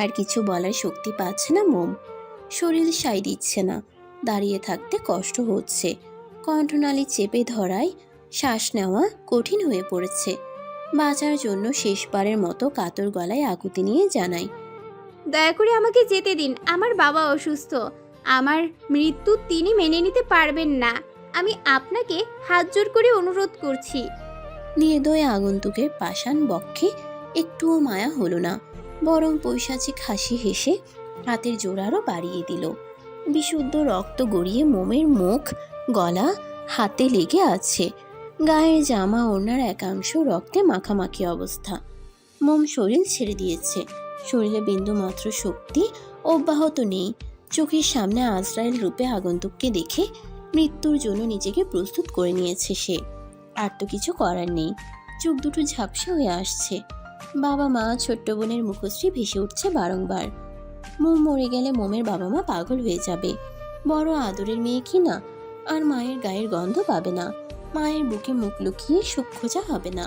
আর কিছু বলার শক্তি পাচ্ছে না মোম। শরীর সাই দিচ্ছে না, দাঁড়িয়ে থাকতে কষ্ট হচ্ছে। কণ্ঠনালী চেপে ধরায় শ্বাস নেওয়া কঠিন হয়ে পড়েছে। বাঁচার জন্য শেষবারের মতো কাতর গলায় আকুতি নিয়ে জানাই, দয়া করে আমাকে যেতে দিন। আমার বাবা অসুস্থ। আমার মৃত্যু তিনি মেনে নিতে পারবেন না। আমি আপনাকে হাত জোর করে অনুরোধ করছি। নির্দয় আগন্তুকের পাষাণ বক্ষে একটুও মায়া হলো না, বরং পৈশাচিক হাসি হেসে হাতের জোর আরও বাড়িয়ে দিল। বিশুদ্ধ রক্ত গড়িয়ে মোমের মুখ, গলা, হাতে লেগে আছে। গায়ের জামা ওড়নার একাংশ রক্তে মাখামাখি অবস্থা। মোম শরীর ছেড়ে দিয়েছে। শরীরে বিন্দু মাত্র শক্তি অব্যাহত নেই। চোখের সামনে আজরাইল রূপে আগন্তুককে দেখে মৃত্যুর জন্য নিজেকে প্রস্তুত করে নিয়েছে সে। আর তো কিছু করার নেই। চোখ দুটো ঝাপসা হয়ে আসছে। বাবা মা ছোট্ট বোনের মুখশ্রী ভেসে উঠছে বারংবার। মোম মরে গেলে মোমের বাবা মা পাগল হয়ে যাবে। বড় আদরের মেয়ে কি না, আর মায়ের গায়ের গন্ধ পাবে না। মায়ের বুকে মুখ লুকিয়ে সুখ খোঁজা হবে না।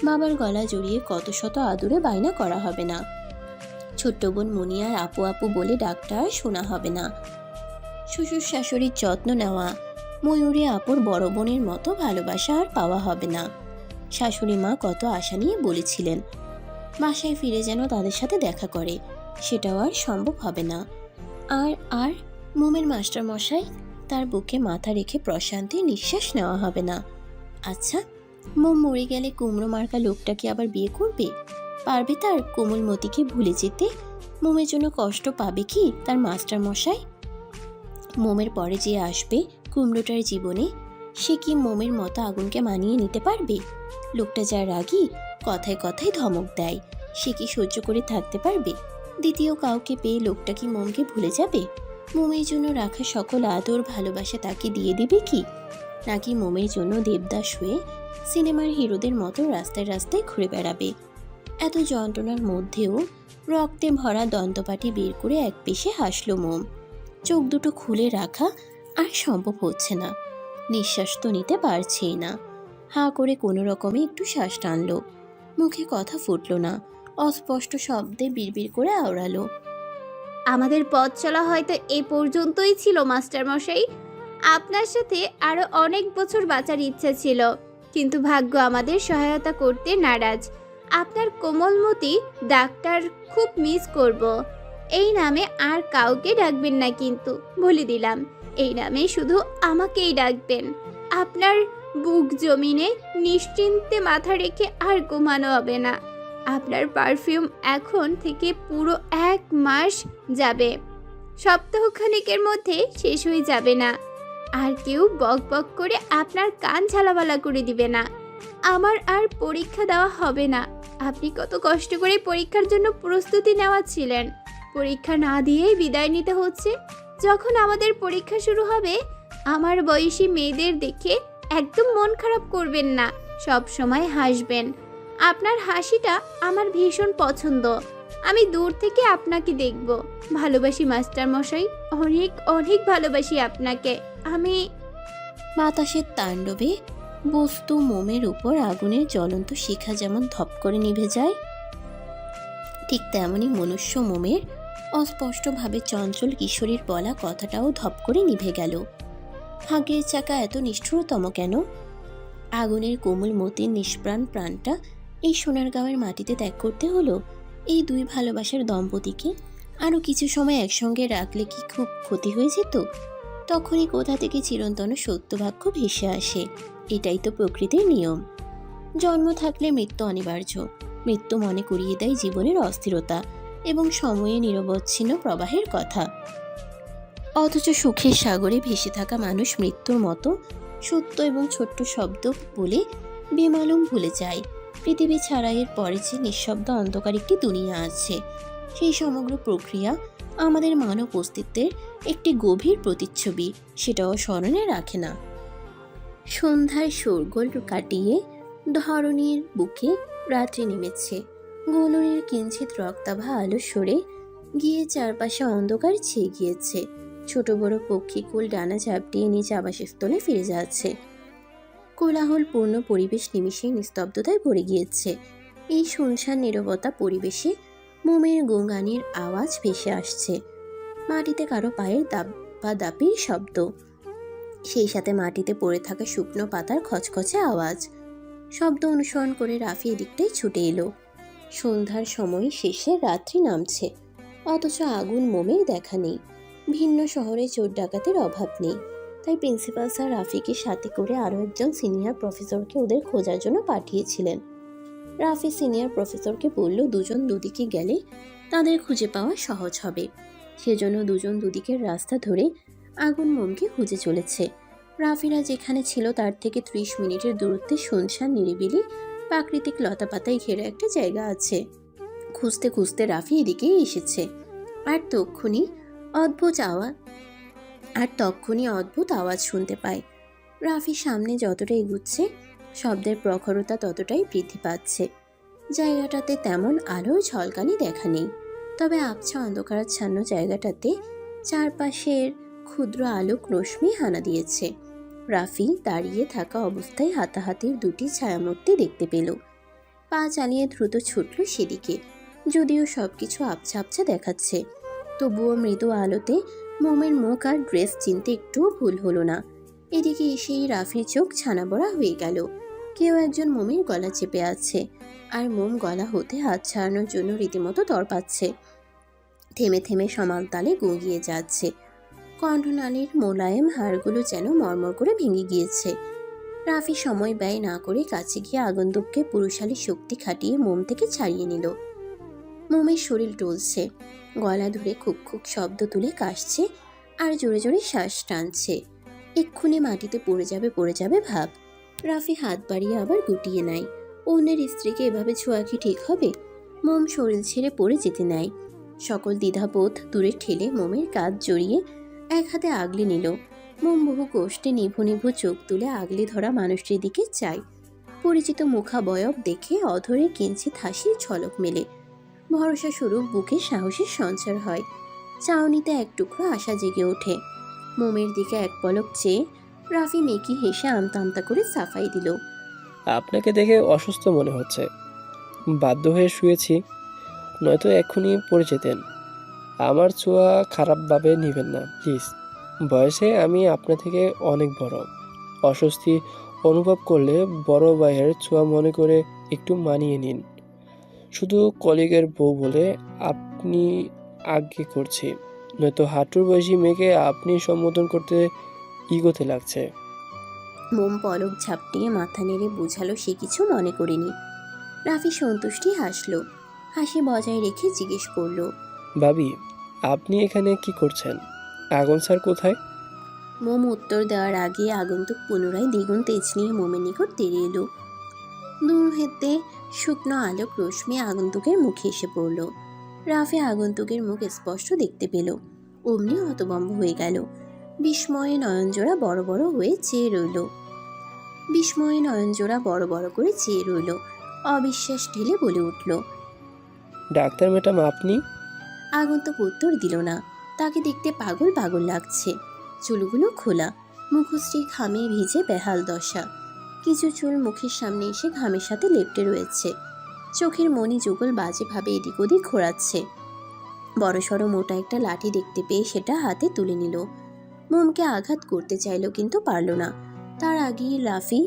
বাবার গলা জড়িয়ে কত শত আদরে বায়না করা হবে না। ছোট্ট বোন মুনিয়ার আপু আপু বলে ডাক্তার শোনা হবে না। শ্বশুর শাশুড়ির যত্ন নেওয়া, ময়ূরী আপুর বড় বোনের মতো ভালোবাসা আর পাওয়া হবে না। শাশুড়ি মা কত আশা নিয়ে বলেছিলেন বাসায় ফিরে যেন তাদের সাথে দেখা করে, সেটাও আর সম্ভব হবে না। আর আর মোমের মাস্টার মশাই, তার বুকে মাথা রেখে প্রশান্তির নিঃশ্বাস নেওয়া হবে না। আচ্ছা, মোম মরে গেলে কুমড়ো মার্কা লোকটা কি আবার বিয়ে করবে? পারবে তার কোমলমতিকে ভুলে যেতে? মোমের জন্য কষ্ট পাবে কি তার মাস্টার মশাই? মোমের পরে যে আসবে কুমড়োটার জীবনে, সে কি মোমের মতো আগুনকে মানিয়ে নিতে পারবে? লোকটা যা রাগী, কথায় কথায় ধমক দেয়, সে কি সহ্য করে থাকতে পারবে? দ্বিতীয় কাউকে পেয়ে লোকটা কি মোমকে ভুলে যাবে? মোমের জন্য রাখা সকল আদর ভালোবাসা তাকে দিয়ে দিবে কি? নাকি মোমের জন্য দেবদাস হয়ে সিনেমার হিরোদের মতো রাস্তায় রাস্তায় ঘুরে বেড়াবে? এত যন্ত্রণার মধ্যেও রক্তে ভরা দন্তপাটি বের করে এক পেশে হাসল মোম। চোখ দুটো খুলে রাখা আর সম্ভব হচ্ছে না। নিঃশ্বাস তো নিতে পারছেই না। হাঁ করে কোনো রকমে একটু শ্বাস টানল। মুখে কথা ফুটল না, অস্পষ্ট শব্দে বিড়বিড় করে আওড়ালো, আমাদের পথ চলা হয়তো এ পর্যন্তই ছিল মাস্টারমশাই। আপনার সাথে আরো অনেক বছর বাঁচার ইচ্ছা ছিল, কিন্তু ভাগ্য আমাদের সহায়তা করতে নারাজ। আপনার কোমলমতি ডাক্তার খুব মিস করব। এই নামে আর কাউকে ডাকবেন না, কিন্তু বলে দিলাম, এই নামে শুধু আমাকেই ডাকবেন। আপনার বুক জমিনে নিশ্চিন্তে মাথা রেখে আর ঘুমানো হবে না। আপনার পারফিউম এখন থেকে পুরো 1 মাস যাবে, সপ্তাহখানেকের মধ্যে শেষ হয়ে যাবে না। আর কেউ বক বক করে আপনার কান ঝালাবালা করে দিবে না। আমার আর পরীক্ষা দেওয়া হবে না। আপনি কত কষ্ট করে পরীক্ষার জন্য প্রস্তুতি নেওয়াচ্ছিলেন, পরীক্ষা না দিয়েই বিদায় নিতে হচ্ছে। যখন আমাদের পরীক্ষা শুরু হবে, আমার বয়সী মেয়েদের দেখে একদম মন খারাপ করবেন না, সব সময় হাসবেন। আপনার হাসিটা আমার ভীষণ পছন্দ। আমি দূর থেকে আপনাকে দেখব। ভালোবাসি মাস্টার মশাই, অনেক অনেক ভালোবাসি আপনাকে আমি। বাতাসের তাণ্ডবে বস্তু মোমের উপর আগুনের জ্বলন্ত শিখা যেমন ধপ করে নিভে যায়, ঠিক তেমনি মনুষ্য মোমের অস্পষ্টভাবে চঞ্চল কিশোরীর বলা কথাটাও ধপ করে নিভে গেল। ভাগ্যের চাকা এত নিষ্ঠুরতম কেন? আগুনের কোমল মতির নিষ্প্রাণ প্রাণটা এই সোনারগাঁওয়ের মাটিতে ত্যাগ করতে হলো এই দুই ভালোবাসার দম্পতিকে। আরও কিছু সময় একসঙ্গে রাখলে কি খুব ক্ষতি হয়ে যেত? তখনই কোথা থেকে চিরন্তন সত্যবাক্য ভেসে আসে, এটাই তো প্রকৃতির নিয়ম। জন্ম থাকলে মৃত্যু অনিবার্য। মৃত্যু মনে করিয়ে দেয় জীবনের অস্থিরতা এবং সময়ে নিরবচ্ছিন্ন প্রবাহের কথা। অথচ সুখের সাগরে ভেসে থাকা মানুষ মৃত্যুর মতো সত্য এবং ছোট্ট শব্দ বলে বেমালুম ভুলে যায় পৃথিবী ছাড়াইয়ের পরে যে নিঃশব্দ অন্ধকার একটি দুনিয়া আছে। সেই সমগ্র প্রক্রিয়া আমাদের মানব অস্তিত্বের একটি গভীর প্রতিচ্ছবি, সেটাও স্মরণে রাখে না। সন্ধ্যায় শোরগোল কাটিয়ে ধরণীর বুকে রাত্রি নেমেছে। গোলনের কিঞ্চিত রক্তাভা আলো সরে গিয়ে চারপাশে অন্ধকার ছেয়ে গিয়েছে। ছোট বড় পক্ষীকুল ডানা ঝাপটিয়ে নিজ আবাসস্থলে ফিরে যাচ্ছে। কোলাহলপূর্ণ পরিবেশ নিমিষেই নিস্তব্ধতায় ভরে গিয়েছে। এই শুনশান নীরবতা পরিবেশে মোমের গোঙানির আওয়াজ ভেসে আসছে, মাটিতে কারো পায়ের দাপাদাপির শব্দ, সেই সাথে মাটিতে পড়ে থাকা শুকনো পাতার খচখচে আওয়াজ। শব্দ অনুসরণ করে রাফি এদিকটাই ছুটে এলো। সন্ধ্যার সময় শেষে রাত্রি নামছে, অথচ আগুন মোমের দেখা নেই। ভিন্ন শহরে চোর ডাকাতের অভাব নেই, তাই প্রিন্সিপাল স্যার রাফিকে সাথে করে আরও একজন সিনিয়র প্রফেসরকে ওদের খোঁজার জন্য পাঠিয়েছিলেন। রাফি সিনিয়র প্রফেসরকে বলল দুজন দুদিকে গেলে তাদের খুঁজে পাওয়া সহজ হবে। সেজন্য দুজন দুদিকের রাস্তা ধরে আগুন মোমকে খুঁজে চলেছে। রাফিরা যেখানে ছিল তার থেকে 30 মিনিটের দূরত্বে শুনশান নিরিবিলি প্রাকৃতিক লতাপাতায় ঘেরা একটা জায়গা আছে। খুঁজতে খুঁজতে রাফি এদিকেই এসেছে, আর তক্ষুনি অদ্ভুত আওয়াজ শুনতে পায়। রাফি সামনে যতটা এগুচ্ছে শব্দের প্রখরতা ততটাই বৃদ্ধি পাচ্ছে। জায়গাটাতে তেমন আলোর ঝলকানি দেখা নেই, তবে আবছা অন্ধকারাচ্ছন্ন জায়গাটাতে চারপাশের ক্ষুদ্র আলোক রশ্মি হানা দিয়েছে। রাফি দাঁড়িয়ে থাকা অবস্থায় হাতাহাতির দুটি ছায়ামূর্তি দেখতে পেল। পা চালিয়ে দ্রুত ছুটল সেদিকে, যদিও সবকিছু আবছা আবছা দেখাচ্ছে, তবুও মৃদু আলোতে মোমের মুখ আর ড্রেস চিনতে একটুও ভুল হলো না। এদিকে এসেই রাফির চোখ ছানাবড়া হয়ে গেল। কেউ একজন মোমের গলা চেপে আছে, আর মোম গলা হতে হাত ছাড়ানোর জন্য রীতিমতো তড়পাচ্ছে। থেমে থেমে সমান তালে গুঁগিয়ে যাচ্ছে। কণ্ঠনালীর মোলায়েম হাড়গুলো যেন মরমর করে ভেঙে গিয়েছে। রাফি সময় ব্যয় না করে কাছে গিয়ে আগন্তুককে পুরুষালী শক্তি খাটিয়ে মোম থেকে ছাড়িয়ে নিল। মোমের শরীর টলছে, গলা ধরে খুক খুক শব্দ তুলে কাশছে আর জোরে জোরে শ্বাস টানছে। এক্ষুনি মাটিতে পড়ে যাবে ভাব। রাফি হাত বাড়িয়ে আবার গুটিয়ে নেয়। অন্যের স্ত্রীকে এভাবে ছোঁয়া কি ঠিক হবে? মোম শরীর ছেড়ে পড়ে যেতে নেয়। সকল দ্বিধাবোধ দূরে ঠেলে মোমের কাঁধ জড়িয়ে এক হাতে আগলে নিল। মোম বহু কষ্টে নিভু নিভু চোখ তুলে আগলে ধরা মানুষটির দিকে চায়। পরিচিত মুখাবয়ব দেখে অধরে কিঞ্চিত হাসির ঝলক মেলে। ভরসা স্বরূপ বুকে সাহসের সঞ্চার হয়। চাউনিতে এক টুকরো আশা জেগে ওঠে। মোমের দিকে এক পলক চেয়ে রাফি মেকি হেসে আমতা আমতা করে সাফাই দিল। আপনাকে দেখে অসুস্থ মনে হচ্ছে, বাধ্য হয়ে শুয়েছি, নয়তো এক্ষুনি পড়ে যেতেন। আমার ছোঁয়া খারাপভাবে নেবেন না প্লিজ। বয়সে আমি আপনার থেকে অনেক বড়। অস্বস্তি অনুভব করলে বড় ভাইয়ের ছোঁয়া মনে করে একটু মানিয়ে নিন। শুধু কলিগের বউ বলে আপনি আজ্ঞে করছি, নয়তো হাঁটুর বয়সী মেয়েকে আপনি সম্বোধন করতে ইগোতে লাগছে। মোম পলক ঝাপটিয়ে মাথা নেড়ে বুঝালো সে কিছু মনে করেনি। রাফি সন্তুষ্টি হাসলো। হাসি বজায় রেখে জিজ্ঞেস করলো, ভাবি আপনি এখানে কি করছেন? আগুন স্যার কোথায়? মোম উত্তর দেওয়ার আগে আগন্তুক পুনরায় দ্বিগুণ তেজ নিয়ে মোমের নিকট তেড়ে এলো। দূর হতে শুকনো আলোক রশ্মি আগন্তুকের মুখে এসে পড়ল। রাফি আগন্তুকের মুখ স্পষ্ট দেখতে পেল। অমনি হতভম্ব হয়ে গেল। বিস্ময়ে নয়নজোড়া বড় বড় করে চেয়ে রইল। অবিশ্বাস ঢেলে বলে উঠল, ডাক্তার ম্যাডাম আপনি? আগন্তুক উত্তর দিল না। তাকে দেখতে পাগল পাগল লাগছে। চুলগুলো খোলা, মুখশ্রী ঘামে ভিজে বেহাল দশা। কিছু চুল মুখের সামনে এসে ঘামের সাথে লেপ্টে রয়েছে। চোখের মণি যুগল বাজেভাবে এদিক ওদিক ঘোরাচ্ছে। বড়সড় মোটা একটা লাঠি দেখতে পেয়ে সেটা হাতে তুলে নিল। মোমকে আঘাত করতে চাইল, কিন্তু পারল না। তার আগেই রাফি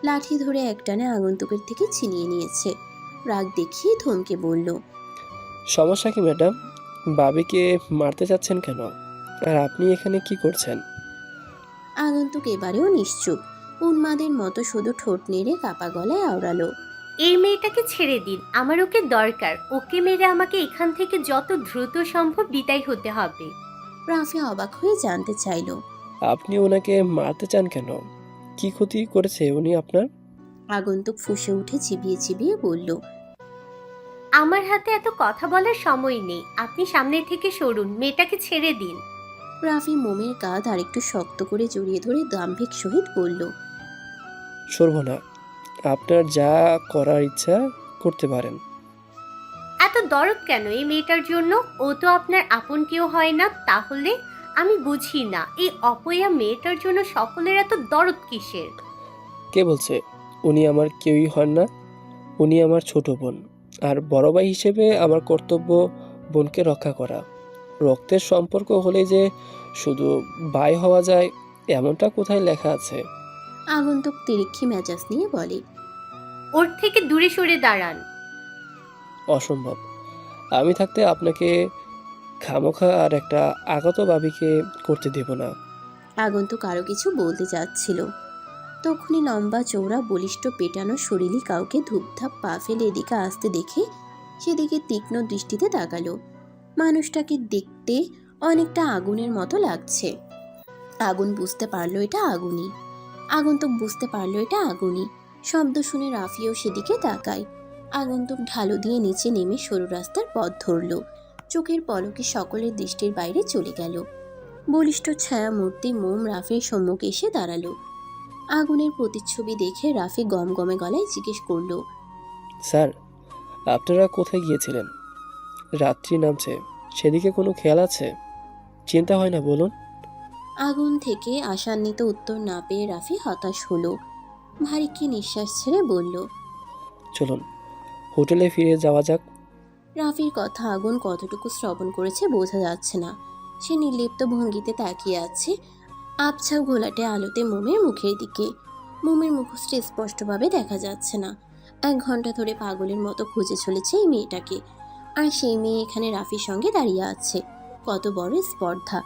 লাঠি ধরে একটানে আগন্তুকের থেকে ছিনিয়ে নিয়েছে। রাগ দেখিয়ে থমকে বলল, সমস্যা কি ম্যাডাম? বাবিকে মারতে চাচ্ছেন কেন? আর আপনি এখানে কি করছেন? আগন্তুক এবারেও নিশ্চুপ। উন্মাদের মতো শুধু ঠোঁট নেড়ে কাপা গলায় আওড়ালো, এই মেয়েটাকে ছেড়ে দিন, আমার ওকে দরকার। ওকে মেরে আমাকে এখান থেকে যত দ্রুত সম্ভব বিদায় হতে হবে। রাফি অবাক হয়ে জানতে চাইল, আপনি ওনাকে মারতে চান কেন? কি ক্ষতি করেছে উনি আপনার? আগন্তুক ফুঁসে উঠে চিবিয়ে চিবিয়ে বলল, আমার হাতে এত কথা বলার সময় নেই, আপনি সামনে থেকে সরুন, মেয়েটাকে ছেড়ে দিন। রাফি মোমের কাঁধ আরেকটু শক্ত করে জড়িয়ে ধরে দাম্ভিক সহিত বলল, সরব না। আপনার যা করার ইচ্ছা করতে পারেন। এত দরদ কেন এই মেয়েটার জন্য? ও তো আপনার আপন কেউ হয় না। তাহলে আমি বুঝি না, এই অপয়া মেয়েটার জন্য সকলের এত দরদ কিসের? কে বলছে উনি আমার কেউই হন না? উনি আমার ছোট বোন। আর বড় ভাই হিসেবে আমার কর্তব্য বোনকে রক্ষা করা। রক্তের সম্পর্ক হলে যে শুধু ভাই হওয়া যায় এমনটা কোথায় লেখা আছে? আগন্তুক তিরিক্ষি মেজাজ নিয়ে বলে। ওর থেকে দূরে সরে দাঁড়ান। অসম্ভব। আমি থাকতে আপনাকে খামোখা আর একটা আগত ভাবিকে করতে দেব না। আগন্তুক আরও কিছু বলতে যাচ্ছিল, তখনই লম্বা চৌড়া বলিষ্ঠ পেটানো শরীরী কাউকে ধূপধাপ পা ফেলে এদিকে আসতে দেখে সেদিকে তীক্ষ্ণ দৃষ্টিতে তাকালো। মানুষটাকে দেখতে অনেকটা আগুনের মতো লাগছে। আগুন বুঝতে পারলো এটা আগুনই। আগন্তুক বুঝতে পারলো এটা আগুনই। শব্দ শুনে রাফিও সেদিকে তাকায়। আগন্তুক ঢালু দিয়ে নিচে নেমে সরু রাস্তার পথ ধরল। চোখের পলকে সকলের দৃষ্টির বাইরে চলে গেল। বলিষ্ঠ ছায়া মূর্তি মোম রাফির সম্মুখে এসে দাঁড়ালো। আগুনের প্রতিচ্ছবি দেখে রাফি গমগমে গলায় জিজ্ঞেস করলো, স্যার, আপনারা কোথায় গিয়েছিলেন? রাত্রি নামছে, সেদিকে কোনো খেয়াল আছে? চিন্তা হয় না বলুন? আগুন থেকে আশান্বিত উত্তর না পেয়ে রাফি হতাশ হলো। ভারী কি নিঃশ্বাস ছেড়ে বলল, চলুন হোটেলে ফিরে যাওয়া যাক। রাফির কথা আগুন কতটুকু শ্রবণ করেছে বোঝা যাচ্ছে না। সে নির্লিপ্ত ভঙ্গিতে তাকিয়ে আছে আবছা ঘোলাটে আলোতে মোমের মুখের দিকে। মোমের মুখশ্রী স্পষ্টভাবে দেখা যাচ্ছে না। 1 ঘন্টা ধরে পাগলের মতো খুঁজে চলেছে এই মেয়েটাকে, আর সেই মেয়ে এখানে রাফির সঙ্গে দাঁড়িয়ে আছে। কত বড় স্পর্ধা!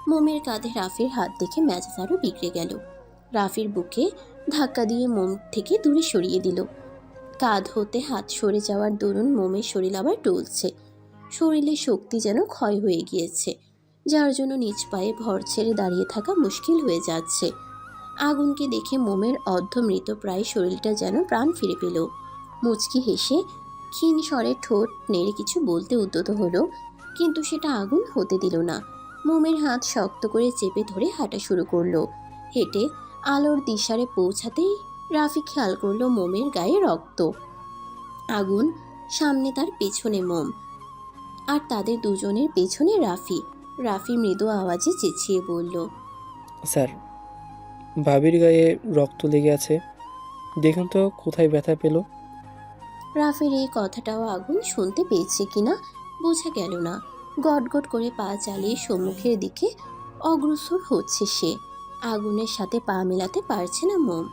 মোমের কাঁধে রাফির হাত দেখে মেজাজ আরও বিগড়ে গেল। রাফির বুকে ধাক্কা দিয়ে মোম থেকে দূরে সরিয়ে দিল। কাঁধ হতে হাত সরে যাওয়ার দরুন মোমের শরীর আবার টলছে। শরীরের শক্তি যেন ক্ষয় হয়ে গিয়েছে, যার জন্য নিজ পায়ে ভর ছেড়ে দাঁড়িয়ে থাকা মুশকিল হয়ে যাচ্ছে। আগুনকে দেখে মোমের অর্ধমৃত প্রায় শরীরটা যেন প্রাণ ফিরে পেল। মুচকি হেসে ক্ষীণ স্বরে ঠোঁট নেড়ে কিছু বলতে উদ্যত হলো, কিন্তু সেটা আগুন হতে দিল না। মোমের হাত শক্ত করে চেপে ধরে হাঁটা শুরু করলো। হেঁটে আলোর দিশারে পৌঁছাতেই রাফি খেয়াল করলো মোমের গায়ে রক্ত। আগুন সামনে, তার পেছনে মোম, আর তাদের দুজনের পেছনে রাফি। রাফি মৃদু আওয়াজে চেঁচিয়ে বলল, স্যার, ভাবির গায়ে রক্ত লেগে আছে, দেখুন তো কোথায় ব্যথা পেল। রাফির এই কথাটাও আগুন শুনতে পেয়েছে কিনা বোঝা গেল না। গটগট করে পা চালিয়ে সম্মুখের দিকে অগ্রসর হচ্ছে সে। আগুনের সাথে পা মেলাতে পারছে না মোম।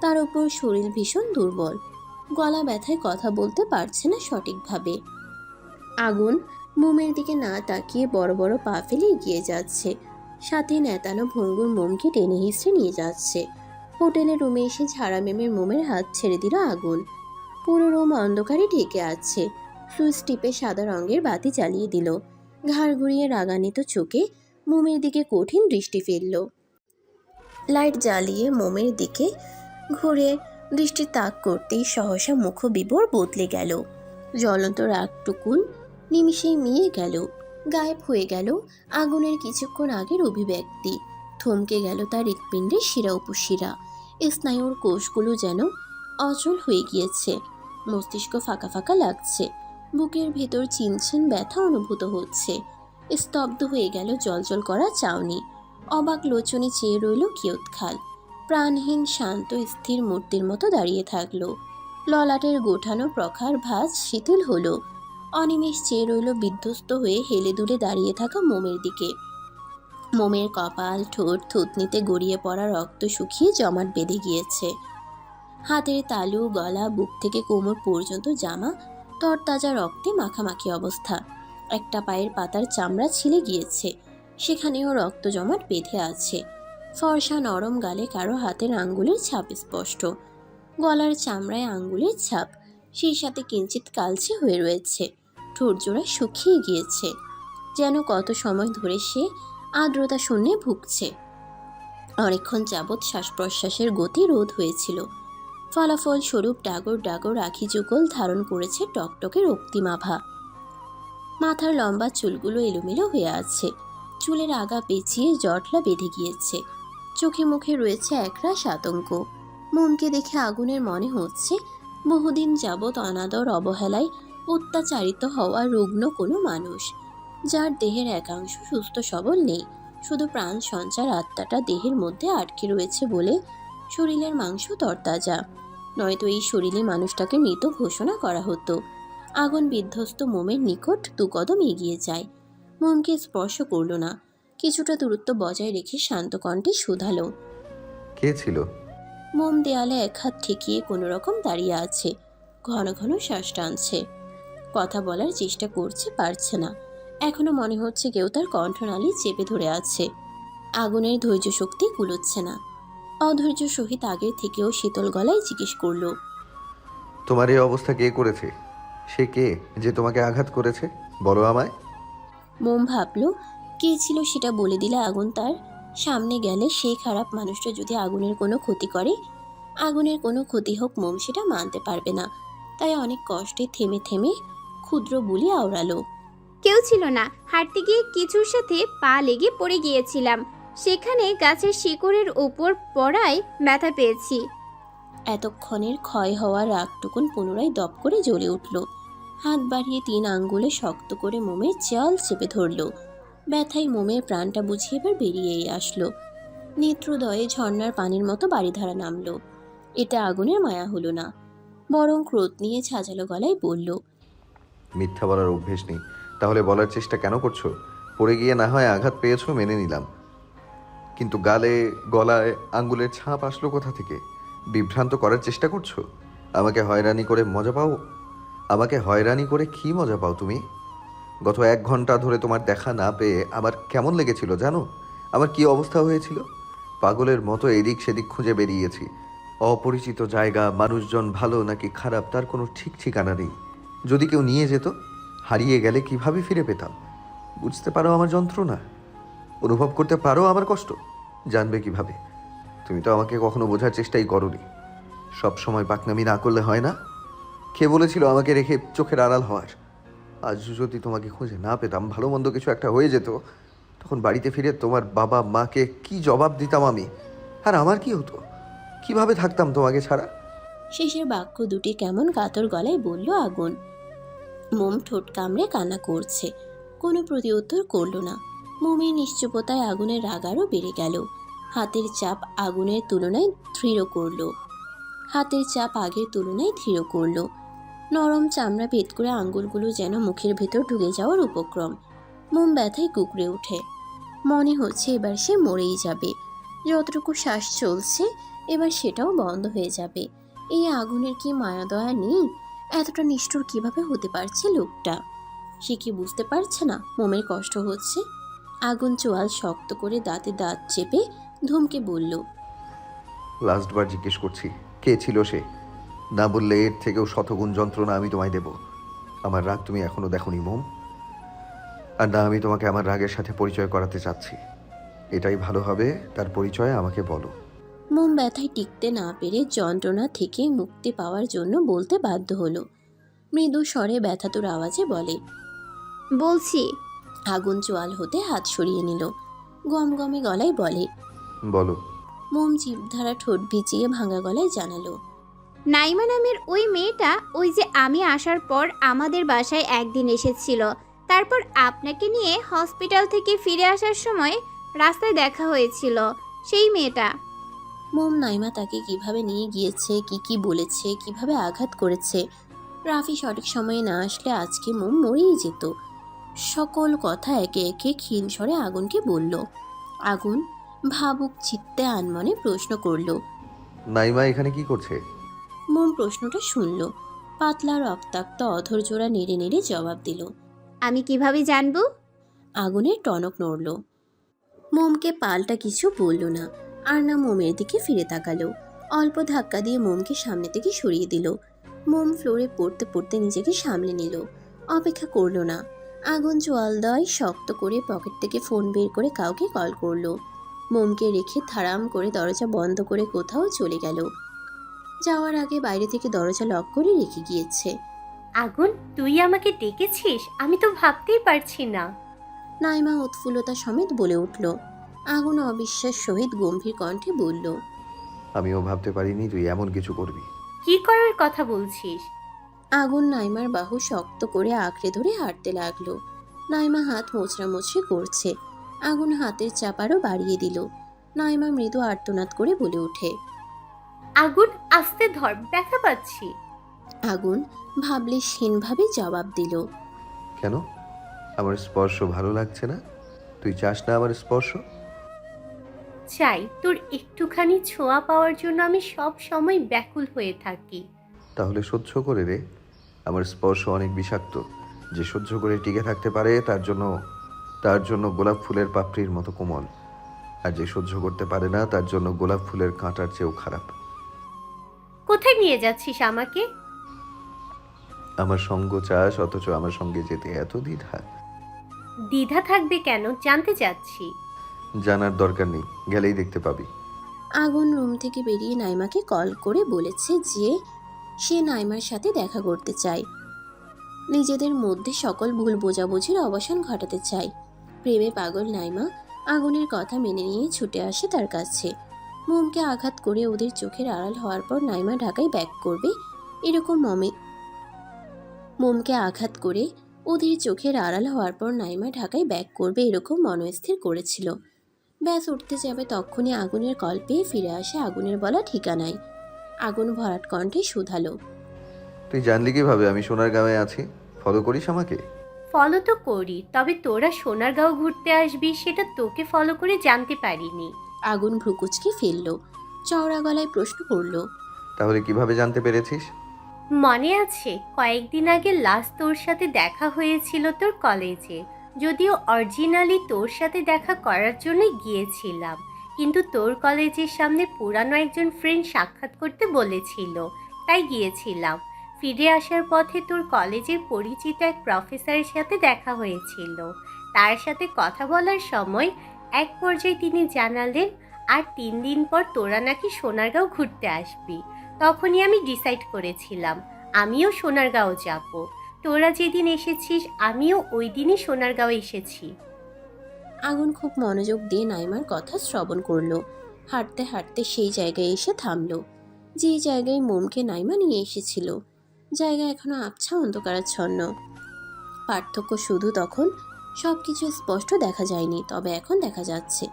তার উপর শরীর ভীষণ দুর্বল, গলা ব্যথায় কথা বলতে পারছে না সঠিকভাবে। আগুন মোমের দিকে না তাকিয়ে বড় বড় পা ফেলে এগিয়ে যাচ্ছে, সাথে নেতানো ভঙ্গুর মোমকে টেনে হিঁচড়ে নিয়ে যাচ্ছে। হোটেলের রুমে এসে ঝাড়া মেমের মোমের হাত ছেড়ে দিল আগুন। পুরো রুম অন্ধকারে ঢেকে আছে। সুইচ টিপে সাদা রঙের বাতি জ্বালিয়ে দিল। ঘাড় ঘুরিয়ে রাগান্বিত চোখে মোমের দিকে কঠিন দৃষ্টি ফেলল। লাইট জ্বালিয়ে মোমের দিকে ঘুরে দৃষ্টি তাক করতেই সহসা মুখ বিবর বদলে গেল। জ্বলন্ত রাগটুকুন নিমিষেই মিয়ে গেল, গায়েব হয়ে গেল আগুনের কিছুক্ষণ আগের অভিব্যক্তি। থমকে গেল তার হৃৎপিণ্ডের শিরা উপশিরা। স্নায়ুর কোষগুলো যেন অচল হয়ে গিয়েছে। মস্তিষ্ক ফাঁকা ফাঁকা লাগছে। বুকের ভেতর চিনচিন ব্যথা অনুভূত হচ্ছে। স্তব্ধ হয়ে গেল জলজল করা চাউনি। অবাক লোচনে চেয়ে রইল কিয়ৎকাল। প্রাণহীন শান্ত স্থির মূর্তির মতো দাঁড়িয়ে থাকলো। ললাটের গোঠানো প্রখার ভাঁজ শিথিল হলো। অনিমেষ চেয়ে রইল বিধ্বস্ত হয়ে হেলে দুলে দাঁড়িয়ে থাকা মোমের দিকে। মোমের কপাল, ঠোঁট, থুতনিতে গড়িয়ে পড়া রক্ত শুকিয়ে জমাট বেঁধে গিয়েছে। হাতের তালু, গলা, বুক থেকে কোমর পর্যন্ত জামা তরতাজা রক্তে মাখামাখি অবস্থা। একটা পায়ের পাতার চামড়া ছিলে গিয়েছে, সেখানেও রক্ত জমাট বেঁধে আছে। ফর্সা নরম গালে কারো হাতের আঙ্গুলের ছাপ স্পষ্ট। গলার চামড়ায় আঙ্গুলের ছাপ, সেই সাথে কিঞ্চিত কালচে হয়ে রয়েছে। ঠোঁটজোড়া শুকিয়ে গিয়েছে, যেন কত সময় ধরে সে আর্দ্রতা শূন্যে ভুগছে। অনেকক্ষণ যাবৎ শ্বাস প্রশ্বাসের গতি রোধ হয়েছিল। ফলাফল স্বরূপ ডাগর ডাগর আখি যুগল ধারণ করেছে টকটকে রক্তিমাভা। মাথার লম্বা চুলগুলো এলোমেলো হয়ে আছে। চুলের আগা পেঁচিয়ে জটলা বেঁধে গিয়েছে। চোখে মুখে রয়েছে একরাশ আতঙ্ক। মনকে দেখে আগুনের মনে হচ্ছে বহুদিন যাবৎ অনাদর অবহেলায় অত্যাচারিত হওয়া রুগ্ন কোনো মানুষ, যার দেহের একাংশ সুস্থ সবল নেই। শুধু প্রাণ সঞ্চার আত্মাটা দেহের মধ্যে আটকে রয়েছে বলে শরীরের মাংস তরতাজা, নয়তো এই শরীরে মানুষটাকে মৃত ঘোষণা করা হতো। আগুন বিধ্বস্ত মোমের নিকট 2 কদম এগিয়ে যায়। মোমকে স্পর্শ করল না, কিছুটা দূরত্ব বজায় রেখে শান্ত কণ্ঠে শুধালো। কে ছিল? মোম দেয়ালে এক হাত ঠেকিয়ে কোনো রকম দাঁড়িয়ে আছে, ঘন ঘন শ্বাস টানছে। কথা বলার চেষ্টা করছে, পারছে না। এখনো মনে হচ্ছে কেউ তার কণ্ঠনালী চেপে ধরে আছে। আগুনের ধৈর্য শক্তি কুলোচ্ছে না। অধৈর্য সহিত আগের থেকেও শীতল গলায় জিজ্ঞেস করল। তোমার এই অবস্থা কে করেছে? সে কে যে তোমাকে আঘাত করেছে? বলো আমায়। মোম ভাবল, কে ছিল সেটা বলে দিলে আগুন তার সামনে গেলে সেই খারাপ মানুষটা যদি আগুনের কোনো ক্ষতি করে, আগুনের কোনো ক্ষতি হোক, মোম সেটা মানতে পারবে না। তাই অনেক কষ্টে থেমে থেমে ক্ষুদ্র বুলি আওড়ালো। কেউ ছিল না, হাঁটতে গিয়ে কিছুর সাথে পা লেগে পড়ে গিয়েছিলাম, সেখানে গাছের শিকড়ের ওপর পড়ায় ব্যথা পেয়েছি। এতক্ষণের ক্ষয় হওয়া রাগটুকুন পুনরায় দপ করে জ্বলে উঠল। হাত বাড়িয়ে 3 আঙ্গুলে শক্ত করে মোমের চাল চেপে ধরল। ব্যথায় মোমের প্রাণটা বুঝিয়ে এবার বেরিয়েই আসলো। নেত্রদয়ে ঝর্ণার পানির মতো বাড়িধারা নামলো। এটা আগুনের মায়া হলো না, বরং ক্রোধ নিয়ে ঝাঁঝালো গলায় বলল। মিথ্যা বলার অভ্যেস নেই, তাহলে বলার চেষ্টা কেন করছো? পড়ে গিয়ে না হয় আঘাত পেয়েছো, মেনে নিলাম, কিন্তু গালে গলায় আঙ্গুলের ছাপ আসলো কোথা থেকে? বিভ্রান্ত করার চেষ্টা করছো। আমাকে হয়রানি করে মজা পাও? আমাকে হয়রানি করে কি মজা পাও তুমি? গত 1 ঘন্টা ধরে তোমার দেখা না পেয়ে আমার কেমন লেগেছিল জানো? আমার কি অবস্থা হয়েছিল? পাগলের মতো এদিক সেদিক খুঁজে বেরিয়েছি। অপরিচিত জায়গা, মানুষজন ভালো নাকি খারাপ তার কোনো ঠিক ঠিকানা নেই। যদি কেউ নিয়ে যেত, হারিয়ে গেলে কিভাবে ফিরে পেতাম? বুঝতে পারো আমার যন্ত্রণা? অনুভব করতে পারো আমার কষ্ট? জানবে কিভাবে? তুমি তো আমাকে কখনো বোঝার চেষ্টাই করোনি। সব সময় পাকনামি না করলে হয় না? কে বলেছিল আমাকে রেখে চোখের আড়াল হওয়ার? আজ যদি তোমাকে খুঁজে না পেতাম, ভালো মন্দ কিছু একটা হয়ে যেত, তখন বাড়িতে ফিরে তোমার বাবা মাকে কি জবাব দিতাম আমি? আর আমার কি হতো? কিভাবে থাকতাম তোমাকে ছাড়া? শেষের বাক্য দুটি কেমন কাতর গলায় বলল আগুন। মোম ঠোঁট কামড়ে কান্না করছে, কোনো প্রতিউত্তর করল না। মোমের নিশ্চুপতায় আগুনের রাগ আরও বেড়ে গেল। হাতের চাপ আগুনের তুলনায় দৃঢ় করল। হাতের চাপ আগের তুলনায় দৃঢ় করল। নরম চামড়া ভেদ করে আঙ্গুলগুলো যেন মুখের ভেতর ঢুকে যাওয়ার উপক্রম। মোম ব্যথায় কুকড়ে ওঠে। মনে হচ্ছে এবার সে মরেই যাবে। যতটুকু শ্বাস চলছে এবার সেটাও বন্ধ হয়ে যাবে। এই আগুনের কি মায়া দয়া নেই? এতটা নিষ্ঠুর কিভাবে হতে পারছে লোকটা? সে কি বুঝতে পারছে না মোমের কষ্ট হচ্ছে? আগুন চোয়াল শক্ত করে দাঁতে দাঁত চেপে ধমকে বলল। লাস্টবার জিজ্ঞেস করছি, কে ছিল সে? না বললে এর থেকেও শতগুণ যন্ত্রণা আমি তোমায় দেব। আমার রাগ তুমি এখনো দেখোনি মোম। আর না আমি তোমাকে আমার রাগের সাথে পরিচয় করাতে চাচ্ছি। এটাই ভালো হবে, তার পরিচয় আমাকে বলো। মোম ব্যথায় টিকতে না পেরে যন্ত্রণা থেকে মুক্তি পাওয়ার জন্য বলতে বাধ্য হলো। মৃদু স্বরে ব্যথাতুর আওয়াজে বলে। বলছি। আগুন চোয়াল হতে হাত সরিয়ে নিল। গমগমে গলায় বলে। বলো। মোম জিভধারা ঠোঁট ভিজিয়ে ভাঙা গলায় জানালো। নাইমা নামের ওই মেয়েটা, ওই যে আমি আসার পর আমাদের বাসায় একদিন এসেছিল, তারপর আপনাকে নিয়ে হসপিটাল থেকে ফিরে আসার সময় রাস্তায় দেখা হয়েছিল, সেই মেয়েটা। মোম নাইমা তাকে কিভাবে নিয়ে গিয়েছে, কি কি বলেছে, কিভাবে আঘাত করেছে। রাফি সঠিক সময়ে না আসলে আজকে মোম মরেই যেত। সকল কথা একে একে ক্ষীণ স্বরে আগুনকে বলল। আগুন ভাবুক চিত্তে আনমনে প্রশ্ন করল। নাইমা এখানে কি করছে? মোম প্রশ্নটা শুনল। পাতলা রক্তাক্ত অধর জোড়া নেড়ে নেড়ে জবাব দিল। আমি কিভাবে জানবো? আগুনের টনক নড়ল। মোমকে পাল্টা কিছু বলল না, আর না মোমের দিকে ফিরে তাকালো। অল্প ধাক্কা দিয়ে মোমকে সামনে থেকে সরিয়ে দিল। মোম ফ্লোরে পড়তে পড়তে নিজেকে সামলে নিল। অপেক্ষা করলো না। আগুন চোয়াল দেয় শক্ত করে পকেট থেকে ফোন বের করে কাউকে কল করলো। মোমকে রেখে থারাম করে দরজা বন্ধ করে কোথাও চলে গেল। যাওয়ার আগে বাইরে থেকে দরজা লক করে রেখে গিয়েছে। আগুন, তুই আমাকে ডেকেছিস? আমি তো ভাবতেই পারছি না। নাইমা উৎফুল্লতা সমেত বলে উঠল। আগুন অবিশ্বাস সহিত গম্ভীর কণ্ঠে বলল। আমিও ভাবতে পারিনি তুই এমন কিছু করবি। কি করার কথা বলছিস? আগুন নাইমার বাহু শক্ত করে আঁকড়ে ধরে হাঁটতে লাগলো। নাইমা হাত মোচড়ামুচড়ি করছে। আগুন হাতের চাপারও বাড়িয়ে দিল। নাইমা মৃদু আর্তনাদ করে বলে ওঠে। আগুন, আস্তে ধর, ব্যথা পাচ্ছি। আগুন ভাবলেশহীনভাবে জবাব দিল, কেন? আমার স্পর্শ ভালো লাগছে না? তুই চাস না আমার স্পর্শ? চাই, তোর একটুখানি ছোঁয়া পাওয়ার জন্য আমি সব সময় ব্যাকুল হয়ে থাকি। তাহলে সহ্য করে রে। আমার স্পর্শ অনেক বিষাক্ত। যে সহ্য করে টিকে থাকতে পারে তার জন্য গোলাপ ফুলের পাপড়ির মতো কোমল। আর যে সহ্য করতে পারে না তার জন্য গোলাপ ফুলের কাঁটার চেয়েও খারাপ। কোথায় নিয়ে যাচ্ছিস আমাকে? আমার সঙ্গ চাস, অথচ আমার সঙ্গে যেতে এত দ্বিধা। দ্বিধা থাকবে কেন, জানতে চাচ্ছি। জানার দরকার নেই, গেলেই দেখতে পাবি। আগুন রুম থেকে বেরিয়ে নাইমাকে কল করে বলেছে যে সে নাইমার সাথে দেখা করতে চায়, নিজেদের মধ্যে সকল ভুল বোঝাবুঝির অবসান ঘটাতে চায়। প্রেমে পাগল নাইমা আগুনের কথা মেনে নিয়ে ছুটে আসে তার কাছে। মোমকে আঘাত করে ওদের চোখের আড়াল হওয়ার পর নাইমা ঢাকায় ব্যাক করবে এরকম মোমকে আঘাত করে ওদের চোখের আড়াল হওয়ার পর নাইমা ঢাকায় ব্যাক করবে এরকম মনস্থির করেছিল। ব্যাস উঠতে যাবে তখনই আগুনের কল পেয়ে ফিরে আসে আগুনের বলা ঠিকানায়। আগুন ভরাট কণ্ঠে শুধালো, তুই জানলি কিভাবে আমি সোনারগাঁওয়ে আছি? ফলো করিস আমাকে? ফলো তো করি, তবে তোরা সোনারগাঁও ঘুরতে আসবি সেটা তোকে ফলো করে জানতে পারিনি। আগুন ভ্রুকুচকে ফেলল, চওড়া গলায় প্রশ্ন করল, তাহলে কিভাবে জানতে পেরেছিস? মনে আছে কয়েকদিন আগে লাস্ট তোর সাথে দেখা হয়েছিল তোর কলেজে। যদিও অরিজিনালি তোর সাথে দেখা করার জন্য গিয়েছিলাম, কিন্তু তোর কলেজের সামনে পুরানো একজন ফ্রেন্ড সাক্ষাৎ করতে বলেছিল, তাই গিয়েছিলাম। ফিরে আসার পথে তোর কলেজের পরিচিত এক প্রফেসরের সাথে দেখা হয়েছিল। তার সাথে কথা বলার সময় এক পর্যায়ে তিনি জানালেন আর 3 দিন পর তোরা নাকি সোনারগাঁও ঘুরতে আসবি। তখনই আমি ডিসাইড করেছিলাম আমিও সোনারগাঁও যাব। তোরা যেদিন এসেছিস আমিও ওই দিনই সোনারগাঁও এসেছি। আগুন খুব মনোযোগ দিয়ে নাইমার কথা শ্রবণ করলো। হাঁটতে হাঁটতে সেই জায়গায় এসে থামলো যে জায়গায় মোমকে নাইমা নিয়ে এসেছিল। জায়গা এখনো আবছা অন্ধকারাচ্ছন্ন। পার্থক্য শুধু তখন সবকিছু স্পষ্ট দেখা যায়নি, তবে এখন দেখা যাচ্ছে,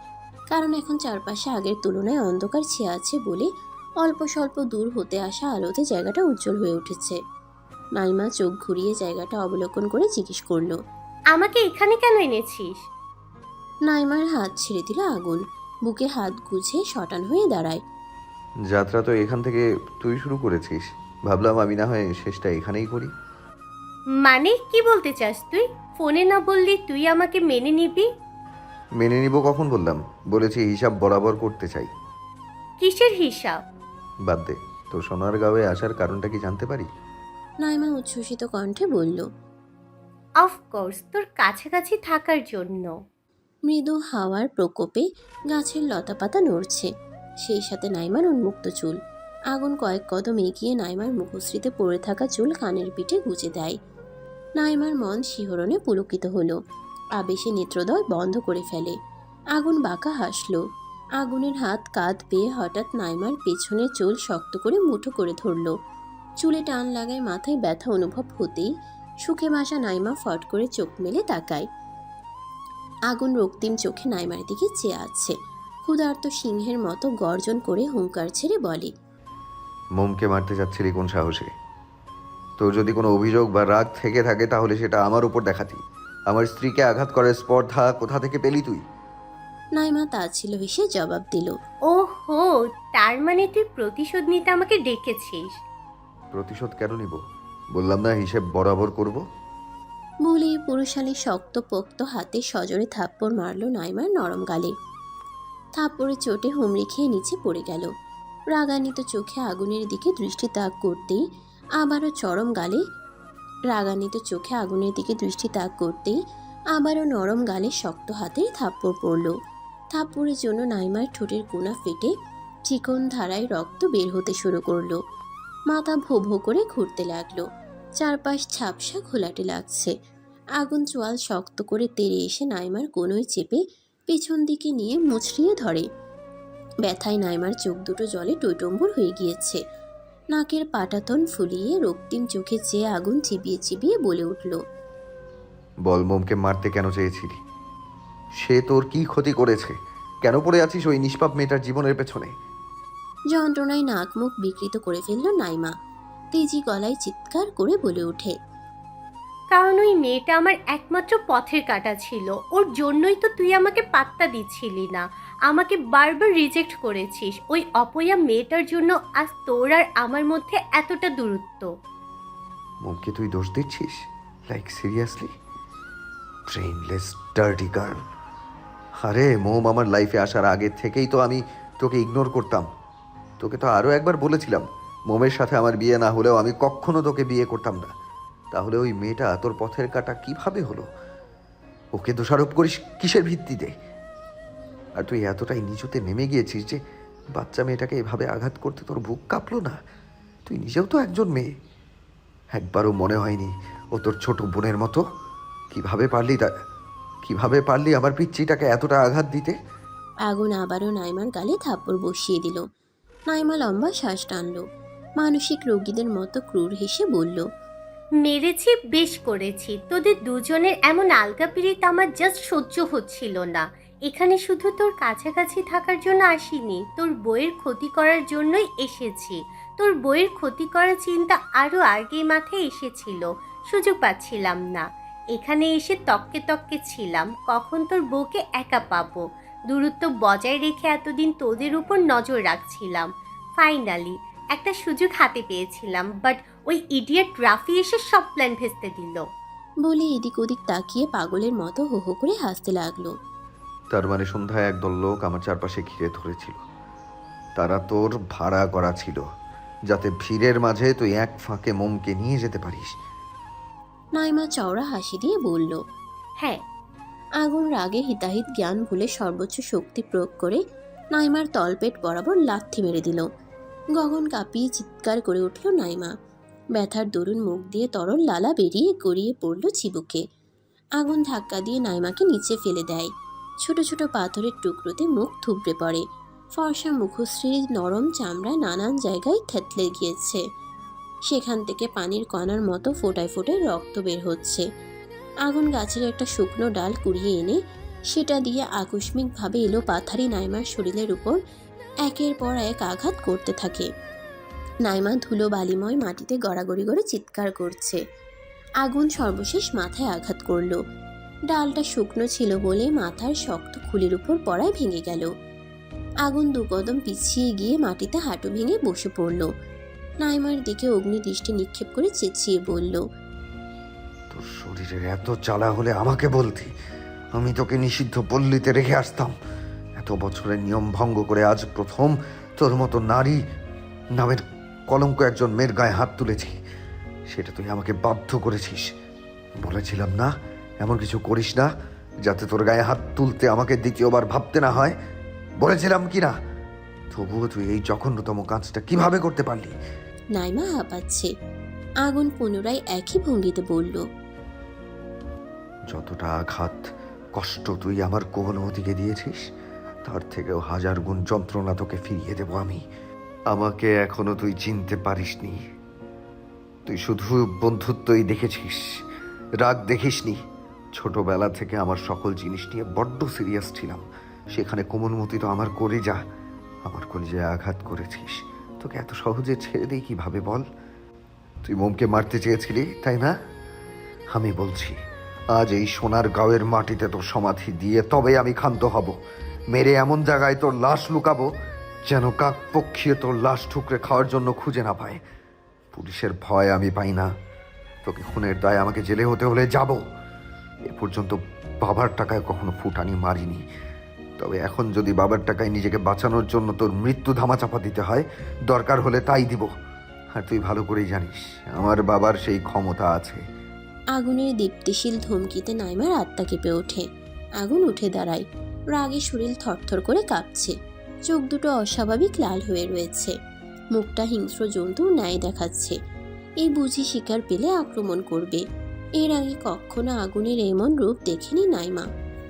কারণ এখন চারপাশে আগের তুলনায় অন্ধকার ছেয়ে আছে বলে অল্প স্বল্প দূর হতে আসা আলোতে জায়গাটা উজ্জ্বল হয়ে উঠেছে। নাইমা চোখ ঘুরিয়ে জায়গাটা অবলোকন করে জিজ্ঞেস করলো, আমাকে এখানে কেন এনেছিস? নাইমার হাত ছেড়ে দিল আগুন, বুকে হাত গুজে শটান হয়ে দাঁড়ায়। যাত্রা তো এখান থেকে তুই শুরু করেছিস, ভাবলাম আমি না হয় শেষটা এখানেই করি। মানে কি বলতে চাস তুই? ফোনে না বললি তুই আমাকে মেনে নিবি? মেনে নিব কখন বললাম? বলেছি হিসাব বরাবর করতে চাই। কিসের হিসাব? বাদ দে, তোর সোনারগাঁওয়ে আসার কারণটা কি জানতে পারি? নাইমা উচ্ছ্বসিত কণ্ঠে বলল, অফকোর্স তোর কাছাকাছি থাকার জন্য। মৃদু হাওয়ার প্রকোপে গাছের লতাপাতা নড়ছে, সেই সাথে নাইমার উন্মুক্ত চুল। আগুন কয়েক কদম এগিয়ে নাইমার মুখশ্রীতে পড়ে থাকা চুল কানের পিঠে গুজে দেয়। নাইমার মন শিহরণে পুলকিত হলো, আবেশে নেত্রদয় বন্ধ করে ফেলে। আগুন বাঁকা হাসলো। আগুনের হাত কাঁধ পেয়ে হঠাৎ নাইমার পেছনের চুল শক্ত করে মুঠো করে ধরল। চুলে টান লাগায় মাথায় ব্যথা অনুভব হতেই সুখে ভাসা নাইমা ফট করে চোখ মেলে তাকায়। আগুন রক্তিম চোখে নাইমার দিকে চেয়ে আছে, ক্ষুধার্ত সিংহের মতো গর্জন করে হুঙ্কার ছেড়ে বলে, মোমকে মারতে যাচ্ছিলি কোন সাহসে? তোর যদি কোনো অভিযোগ বা রাগ থেকে থাকে তাহলে সেটা আমার উপর দেখাতি। আমার স্ত্রীকে আঘাত করার স্পর্ধা কোথা থেকে পেলি তুই? নাইমা তা ছিল হেসে জবাব দিল, ওহো, তার মানে তুই প্রতিশোধ নিতে আমাকে ডেকেছিস? প্রতিশোধ কেন নিব? বললাম না হিসেব বরাবর করব। বলে পুরুষালী শক্ত পোক্ত হাতে সজোরে থাপ্পড় মারল নাইমার নরম গালে। থাপ্পড়ে চোটে হুমড়ি খেয়ে নিচে পড়ে গেল। রাগান্বিত চোখে আগুনের দিকে দৃষ্টি তাক করতেই আবারও নরম গালে শক্ত হাতের থাপ্পড় পড়ল। থাপ্পড়ের জন্য নাইমার ঠোঁটের কোণা ফেটে চিকন ধারায় রক্ত বের হতে শুরু করলো। মাথা ভো ভো করে ঘুরতে লাগলো, চারপাশ ঝাপসা ঘোলাটে লাগছে। আগুন চোয়াল শক্ত করে তেড়ে এসে নাইমার কোনোই চেপে পেছন দিকে নিয়ে মুচড়িয়ে ধরে। ব্যথায় নাইমার চোখ দুটো জলে টইটম্বুর হয়ে গিয়েছে। নাকের পাটাতন ফুলিয়ে রক্তিম চোখে চেয়ে আগুন চিবিয়ে চিবিয়ে বলে উঠল, বল, মোমকে মারতে কেন চেয়েছিলি? সে তোর কি ক্ষতি করেছে? কেন পড়ে আছিস ওই নিষ্পাপ মেয়েটার জীবনের পেছনে? যন্ত্রণায় নাক মুখ বিকৃত করে ফেলল নাইমা। তেজি গলায় চিৎকার করে বলে ওঠে। কারণ ওই মেয়েটা আমার একমাত্র পথের কাঁটা ছিল, ওর জন্যই তো তুই আমাকে পাত্তা দিচ্ছিলি না, আমাকে বারবার রিজেক্ট করেছিস। ওই অপয়া মেয়েটার জন্য আজ তোর আর আমার মধ্যে এতটা দূরত্ব। মোমকে তুই দোষ দিচ্ছিস? Like seriously? Brainless dirty girl. আরে মোম আমার লাইফে আসার আগে থেকেই তো আমি তোকে ইগনোর করতাম। তোকে তো আরও একবার বলেছিলাম মোমের সাথে আমার বিয়ে না হলেও আমি কখনো তোকে বিয়ে করতাম না। তাহলে ওই মেয়েটা তোর পথের কাঁটা কিভাবে হলো? ওকে দোষারোপ করিস কিসের ভিত্তিতে? আর তুই এতটাই নিচুতে নেমে গিয়েছিস যে বাচ্চা মেয়েটাকে এভাবে আঘাত করতে তোর বুক কাঁপলো না? তুই নিজেও তো একজন মেয়ে। একবারও মনে হয়নি ও তোর ছোট বোনের মতো? কিভাবে পারলি আমার পিচ্চিটাকে এতটা আঘাত দিতে? আগুন আবারও নাইমার গালে থাপ্পড় বসিয়ে দিল। নাইমা লম্বা শ্বাস টানল, মানসিক রোগীদের মতো ক্রূর হেসে বলল, মেরেছি, বেশ করেছি। তোদের দুজনের এমন আলগা পিরিত আমার জাস্ট সহ্য হচ্ছিল না। এখানে শুধু তোর কাছাকাছি থাকার জন্য আসিনি, তোর বইয়ের ক্ষতি করার জন্যই এসেছি। তোর বইয়ের ক্ষতি করার চিন্তা আরও আগেই মাথায় এসেছিল, সুযোগ পাচ্ছিলাম না। এখানে এসে তককে তককে ছিলাম কখন তোর বউকে একা পাবো। দূরত্ব বজায় রেখে এতদিন তোদের উপর নজর রাখছিলাম। ফাইনালি একটা সুযোগ হাতে পেয়েছিলাম, বাট ওই ইডিয়েট রাফি এসে সব প্ল্যান ভেস্তে দিল। বলে এদিক ওদিক তাকিয়ে পাগলের মতো হো হো করে হাসতে লাগলো। তার মানে সন্ধ্যায় একদল লোক আমার চারপাশে ঘিরে ধরেছিল। তারা তোর ভাড়া করা ছিল, যাতে ভিড়ের মাঝে তুই এক ফাঁকে মোমকে নিয়ে যেতে পারিস। নাইমা চওড়া হাসি দিয়ে বলল। হ্যাঁ, আগুন রাগে হিতাহিত জ্ঞান ভুলে সর্বোচ্চ শক্তি প্রয়োগ করে নাইমার তলপেট বরাবর লাথি মেরে দিল। গগন কাঁপিয়ে চিৎকার করে উঠল নাইমা। ব্যথার দরুন মুখ দিয়ে তরল লালা বেরিয়ে গড়িয়ে পড়ল চিবুকে। আগুন ধাক্কা দিয়ে নাইমাকে নিচে ফেলে দেয়। ছোট ছোট পাথরের টুকরোতে মুখ থুবড়ে পড়ে। ফর্সা মুখশ্রীর নরম চামড়া নানান জায়গায় থেতলে গিয়েছে। সেখান থেকে পানির কণার মতো ফোটায় ফোটায় রক্ত বের হচ্ছে। আগুন গাছের একটা শুকনো ডাল কুড়িয়ে এনে সেটা দিয়ে আকস্মিকভাবে এলো পাথারি নাইমার শরীরের উপর একের পর এক আঘাত করতে থাকে। নাইমা ধুলো বালিময় মাটিতে গড়াগড়ি করে চিৎকার করছে। আগুন সর্বশেষ মাথায় আঘাত করল। ডালটা শুকনো ছিল বলে মাথার শক্ত খুলির উপর পড়ায় ভেঙে গেল। আগুন দু কদম পিছিয়ে গিয়ে মাটিতে হাঁটু ভেঙে বসে পড়ল। নাইমার দিকে অগ্নিদৃষ্টি নিক্ষেপ করে চেঁচিয়ে বলল, তোর শরীরের এত জ্বালা হলে আমাকে বলতি, আমি তোকে নিষিদ্ধ পল্লীতে রেখে আসতাম। এত বছরের নিয়ম ভঙ্গ করে আজ প্রথম তোর মতো নারী নামের কলঙ্ক একজন মেয়ের গায়ে হাত তুলেছি। সেটা তুই আমাকে বাধ্য করেছিস। বলেছিলাম না এমন কিছু করিস না, যাতে তোর গায়ে হাত তুলতে আমাকে দ্বিতীয়বার ভাবতে না হয়? বলেছিলাম কি না? তবুও তুই এই জঘন্যতম কাজটা কিভাবে করতে পারলি? নাইমা হাঁপাচ্ছে। আগুন পুনরায় একই ভঙ্গিতে বলল, যতটা আঘাত কষ্ট তুই আমার কোমলমতিকে দিয়েছিস, তার থেকেও 1000 গুণ যন্ত্রণা তোকে ফিরিয়ে দেব আমি। আমাকে এখনো তুই চিনতে পারিসনি। তুই শুধু বন্ধুত্বই দেখেছিস, রাগ দেখিসনি। ছোটবেলা থেকে আমার সকল জিনিস নিয়ে বড্ড সিরিয়াস ছিলাম। সেখানে কোমলমতি তো আমার কলিজা, আমার কলিজায় আঘাত করেছিস। তোকে এত সহজে ছেড়ে দিই কিভাবে বল? তুই মোমকে মারতে চেয়েছিলি, তাই না? আমি বলছি, আজ এই সোনার গাঁয়ের মাটিতে তোর সমাধি দিয়ে তবে আমি ক্ষান্ত হব। মেরে এমন জায়গায় তোর লাশ লুকাবো যেন কাক পক্ষিয়ে তোর লাশ ঠুকরে খাওয়ার জন্য খুঁজে না পায়। পুলিশের ভয় আমি পাই না। তোকে খুনের দায় আমাকে জেলে হতে হলে যাব। এ পর্যন্ত বাবার টাকায় কখনো ফুটানি মারিনি, তবে এখন যদি বাবার টাকায় নিজেকে বাঁচানোর জন্য তোর মৃত্যু ধামাচাপা দিতে হয়, দরকার হলে তাই দিব। আর তুই ভালো করেই জানিস আমার বাবার সেই ক্ষমতা আছে। আগুনের দীপ্তিশীল ধমকিতে নাইমার আত্মা কেঁপে ওঠে। আগুন উঠে দাঁড়ায়। রাগে শরীর থরথর করে কাঁপছে। চোখ দুটো অস্বাভাবিক লাল হয়ে রয়েছে। মুখটা হিংস্র জন্তুর ন্যায় দেখাচ্ছে। এই বুঝি শিকার পেলে আক্রমণ করবে। এর আগে কখনো আগুনের এমন রূপ দেখেনি নাইমা।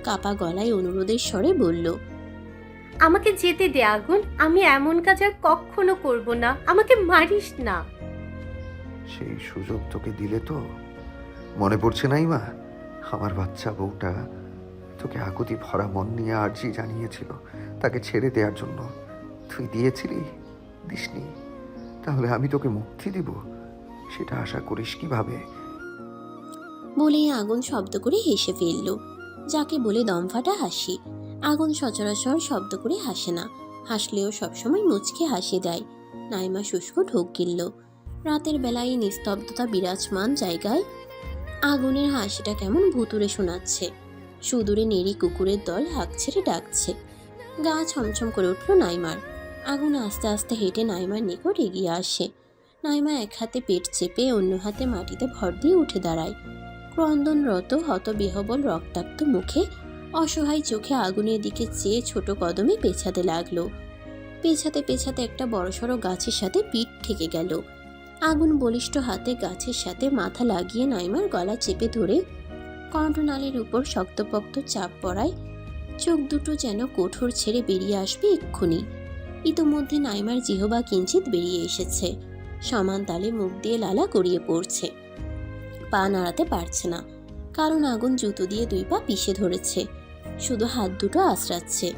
কাপা গলায় অনুরোধের স্বরে বলল, আমাকে যেতে দে আগুন, আমি এমন কাজ আর কখনো করব না, আমাকে মারিস না। সেই সুযোগ তোকে দিলে তো মনে পড়ছে নাই মা? আমার বাচ্চা বউটা তোকে আকুতি ভরা মন নিয়ে আর্জি জানিয়েছিল তাকে ছেড়ে দেওয়ার জন্য। তুই দিয়েছিলি? দিসনি? তাহলে আমি তোকে মুক্তি দিব? সেটা আশা করিস কিভাবে? বলেই আগুন শব্দ করে হেসে ফেলল, যাকে বলে দমফাটা হাসি। আগুন সচরাচর শব্দ করে হাসে না, হাসলেও সবসময় মুচকে হাসি দেয়। নাইমা শুষ্ক ঢোক গিলল। রাতের বেলায় এই নিস্তব্ধতা বিরাজমান জায়গায় আগুনের হাসিটা কেমন ভুতুরে শোনাচ্ছে। সুদূরে নেড়ি কুকুরের দল হাঁক ছেড়ে ডাকছে। গা ছমছম করে উঠল নাইমার। আগুন আস্তে আস্তে হেঁটে নাইমার নিকট এগিয়ে আসে। নাইমা এক হাতে পেট চেপে অন্য হাতে মাটিতে ভর দিয়ে উঠে দাঁড়ায়। ক্রন্দনরত হতবিহবল রক্তাক্ত মুখে অসহায় চোখে আগুনের দিকে চেয়ে ছোট কদমে পেছাতে লাগলো। পেছাতে পেছাতে একটা বড়সড় গাছের সাথে পিঠ ঠেকে গেল। আগুন বলিষ্ঠ হাতে গাছের সাথে মাথা লাগিয়ে নাইমার গলা চেপে ধরে কণ্ঠনালীর উপর শক্তপোক্ত চাপ পড়ায়। চোখ দুটো যেন কোঠর ছেড়ে বেরিয়ে আসবে এক্ষুনি। ইতোমধ্যে নাইমার জিহবা কিঞ্চিত বেরিয়ে এসেছে, সমান তালে মুখ দিয়ে লালা গড়িয়ে পড়ছে। পা নাড়াতে পারছে না, কারণ আগুন জুতো দিয়ে 2 পা পিষে ধরেছে। শুধু হাত দুটো আঁচড়াচ্ছে।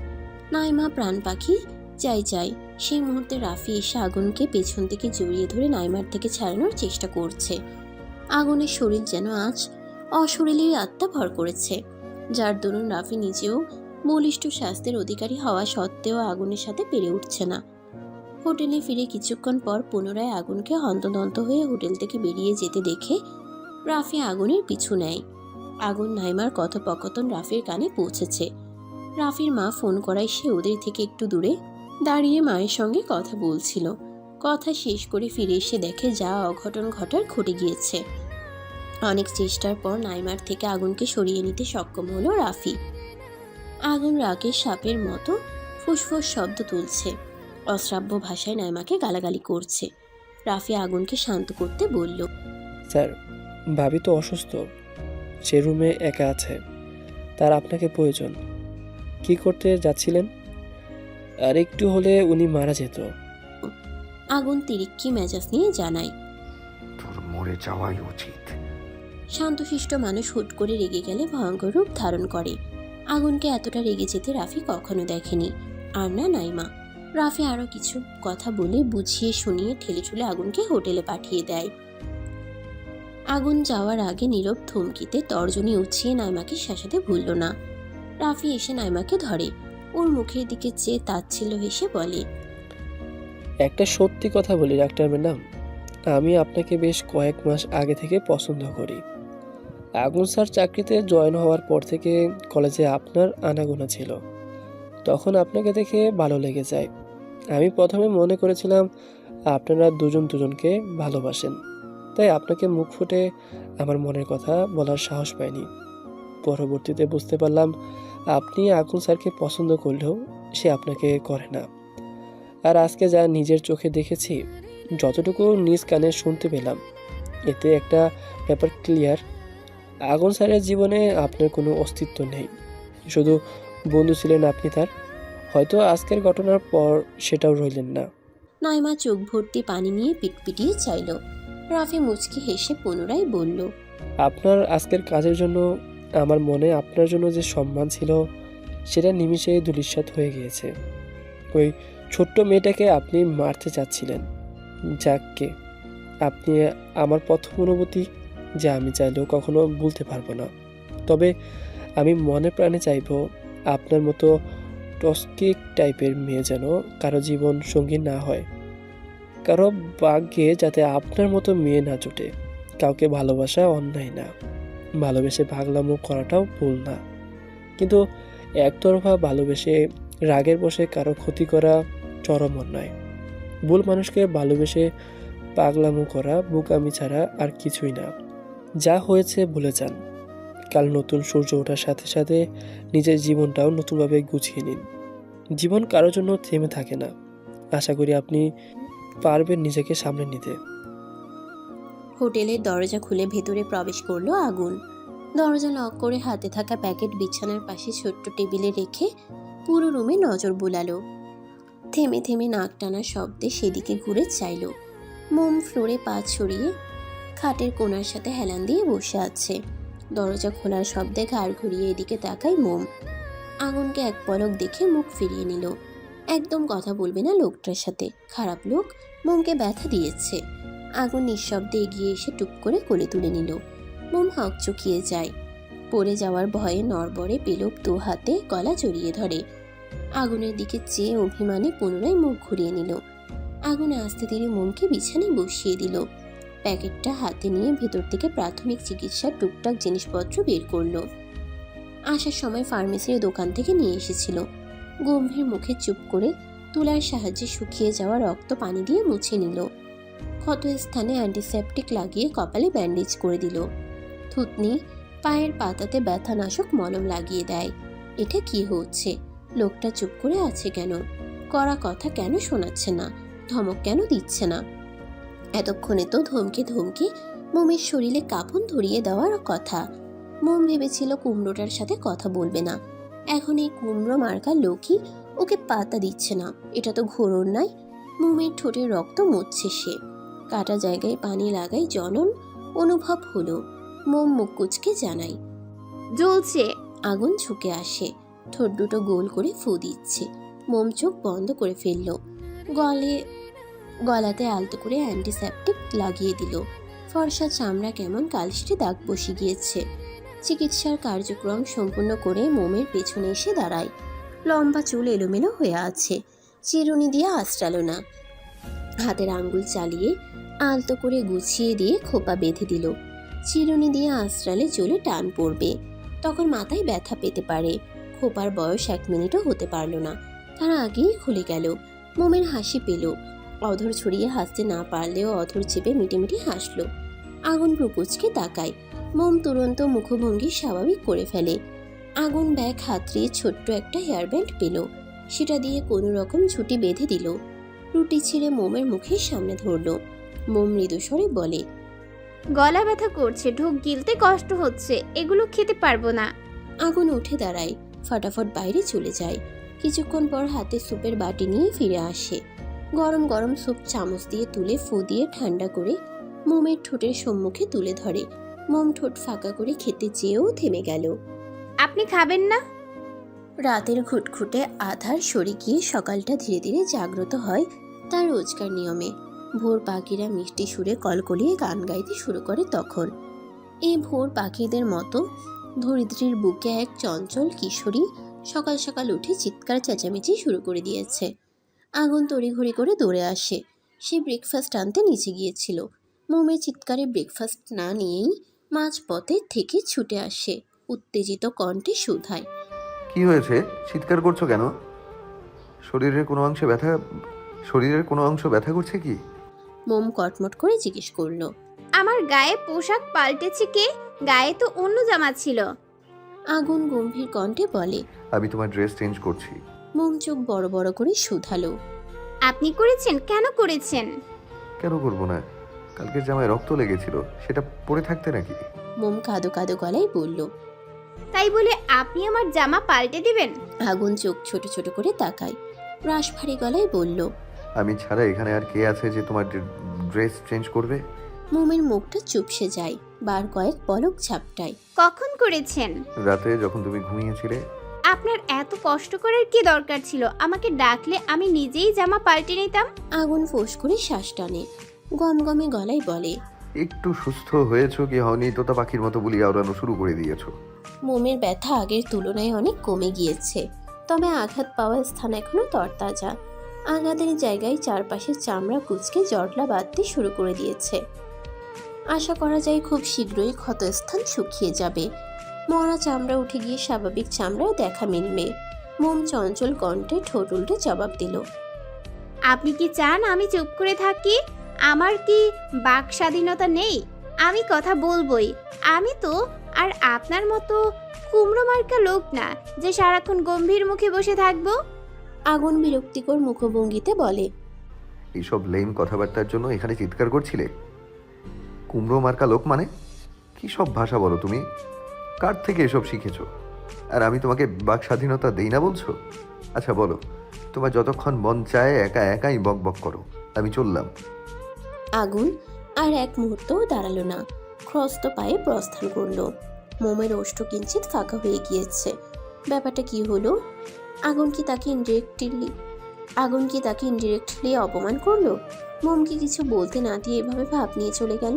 নাইমা প্রাণ পাখি চাই চাই। সেই মুহূর্তে রাফি এসে আগুনকে পেছন থেকে জড়িয়ে ধরে নাইমার থেকে ছাড়ানোর চেষ্টা করছে। আগুনের শরীর যেন আজ অশরীরী আত্মা ভর করেছে, যার দরুন রাফি নিজেও বলিষ্ঠ স্বাস্থ্যের অধিকারী হওয়া সত্ত্বেও আগুনের সাথে পেরে উঠছে না। হোটেলে ফিরে কিছুক্ষণ পর পুনরায় আগুনকে হন্তদন্ত হয়ে হোটেল থেকে বেরিয়ে যেতে দেখে রাফি আগুনের পিছু নেয়। আগুন নাইমার কথোপকথন রাফির কানে পৌঁছেছে। রাফির মা ফোন করায় সে ওদের থেকে একটু দূরে দাঁড়িয়ে মায়ের সঙ্গে কথা বলছিল। কথা শেষ করে ফিরে এসে দেখে যা অঘটন ঘটার ঘটে গিয়েছে। অনেক চেষ্টার পর নাইমার থেকে আগুনকে সরিয়ে নিতে সক্ষম হলো রাফি। আগুন রাগের সাপের মতো ফুসফুস শব্দ তুলছে, অশ্রাব্য ভাষায় নাইমাকে গালাগালি করছে। রাফি আগুনকে শান্ত করতে বলল, স্যার, ভাবি তো অসুস্থ, সে রুমে একা আছে, তার আপনাকে প্রয়োজন। কি করতে যাচ্ছিলেন? আর একটু হলে উনি মারা যেত। আগুন তিরিক্ষি মেজাজ নিয়ে জানায়। তোর মরে যাওয়াই উচিত। শান্তশিষ্ট মানুষ হুট করে রেগে গেলে ভয়ঙ্কর রূপ ধারণ করে। আগুনকে এতটা রেগে যেতে রাফি কখনো দেখেনি, আর না নাইমা। রাফি আরো কিছু কথা বলে বুঝিয়ে শুনিয়ে ঠেলে ঠুলে আগুনকে হোটেলে পাঠিয়ে দেয়। আগুন যাওয়ার আগে নীরব থমকিতে তর্জনী উঠিয়ে নাইমাকে শাসাতে ভুলল না। রাফি এসে নাইমাকে ধরে, ওর মুখের দিকে চেয়ে তাচ্ছিল্য হেসে বলে, একটা সত্যি কথা বলি ডাক্তার ম্যাডাম, আমি আপনাকে বেশ কয়েক মাস আগে থেকে পছন্দ করি। আগুন স্যার চাকরিতে জয়েন হওয়ার পর থেকে কলেজে আপনার আনাগোনা ছিল, তখন আপনাকে দেখে ভালো লেগে যায়। আমি প্রথমে মনে করেছিলাম আপনারা দুজন দুজনকে ভালোবাসেন, তাই আপনাকে মুখ ফুটে আমার মনের কথা বলার সাহস পাইনি। পরবর্তীতে বুঝতে পারলাম আপনি আগুন স্যারকে পছন্দ করলেও সে আপনাকে করে না। আর আজকে যা নিজের চোখে দেখেছি, যতটুকু নিজ কানে শুনতে পেলাম, এতে একটা ব্যাপার ক্লিয়ার, আগুন স্যারের জীবনে আপনার কোনো অস্তিত্ব নেই। শুধু বন্ধু ছিলেন আপনি তার, হয়তো আজকের ঘটনার পর সেটাও রইলেন না। নাইমা চোখ ভর্তি পানি নিয়ে পিটপিটিয়ে চাইল। রাফি মুচকি হেসে পুনরায় বলল, আপনার আজকের কাজের জন্য আমার মনে আপনার জন্য যে সম্মান ছিল, সেটা নিমিষে ধূলিসাৎ হয়ে গিয়েছে। ওই ছোট্ট মেয়েটাকে আপনি মারতে চাচ্ছিলেন, যাকে আপনি আমার প্রথম অনুভূতি, যা আমি চাইলেও কখনো ভুলতে পারবো না। তবে আমি মনে প্রাণে চাইবো আপনার মতো টস্কিক টাইপের মেয়ে যেন কারো জীবন সঙ্গী না হয়। কারো ভাগ্যে যাতে আপনার মতো মেয়ে না জোটে। কাউকে ভালোবাসা অন্যায় না, ভালোবেসে পাগলামো করাটাও ভুল না, কিন্তু একতরফা ভালোবেসে রাগের বশে কারো ক্ষতি করা চরম অন্যায়। ভুল মানুষকে ভালোবেসে পাগলামো করা বোকামি ছাড়া আর কিছুই না। যা হয়েছে ভুলে যান। কাল নতুন সূর্য ওঠার সাথে সাথে নিজের জীবনটাও নতুনভাবে গুছিয়ে নিন। জীবন কারোর জন্য থেমে থাকে না। আশা করি আপনি পারবেন নিজেকে সামনে নিতে। হোটেলের দরজা খুলে ভেতরে প্রবেশ করলো আগুন। দরজা লক করে হাতে থাকা প্যাকেট বিছানার পাশে ছোট্ট টেবিলে রেখে পুরো রুমে নজর বুলালো। থেমে থেমে নাক টানার শব্দে সেদিকে ঘুরে চাইল। মোম ফ্লোরে পা ছড়িয়ে খাটের কোণার সাথে হেলান দিয়ে বসে আছে। দরজা খোলার শব্দে ঘাড় ঘুরিয়ে এদিকে তাকায় মোম। আগুনকে এক পলক দেখে মুখ ফিরিয়ে নিল। একদম কথা বলবে না লোকটার সাথে, খারাপ লোক, মোমকে ব্যথা দিয়েছে। আগুন নিঃশব্দে এগিয়ে এসে টুপ করে কোলে তুলে নিল। মোম হকচকিয়ে যায়। পড়ে যাওয়ার ভয়ে নড়বড়ে পেলব দু হাতে গলা জড়িয়ে ধরে। আগুনের দিকে চেয়ে অভিমানে পুনরায় মুখ ঘুরিয়ে নিল। আগুন আস্তে ধীরে মোমকে বিছানায় বসিয়ে দিল। প্যাকেটটা হাতে নিয়ে ভেতর থেকে প্রাথমিক চিকিৎসার টুকটাক জিনিসপত্র বের করলো। আসার সময় ফার্মেসির দোকান থেকে নিয়ে এসেছিল। গম্ভীর মুখে চুপ করে তুলার সাহায্যে শুকিয়ে যাওয়া রক্ত পানি দিয়ে মুছে নিল। ক্ষত স্থানে অ্যান্টিসেপটিক লাগিয়ে কপালে ব্যান্ডেজ করে দিল। থুতনি পায়ের পাতাতে ব্যথানাশক মলম লাগিয়ে দেয়। এটা কি হচ্ছে? লোকটা চুপ করে আছে কেন? কড়া কথা কেন শোনাচ্ছে না? ধমক কেন দিচ্ছে না? এতক্ষণে তো ধমকে ধমকে মোমের শরীরে কাঁপন ধরিয়ে দেওয়ার কথা। মোম ভেবেছিল কুমড়োটার সাথে কথা বলবে না। এখন এই কুমড়ো মার্কা লোকই ওকে পাতা দিচ্ছে না। এটা তো ঘোর অন্যায়। মোমের ঠোঁটে রক্ত মুছছে সে। কাটা জায়গায় পানি লাগাই জনন অনুভব হলো। মোম মুখ কুচকে জানায়, জ্বলছে। আগুন ঝুঁকে আসে। ঠোঁট দুটো গোল করে ফু দিচ্ছে। মোম চোখ বন্ধ করে ফেললো। গলাতে আলতো করে অ্যান্টিসেপটিক লাগিয়ে দিল। ফর্সা চামড়া কেমন কালশিটে দাগ বসে গিয়েছে। চিকিৎসার কার্যক্রম সম্পূর্ণ করে মোমের পেছনে এসে দাঁড়ায়। লম্বা চুল এলোমেলো হয়ে আছে। চিরুনি দিয়ে আঁচড়ালো না। হাতের আঙ্গুল চালিয়ে আলতো করে গুছিয়ে দিয়ে খোপা বেঁধে দিল। চিরুনি দিয়ে আঁচড়ালে চুলে টান পড়বে, তখন মাথায় ব্যথা পেতে পারে। খোপার বয়স 1 মিনিটও হতে পারল না, তার আগেই খুলে গেল। মোমের হাসি পেল। অধর ছড়িয়ে হাসতে না পারলেও অধর চেপে মিটিমিটি হাসলো। আগুন প্রকুচকে তাকায়। মোম তুরন্ত মুখভঙ্গি স্বাভাবিক করে ফেলে। আগুন ব্যাগ হাতড়িয়ে ছোট্ট একটা হেয়ারব্যান্ড পেল। সেটা দিয়ে কোনো রকম ছুটি বেঁধে দিল। রুটি ছিঁড়ে মোমের মুখের সামনে ধরল। মোম মৃদুস্বরে বলে, গলা ব্যথা করছে, ঢোক গিলতে কষ্ট হচ্ছে, এগুলো খেতে পারবো না। আগুন উঠে দাঁড়ায়। ফটাফট বাইরে চলে যায়। কিছুক্ষণ পর হাতে স্যুপের বাটি নিয়ে ফিরে আসে। গরম গরম স্যুপ চামচ দিয়ে তুলে ফু দিয়ে ঠান্ডা করে মোমের ঠোঁটের সম্মুখে তুলে ধরে। মোম ঠোঁট ফাঁকা করে খেতে চেয়েও থেমে গেল। আপনি খাবেন না? রাতের ঘুটঘুটে আধার সরে গিয়ে সকালটা ধীরে ধীরে জাগ্রত হয় তার রোজকার নিয়মে। ভোর পাখিরা মিষ্টি সুরে কলকলিয়ে গান গাইতে শুরু করে তখন। এই ভোর পাখিদের মতো ধরিত্রীর বুকে এক চঞ্চল কিশোরী সকাল সকাল উঠে চিৎকার চেঁচামেচি শুরু করে দিয়েছে। আগুন তড়িঘড়ি করে দৌড়ে আসে। সে ব্রেকফাস্ট আনতে নিচে গিয়েছিল। মোমের চিৎকারে ব্রেকফাস্ট না নিয়েই মাঝপথে থেকে ছুটে আসে। উত্তেজিত কণ্ঠে শুধায়, কি হয়েছে? চিৎকার করছো কেন? শরীরের কোনো অংশ ব্যথা করছে কি? মোম কটমট করে জিজ্ঞেস করলো। আমার গায়ে পোশাক পাল্টেছে কে? গায়ে তো অন্য জামা ছিল। আগুন গম্ভীর কণ্ঠে বলে, আমি তোমার ড্রেস চেঞ্জ করছি। মোম চোখ বড় বড় করে শুধালো, আপনি করেছেন? কেন করেছেন? কেন করবো না? কালকের জামায় রক্ত লেগেছিল, সেটা পরে থাকতে নাকি? মোম কাঁদো কাঁদো গলায় বলল। তাই বলে আপনি আমার জামা পাল্টে দিবেন? আগুন চোখ ছোট ছোট করে তাকায়। রাশ ভারী গলায় বলল, আমি ছাড়া এখানে আর কে আছে যে তোমার ড্রেস চেঞ্জ করবে? মোমের মুখটা চুপসে যায়। বার কয়েক পলক ঝাপটায়। কখন করেছেন? রাতে যখন তুমি ঘুমিয়েছিলে। আপনার এত কষ্ট করার কি দরকার ছিল? আমাকে ডাকলে আমি নিজেই জামা পাল্টে নিতাম। আগুন ফোঁস করে শ্বাস টানে। গমগমে গলায় বলে, একটু সুস্থ হয়েছো কি হওনি তোতা পাখির মতো বুলি আওড়ানো শুরু করে দিয়েছো। মোমের ব্যথা আগের তুলনায় অনেক কমে গিয়েছে, তবে আঘাত পাওয়া স্থান এখনো তরতাজা। আঘাতের জায়গায় চারপাশের চামড়া কুঁচকে জটলা বাঁধতে শুরু করে দিয়েছে। আশা করা যায় খুব শীঘ্রই ক্ষতস্থান শুকিয়ে যাবে। মরা চামড়া উঠে গিয়ে স্বাভাবিক চামড়ায় দেখা মিলবে। মোম চঞ্চল কণ্ঠে ঠোঁট উল্টে জবাব দিল, আপনি কি চান আমি চুপ করে থাকি? আমার কি বাক স্বাধীনতা নেই? আমি কথা বলবই। আমি তো আর আপনার মতো কুমড়ো মার্কা লোক না যে সারাক্ষণ গম্ভীর মুখে বসে থাকবো। আগুন বিরক্তিকর মুখভঙ্গিতে বলে, এইসব লেম কথাবার্তার জন্য এখানে চিৎকার করছিলে? কুমড়ো মার্কা লোক মানে কি সব ভাষা বলো তুমি? কার থেকে এসব শিখেছো? আর আমি তোমাকে বাক স্বাধীনতা দেই না বলছো? আচ্ছা বলো, তোমার যতক্ষণ মন চায় একা একাই বক বক করো, আমি চললাম। আগুন আর এক মুহূর্তও দাঁড়ালো না। খ্রস্ত পায়ে প্রস্থান করলো। মোমের ওষ্ঠ কিঞ্চিত ফাঁকা হয়ে গিয়েছে। ব্যাপারটা কি হলো? আগুন কি তাকে আগুন কি তাকে ইনডিরেক্টলি অপমান করলো? মোম কি কিছু বলতে না দিয়ে এভাবে ভাব নিয়ে চলে গেল?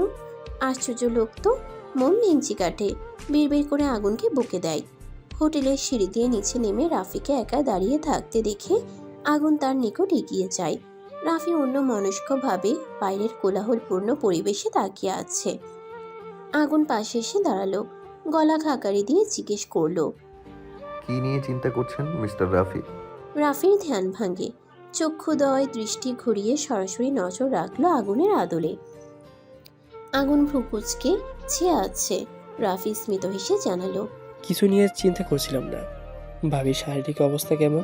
আশ্চর্য লোক তো। মোম ভেঙচি কাটে, বিড়বিড় করে আগুনকে বকে দেয়। হোটেলের সিঁড়ি দিয়ে নিচে নেমে রাফিকে একা দাঁড়িয়ে থাকতে দেখে আগুন তার নিকট এগিয়ে যায়। রাফি অন্য মনস্কভাবে বাইরের কোলাহলপূর্ণ পরিবেশে তাকিয়ে আছে। আগুন পাশে এসে দাঁড়ালো, গলা খাকারি দিয়ে জিজ্ঞেস করলো। কি নিয়ে চিন্তা করছেন মিস্টার রাফি? রাফির ধ্যান ভাঙে, চক্ষুদয় দৃষ্টি ঘুরিয়ে সরাসরি নজর রাখলো আগুনের আদলে। আগুন ভ্রুকুচকে চেয়ে আছে। রাফি স্মিত হেসে জানালো, কিছু নিয়ে চিন্তা করছিলাম না। ভাবির শারীরিক অবস্থা কেমন?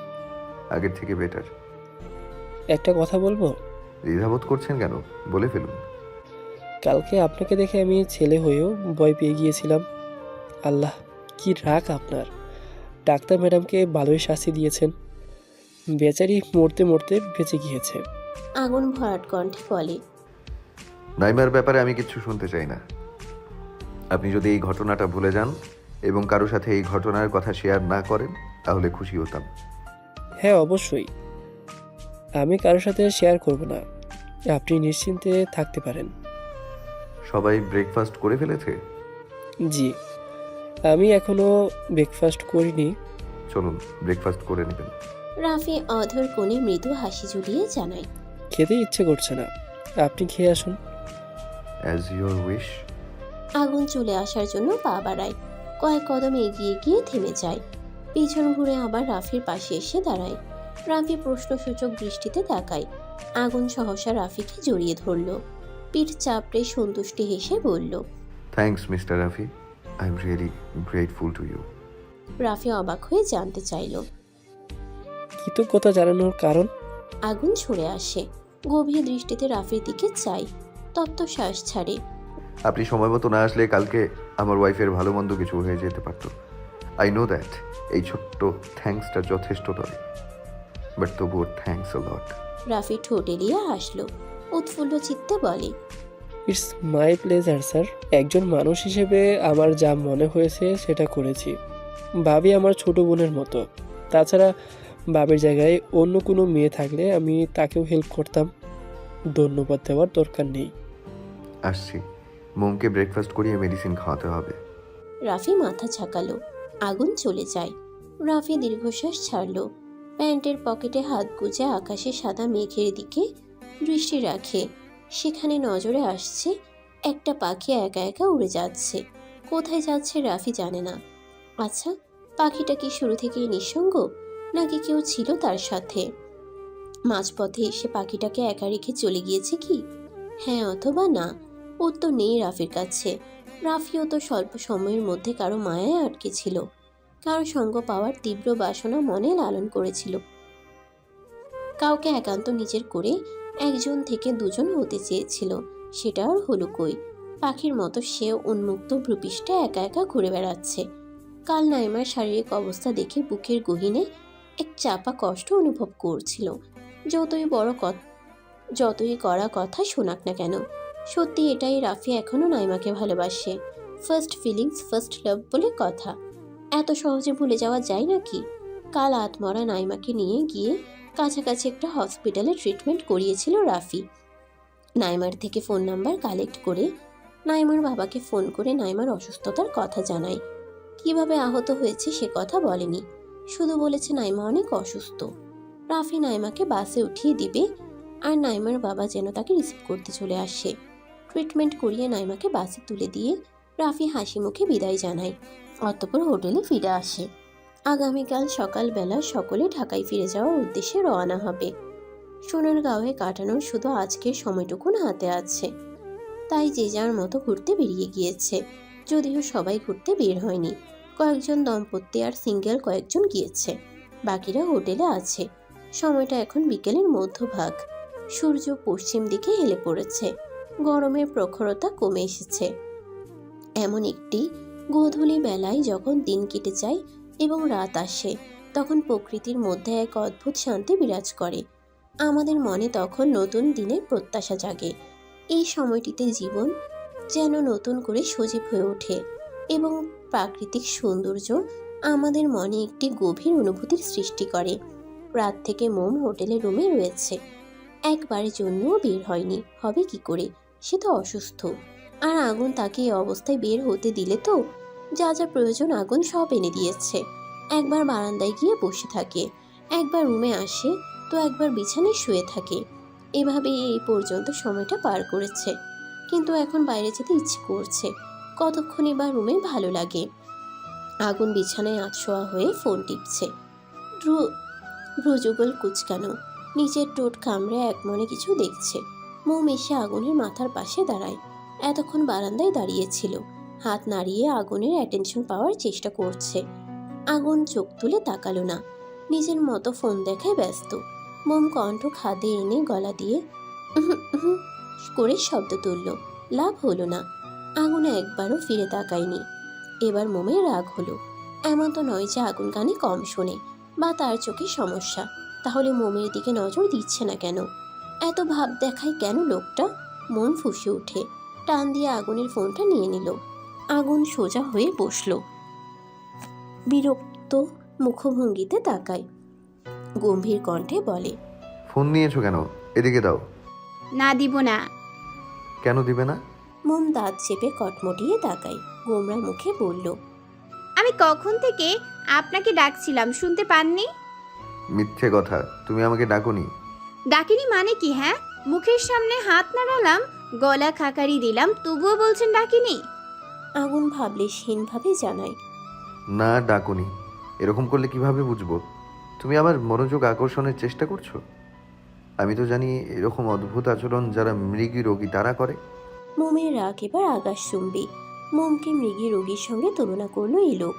আগের থেকে বেটার। একটা কথা বলবো? দ্বিধাবোধ করছেন কেন? বলে ফেলুন। কালকে আপনাকে দেখে আমি ছেলে হয়েও ভয় পেয়ে গিয়েছিলাম। আল্লাহ, কি রাগ আপনার! ডাক্তার ম্যাডামকে ভালোই শাস্তি দিয়েছেন। বেচারি মরতে মরতে বেঁচে গিয়েছে। আগুন ভরাট কণ্ঠে বলে, নাইমার ব্যাপারে আমি কিচ্ছু শুনতে চাই না। আপনি যদি এই ঘটনাটা ভুলে যান এবং কারো সাথে এই ঘটনার কথা শেয়ার না করেন তাহলে খুশি হতাম। হ্যাঁ, অবশ্যই। আমি কারোর সাথে শেয়ার করব না। আপনি নিশ্চিন্তে থাকতে পারেন। সবাই ব্রেকফাস্ট করে ফেলেছে? জি, আমি এখনো ব্রেকফাস্ট করিনি। চলুন ব্রেকফাস্ট করে নেবেন। রাফি অধর কোণে মৃদু হাসি ঝুলিয়ে জানায়, খেতে ইচ্ছে করছে না, আপনি খেয়ে আসুন। As your wish. আগুন চলে আসার জন্য পা বাড়ায়, কয়েক কদম এগিয়ে গিয়ে থেমে যায়। পিছন ঘুরে আবার রাফির পাশে এসে দাঁড়ায়। রাফি প্রশ্নসূচক দৃষ্টিতে তাকায়। আগুন সহসা রাফিকে জড়িয়ে ধরল, পিঠ চাপড়ে সন্তুষ্টি হেসে বলল, thanks mister Rafi, I am really grateful to you. Rafi অবাক হয়ে জানতে চাইল। কৃতজ্ঞতা জানানোর কারণ? আগুন ছড়ে আসে, গভীর দৃষ্টিতে রাফির দিকে চাই, তপ্ত শ্বাস ছাড়ে। আপনি সময় মতো না আসলে কালকে আমার ওয়াইফের ভালো মন্দ কিছু হয়ে যেতে পারত। আই নো দ্যাট এই ছোট্ট থ্যাঙ্কসটা যথেষ্ট নয়, বাট তবুও থ্যাঙ্কস আ লট। রাফি ঠোঁট এলিয়ে হাসল, উৎফুল্ল চিত্তে বলে, ইটস মাই প্লেজার স্যার। একজন মানুষ হিসেবে আমার যা মনে হয়েছে সেটা করেছি। ভাবি আমার ছোট বোনের মতো। তাছাড়া বাবের জায়গায় অন্য কোনো মেয়ে থাকলে আমি তাকেও হেল্প করতাম। ধন্যবাদ দেওয়ার দরকার নেই। আসছি, মোমকে ব্রেকফাস্ট করিয়ে মেডিসিন খাওয়াতে হবে। রাফি মাথা ঝাঁকালো। আগুন চলে যায়। রাফি দীর্ঘশ্বাস ছাড়ল, প্যান্টের পকেটে হাত গুজে আকাশে সাদা মেঘের দিকে দৃষ্টি রাখে। সেখানে নজরে আসছে একটা পাখি একা একা উড়ে যাচ্ছে। কোথায় যাচ্ছে রাফি জানে না। আচ্ছা, পাখিটা কি শুরু থেকেই নিঃসঙ্গ, নাকি কেউ ছিল তার সাথে? মাঝপথে এসে পাখিটাকে একা রেখে চলে গিয়েছে কি? হ্যাঁ অথবা না, উত্তর নেই রাফির কাছে। রাফিও তো স্বল্প সময়ের মধ্যে কারো মায়ায় আটকে ছিল, কারো সঙ্গ পাওয়ার তীব্র বাসনা মনে লালন করেছিল। কাউকে একান্ত নিজের করে একজন থেকে দুজন হতে চেয়েছিল, সেটা আর হলো কই। পাখির মতো সেও উন্মুক্ত ভ্রূপৃষ্ঠে একা একা ঘুরে বেড়াচ্ছে। কাল নাইমার শারীরিক অবস্থা দেখে বুকের গহীনে এক চাপা কষ্ট অনুভব করছিল। যতই করা কথা শোনাক না কেন, সত্যি এটাই, রাফি এখনো নাইমাকে ভালোবাসে। ফার্স্ট ফিলিংস ফার্স্ট লাভ বলে কথা, এত সহজে ভুলে যাওয়া যায় নাকি? কাল আত্মরা নাইমাকে নিয়ে গিয়ে কাছাকাছি একটা হসপিটালে ট্রিটমেন্ট করিয়েছিল রাফি। নাইমার থেকে ফোন নাম্বার কালেক্ট করে নাইমার বাবাকে ফোন করে নাইমার অসুস্থতার কথা জানায়। কিভাবে আহত হয়েছে সে কথা বলেনি, শুধু বলেছে নাইমা অনেক অসুস্থ। রাফি নাইমাকে বাসে উঠিয়ে দিবে আর নাইমার বাবা যেন তাকে রিসিভ করতে চলে আসে। ট্রিটমেন্ট করিয়ে নাইমাকে বাসে তুলে দিয়ে রাফি হাসি মুখে বিদায় জানায়। অতঃপর হোটেলে ফিরে আসে। আগামীকাল সকালবেলা সকলে ঢাকায় ফিরে যাওয়ার উদ্দেশ্যে রওনা হবে। সোনারগাঁওয়ে কাটানোর শুধু আজকের সময়টুকুন হাতে আছে, তাই যে যার মতো ঘুরতে বেরিয়ে গিয়েছে। যদিও সবাই ঘুরতে বের হয়নি, কয়েকজন দম্পতি আর সিঙ্গেল কয়েকজন গিয়েছে, বাকিরা হোটেলে আছে। সময়টা এখন বিকেলের মধ্যভাগ। সূর্য পশ্চিম দিকে হেলে পড়েছে, গরমের প্রখরতা কমে এসেছে। এমন একটি গোধূলি বেলায় যখন দিন কেটে যায় এবং রাত আসে, তখন প্রকৃতির মধ্যে এক অদ্ভুত শান্তি বিরাজ করে। আমাদের মনে তখন নতুন দিনের প্রত্যাশা জাগে। এই সময়টিতে জীবন যেন নতুন করে সজীব হয়ে ওঠে এবং প্রাকৃতিক সৌন্দর্য আমাদের মনে একটি গভীর অনুভূতির সৃষ্টি করে। রাত থেকে মোম হোটেলের রুমে রয়েছে, একবারের জন্যও বের হয়নি। হবে কি করে, সে তো অসুস্থ। আর আগুন তাকে এই অবস্থায় বের হতে দিলে তো? যা যা প্রয়োজন আগুন সব এনে দিয়েছে। একবার বারান্দায় গিয়ে বসে থাকে, একবার রুমে আসে, তো একবার বিছানায় শুয়ে থাকে। এভাবে এই পর্যন্ত সময়টা পার করেছে, কিন্তু এখন বাইরে যেতে ইচ্ছে করছে। কতক্ষণই বা রুমে ভালো লাগে। আগুন বিছানায় আতশোয়া হয়ে ফোন টিপছে। ভ্রুযুগল কুচকানো, নিজের ঠোঁট কামড়ে এক মনে কিছু দেখছে। মোম এসে আগুনের মাথার পাশে দাঁড়ায়। এতক্ষণ বারান্দায় দাঁড়িয়েছিল, হাত নাড়িয়ে আগুনের অ্যাটেনশন পাওয়ার চেষ্টা করছে। আগুন চোখ তুলে তাকালো না, নিজের মতো ফোন দেখায় ব্যস্ত। মোম কণ্ঠ খাদে এনে গলা দিয়ে উহুম উহুম করে শব্দ তুলল। লাভ হলো না। আগুন একবারও ফিরে তাকায়নি। এবার মোমের রাগ হলো। এমন তো নয় যে আগুন কানে কম শোনে বা তার চোখে সমস্যা, তাহলে মোমের দিকে নজর দিচ্ছে না কেন? এত ভাব দেখায় কেন লোকটা? মন ফুঁসে উঠে টান দিয়ে আগুনের ফোনটা নিয়ে নিল। আগুন সোজা হয়ে বসল, বিরক্ত মুখভঙ্গিতে তাকায়। গম্ভীর কণ্ঠে বলে, ফোন নিয়েছো কেন? এদিকে দাও। না দিব না। কেন দিবে না? মোম দাঁত চেপে কটমটিয়ে তাকায়, গোমরা মুখে বলল, আমি কখন থেকে আপনাকে ডাকছিলাম, শুনতে পাননি? মিথ্যে কথা, তুমি আমাকে ডাকোনি। ডাকিনি মানে কি? হ্যাঁ, মুখের সামনে হাত নাড়ালাম, গলা খাকারি দিলাম, তবুও বলছেন ডাকিনি? আগুন ভাবলেশহীনভাবে জানায়, না, ডাকোনি। এরকম করলে কিভাবে বুঝবো? তুমি আমার মনোযোগ আকর্ষণের চেষ্টা করছো? আমি তো জানি এরকম অদ্ভুত আচরণ যারা মৃগী রোগী তারা করে। মোমের রাগ এবার আকাশচুম্বী। মোমকে মৃগী রোগীর সঙ্গে তুলনা করলো এই লোক।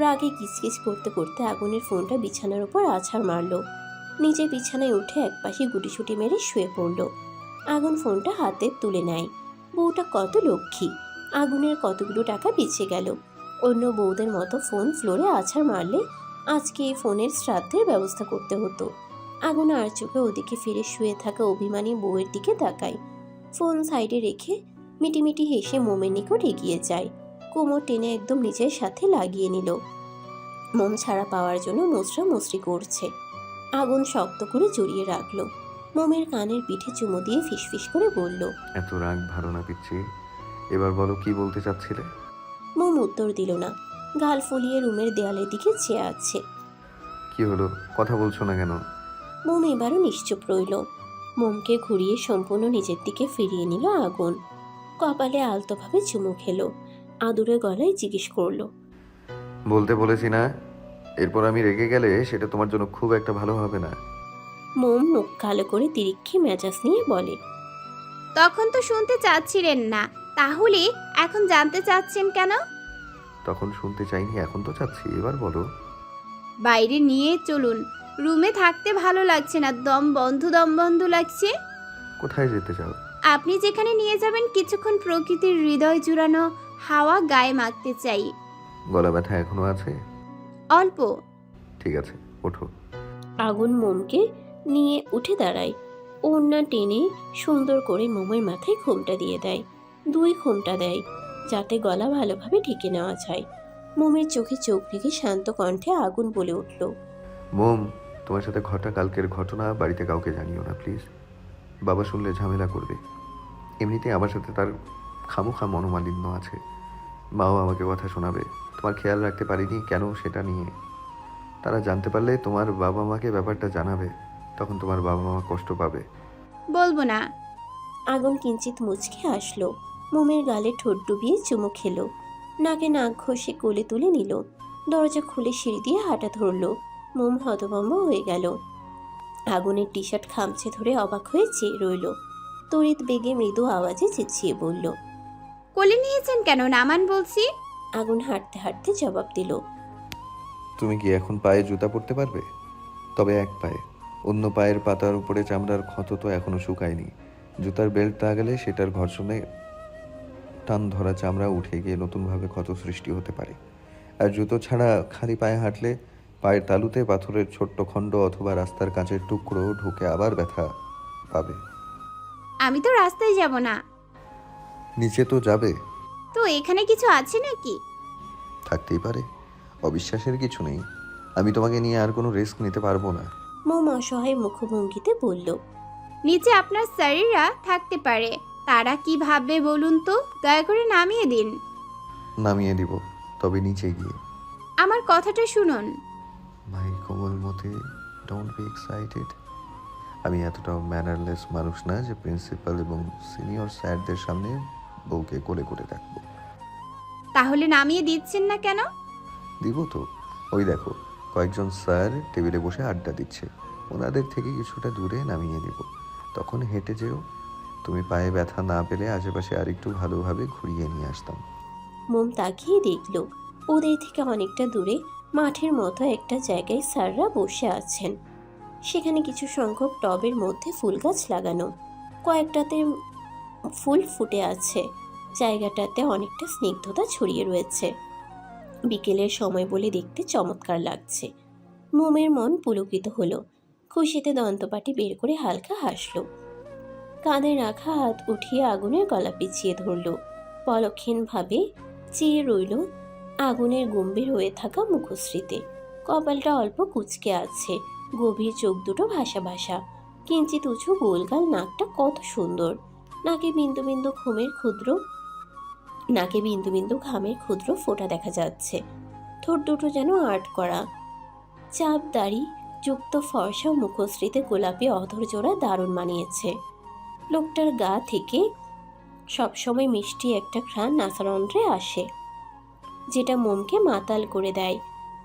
রাগে কিচকিচ করতে করতে আগুনের ফোনটা বিছানার উপর আছাড় মারল। নিজে বিছানায় উঠে একপাশে গুটিসুটি মেরে শুয়ে পড়ল। আগুন ফোনটা হাতে তুলে নেয়। বউটা কত লক্ষ্মী, আগুনের কতগুলো টাকা বেঁচে গেল। অন্য বউদের মতো ফোন ফ্লোরে আছাড় মারলে আজকে এই ফোনের শ্রাদ্ধের ব্যবস্থা করতে হতো। আগুন আর চোখে ওদিকে ফিরে শুয়ে থাকা অভিমানী বউয়ের দিকে তাকায়। ফোন সাইডে রেখে মিটিমিটি হেসে মোমের নিকট এগিয়ে যায়। কোমর টেনে একদম নিজের সাথে লাগিয়ে নিল। মোম ছাড়া পাওয়ার জন্য মুচড়া মুচড়ি করছে। আগুন শক্ত করে জড়িয়ে রাখলো। মোমের কানের পিঠে চুমু দিয়ে ফিসফিস করে বলল, এত রাগ ভালো না পিচ্ছি, এবার বলো কি বলতে চাচ্ছিলে? মোম উত্তর দিল না, গাল ফুলিয়ে রুমের দেয়ালের দিকে চেয়ে আছে। কি হলো, কথা বলছো না কেন? মোম এবারও নিশ্চুপ রইল। মোমকে ঘুরিয়ে সম্পূর্ণ নিজের দিকে ফিরিয়ে নিল আগুন। কপালে আলতোভাবে চুমু খেলো। আদুরে গলায় জিজ্ঞেস করলো, বলতে বলেছি না? এরপর আমি রেগে গেলে সেটা তোমার জন্য খুব একটা ভালো হবে না। মোম মুখ কালো করে তিরিক্ষি মেজাজ নিয়ে বলে, তখন তো শুনতে চাচ্ছিলেন না, তাহলে এখন জানতে চাচ্ছেন কেন? তখন শুনতে চাইনি, এখন তো চাচ্ছি, এবার বলো। বাইরে নিয়ে চলুন, রুমে থাকতে ভালো লাগছে না, দম বন্ধ লাগছে। কোথায় যেতে চাও? আপনি যেখানে নিয়ে যাবেন কিছুক্ষণ প্রকৃতির হৃদয় জুড়ানো হাওয়া গায়ে মাখতে চাই। গলা ব্যথা এখনো আছে? অল্প। ঠিক আছে, ওঠো। আগুন মোমকে নিয়ে উঠে দাঁড়ায়। ওড়না টেনে সুন্দর করে মোমের মাথায় ঘোমটা দিয়ে দেয়। 2 ঘোমটা দেয়, যাতে গলা ভালোভাবে ঢেকে নেওয়া যায়। মোমের চোখে চোখ রেখে শান্ত কণ্ঠে আগুন বলে উঠল, মোম, তোমার সাথে ঘটা কালকের ঘটনা বাড়িতে কাউকে জানিও না প্লিজ। বাবা শুনলে ঝামেলা করবে। এমনিতে আমার সাথে তার খামোখা মনোমালিন্য আছে। মাও আমাকে কথা শোনাবে। তোমার খেয়াল রাখতে পারিনি কেন সেটা নিয়ে। তারা জানতে পারলে তোমার বাবা মাকে ব্যাপারটা জানাবে, তখন তোমার বাবা মা কষ্ট পাবে। বলবো না। আগুন কিঞ্চিত মুচকে আসলো। মোমের গালে ঠোঁট ডুবিয়ে চুমু খেলো। নাকে নাক ঘষে কোলে তুলে নিল। দরজা খুলে সিঁড়ি দিয়ে হাঁটা ধরলো। মোম হতভম্ব হয়ে গেল। আগুনের টি শার্ট খামচে ধরে অবাক হয়ে চেয়ে রইল। তড়িৎ বেগে মৃদু আওয়াজে চেঁচিয়ে বলল, কোলে নিয়েছেন কেন? নামান বলছি। আগুন হাঁটতে হাঁটতে জবাব দিল, তুমি কি এখন পায়ে জুতা পরতে পারবে? তবে এক পায়ে। অন্য পায়ের পাতার উপরে চামড়ার ক্ষত তো এখনো শুকায়নি। জুতার বেল্ট গেলে সেটার ঘর্ষণে টান ধরা চামড়া উঠে গিয়ে নতুনভাবে ক্ষত সৃষ্টি হতে পারে। আর জুতো ছাড়া খালি পায়ে হাঁটলে পায়ের তালুতে পাথরের ছোট্ট খণ্ড অথবা রাস্তার কাঁচের টুকরো ঢুকে আবার ব্যথা পাবে। আমি তো রাস্তায় যাব না। নিচে তো যাবে। তো এখানে কিছু আছে নাকি? থাকতেই পারে, অবিশ্বাসের কিছু নেই। আমি তোমাকে নিয়ে আর কোনো রিস্ক নিতে পারবো না। মোম অসহায় মুখভঙ্গিতে বলল, নিচে আপনার স্যারেরা থাকতে পারে, তারা কি ভাববে বলুন তো? দয়া করে নামিয়ে দিন। নামিয়ে দিব, তবে নিচে গিয়ে। আমার কথাটা শুনুন। মাই কোমলমতি, ডোন্ট বি এক্সাইটেড। আমি এতটাও ম্যানারলেস মানুষ না যে প্রিন্সিপাল এবং সিনিয়র স্যারদের সামনে বউকে কোলে করে রাখবো। তাহলে নামিয়ে দিচ্ছেন না কেন? দিব তো। ওই দেখো, কয়েকজন স্যার টেবিলে বসে আড্ডা দিচ্ছে, ওনাদের থেকে কিছুটা দূরে নামিয়ে দিব। তখন হেঁটে যেও, তুমি পায়ে ব্যথা না পেলে আশেপাশে আরেকটু ভালোভাবে ঘুরিয়ে নিয়ে আসতাম। মোম তাকিয়ে দেখল ওদের থেকে অনেকটা দূরে মাঠের মতো একটা জায়গায় স্যাররা বসে আছেন। সেখানে কিছু সংখ্যক টবের মধ্যে ফুল গাছ লাগানো, কয়েকটাতে ফুল ফুটে আছে। জায়গাটাতে অনেকটা স্নিগ্ধতা ছড়িয়ে রয়েছে। বিকেলের সময় বলে দেখতে চমৎকার লাগছে। মোমের মন পুলকিত হলো, খুশিতে দন্তপাটি বের করে হালকা হাসলো। কাঁধে রাখা হাত উঠিয়ে আগুনের গলা পিছিয়ে ধরল, পলক্ষীনভাবে চেয়ে রইল আগুনের গম্ভীর হয়ে থাকা মুখশ্রীতে। কপালটা অল্প কুঁচকে আছে, গভীর চোখ দুটো ভাসা ভাসা, কিঞ্চিত উঁচু গোলগাল নাকটা কত সুন্দর। নাকে বিন্দু বিন্দু ঘামের ক্ষুদ্র ফোঁটা দেখা যাচ্ছে। ঠোঁট দুটো যেন আর্ট করা। চাপ দাড়ি যুক্ত ফর্সা মুখশ্রীতে গোলাপি অধর জোড়া দারুণ মানিয়েছে। লোকটার গা থেকে সবসময় মিষ্টি একটা ঘ্রাণ নাসারন্ধ্রে আসে, যেটা মোমকে মাতাল করে দেয়।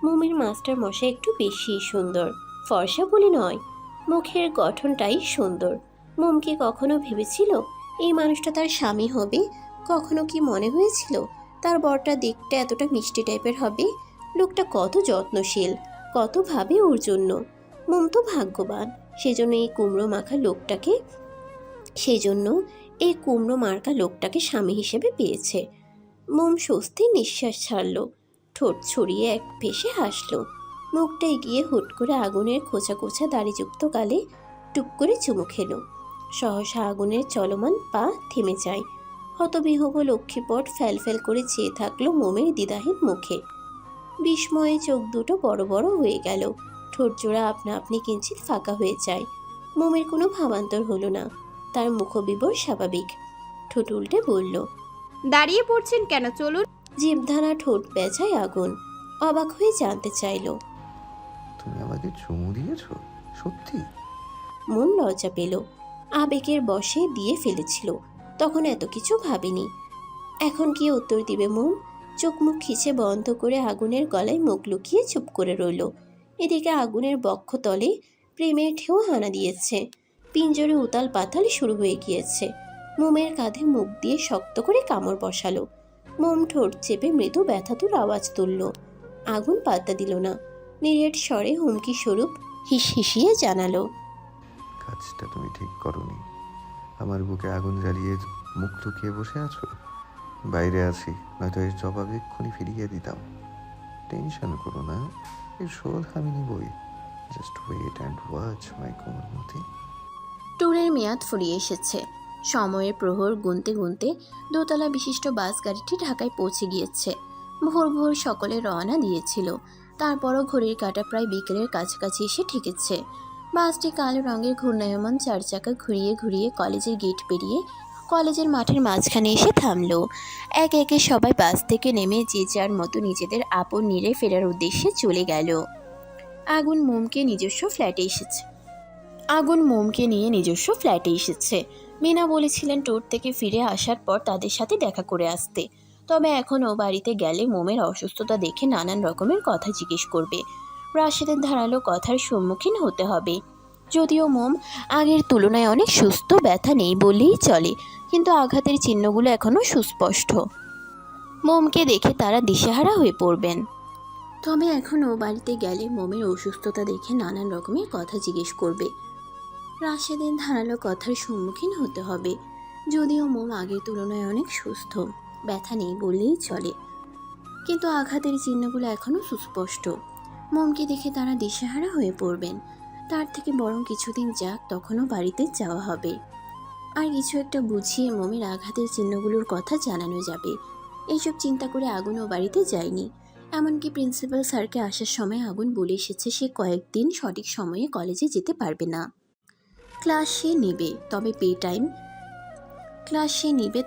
মোমের মাস্টার মশাই একটু বেশি সুন্দর, ফর্সা বলে নয়, মুখের গঠনটাই সুন্দর। মোম কি কখনো ভেবেছিল এই মানুষটা তার স্বামী হবে? কখনো কি মনে হয়েছিল তার বরটা দেখতে এতটা মিষ্টি টাইপের হবে? লোকটা কত যত্নশীল, কত ভাবে ওর জন্য। মোম তো ভাগ্যবান, সেজন্য এই কুমড়ো মার্কা লোকটাকে স্বামী হিসেবে পেয়েছে। মোম স্বস্তির নিঃশ্বাস ছাড়ল, ঠোঁট ছড়িয়ে এক ভেসে হাসল। মুখটা এগিয়ে হুট করে আগুনের খোঁচা খোঁচা দাড়িযুক্ত গালে টুপ করে চুমু খেল। সহসা আগুনের চলমান পা থেমে যায়। হতবিহব লক্ষ্মীপট ফ্যাল করে চেয়ে থাকলো মোমের দ্বিধাহীন মুখে। বিস্ময়ে চোখ দুটো বড় বড় হয়ে গেল, ঠোঁট জোড়া আপনা আপনি কিঞ্চিত ফাঁকা হয়ে যায়। মোমের কোনো ভাবান্তর হলো না, তার মুখবিবর স্বাভাবিক। ঠোঁট উল্টে বলল, দাঁড়িয়ে পড়ছেন কেন, চলুন। জিভধানা ঠোঁট বেজায় আগুন, অবাক হয়ে জানতে চাইল, তুমি আমাকে চুমু দিয়েছ? সত্যি? মন লজ্জা পেল। আবেগের বশে দিয়ে ফেলেছিল, তখন এত কিছু ভাবেনি। এখন কি উত্তর দিবে মোম? চোখ মুখ খিচে বন্ধ করে আগুনের গলায় মুখ লুকিয়ে চুপ করে রইল। এদিকে আগুনের বক্ষতলে প্রেমের ঢেউ হানা দিয়েছে, পিঞ্জরে উতাল পাতাল শুরু হয়ে গিয়েছে। মোমের কাঁধে মুখ দিয়ে শক্ত করে কামড় বসালো। মোম ঠোঁট চেপে মৃদু ব্যথাতুর আওয়াজ তুলল। আগুন পাত্তা দিল না, নিরেট স্বরে হুমকি স্বরূপ হিসহিসিয়ে জানালো, কাজটা তুমি ঠিক করনি। আমার বুকে আগুন জ্বালিয়ে মুখ লুকিয়ে বসে আছো। বাইরে আছি, নয়তো এর জবাব এক্ষুনি ফিরিয়ে দিতাম। টেনশন করো না, এর শোধ আমি নিবই। Just wait and watch my কোমলমতি। ট্যুরের মেয়াদ ফুরিয়ে এসেছে। সময়ের প্রহর গুনতে গুনতে দোতলা বিশিষ্ট বাস গাড়িটি ঢাকায় পৌঁছে গিয়েছে। ভোর ভোর সকলে রওনা দিয়েছিল, তারপরও ঘড়ির কাঁটা প্রায় বিকেলের কাছাকাছি এসে ঠেকেছে। বাসটি কালো রঙের ঘূর্ণায়মান চার চাকা ঘুরিয়ে ঘুরিয়ে কলেজের গেট পেরিয়ে কলেজের মাঠের মাঝখানে এসে থামলো। একে একে সবাই বাস থেকে নেমে যে যার মতো নিজেদের আপন নিরে ফেরার উদ্দেশ্যে চলে গেল। আগুন মোমকে নিয়ে নিজস্ব ফ্ল্যাটে এসেছে। মিনা বলেছিলেন ট্যুর থেকে ফিরে আসার পর তাদের সাথে দেখা করে আসতে, তবে এখনও বাড়িতে গেলে মোমের অসুস্থতা দেখে নানান রকমের কথা জিজ্ঞেস করবে। রাশেদের ধারালো কথার সম্মুখীন হতে হবে। যদিও মোম আগের তুলনায় অনেক সুস্থ, ব্যথা নেই বললেই চলে, কিন্তু আঘাতের চিহ্নগুলো এখনও সুস্পষ্ট। মোমকে দেখে তারা দিশেহারা হয়ে পড়বেন। তবে এখনও বাড়িতে গেলে মোমের অসুস্থতা দেখে নানান রকমের কথা জিজ্ঞেস করবে। রাশেদের ধারালো কথার সম্মুখীন হতে হবে। যদিও মোম আগের তুলনায় অনেক সুস্থ, ব্যথা নেই বললেই চলে, কিন্তু আঘাতের চিহ্নগুলো এখনও সুস্পষ্ট। মোমকে দেখে তারা দিশেহারা হয়ে পড়বেন। তার থেকে বরং কিছুদিন যাক, তখনও বাড়িতে যাওয়া হবে, আর কিছু একটা বুঝিয়ে মোমের আঘাতের চিহ্নগুলোর কথা জানানো যাবে। এইসব চিন্তা করে আগুনও বাড়িতে যায়নি। এমনকি প্রিন্সিপাল স্যারকে আসার সময় আগুন বলে এসেছে সে কয়েকদিন সঠিক সময়ে কলেজে যেতে পারবে না। ক্লাস সে নেবে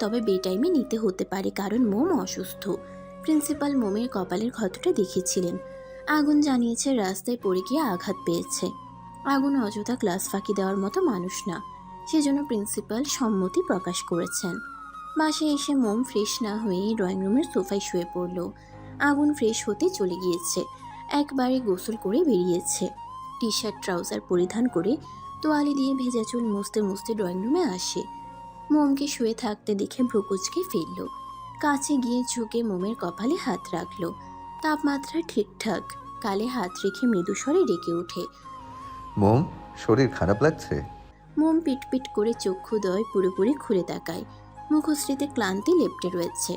তবে বে টাইমে নিতে হতে পারে, কারণ মোম অসুস্থ। প্রিন্সিপাল মোমের কপালের ক্ষতটা দেখেছিলেন। আগুন জানিয়েছে রাস্তায় পড়ে গিয়ে আঘাত পেয়েছে। আগুন অযথা ক্লাস ফাঁকি দেওয়ার মতো মানুষ না, সেজন্য প্রিন্সিপাল সম্মতি প্রকাশ করেছেন। বাসায় এসে মোম ফ্রেশ না হয়েই ড্রয়িং রুমের সোফায় শুয়ে পড়ল। আগুন ফ্রেশ হতে চলে গিয়েছে, একবারে গোসল করে বেরিয়েছে। টি শার্ট ট্রাউজার পরিধান করে তোয়ালি দিয়ে ভেজা চুল মুছতে মুছতে ড্রয়িং রুমে আসে। মোমকে শুয়ে থাকতে দেখে ভ্রুকুচকে ফেলল। কাছে গিয়ে ঝুঁকে মোমের কপালে হাত রাখল। তাপমাত্রা ঠিকঠাক, কালে হাত রেখে মৃদুস্বরে ডেকে ওঠে। মোম, শরীর খারাপ লাগছে? মোম পিটপিট করে চক্ষুদ্বয় পুরোপুরি খুলে তাকায়। মুখশ্রীতে ক্লান্তি লেপ্টে রয়েছে।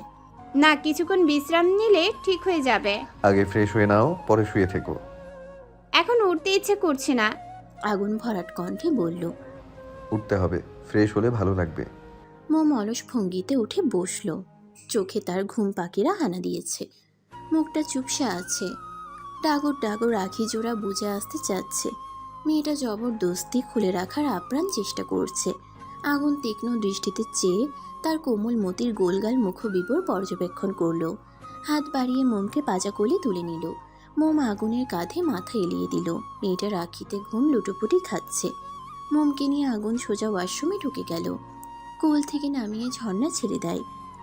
না, কিছুক্ষণ বিশ্রাম নিলে ঠিক হয়ে যাবে। আগে ফ্রেশ হয়ে নাও, পরে শুয়ে থেকো। এখন উঠতে ইচ্ছে করছে না। আগুন ভরাট কণ্ঠে বলল। উঠতে হবে, ফ্রেশ হলে ভালো লাগবে। মোম অলস ভঙ্গিতে উঠে বসল। চোখে তার ঘুম পাখিরা হানা দিয়েছে। মুখটা চুপসে আছে, ডাগর ডাগর আখি জোড়া বুঝে আসতে চাচ্ছে। মেয়েটা জবরদস্তি খুলে রাখার আপ্রাণ চেষ্টা করছে। আগুন তীক্ষ্ণ দৃষ্টিতে চেয়ে তার কোমল মতির গোলগাল মুখবিবর পর্যবেক্ষণ করল। হাত বাড়িয়ে মোমকে পাজা কোলে তুলে নিল। মোম আগুনের কাঁধে মাথা এলিয়ে দিল। মেয়েটার আখিতে ঘুম লুটোপুটি খাচ্ছে। মোমকে নিয়ে আগুন সোজা ওয়াশরুমে ঢুকে গেল। কোল থেকে নামিয়ে ঝর্ণা ছেড়ে দেয়।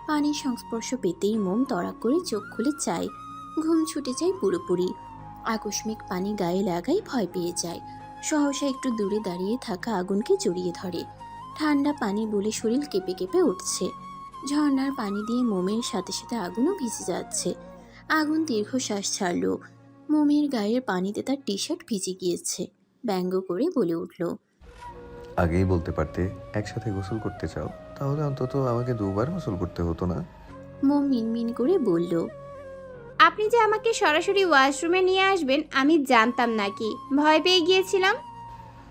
পানির সংস্পর্শ পেতেই মোম তড়াক করে চোখ খুলে চায়। ঘুম ছুটে যায় পুরোপুরি। আকস্মিক পানি গায়ে লাগাই ভয় পেয়ে যায়। সহসা একটু দূরে দাঁড়িয়ে থাকা আগুনকে জড়িয়ে ধরে। ঠান্ডা পানি বলে শরীর কেঁপে কেঁপে উঠছে। ঝর্ণার পানি দিয়ে মোমের সাথে সাথে আগুনও ভিজে যাচ্ছে। আগুন দীর্ঘশ্বাস ছাড়ল। মোমের গায়ের পানিতে তার টি শার্ট ভিজে গিয়েছে। ব্যঙ্গ করে বলে উঠল। আগেই বলতে পারতে একসাথে গোসল করতে চাও, তাহলে অন্তত আমাকে 2বার গোসল করতে হতো না। মোম মিনমিন করে বলল। আপনি যে আমাকে সরাসরি ওয়াশরুমে নিয়ে আসবেন আমি জানতাম নাকি? ভয় পেয়ে গিয়েছিলাম।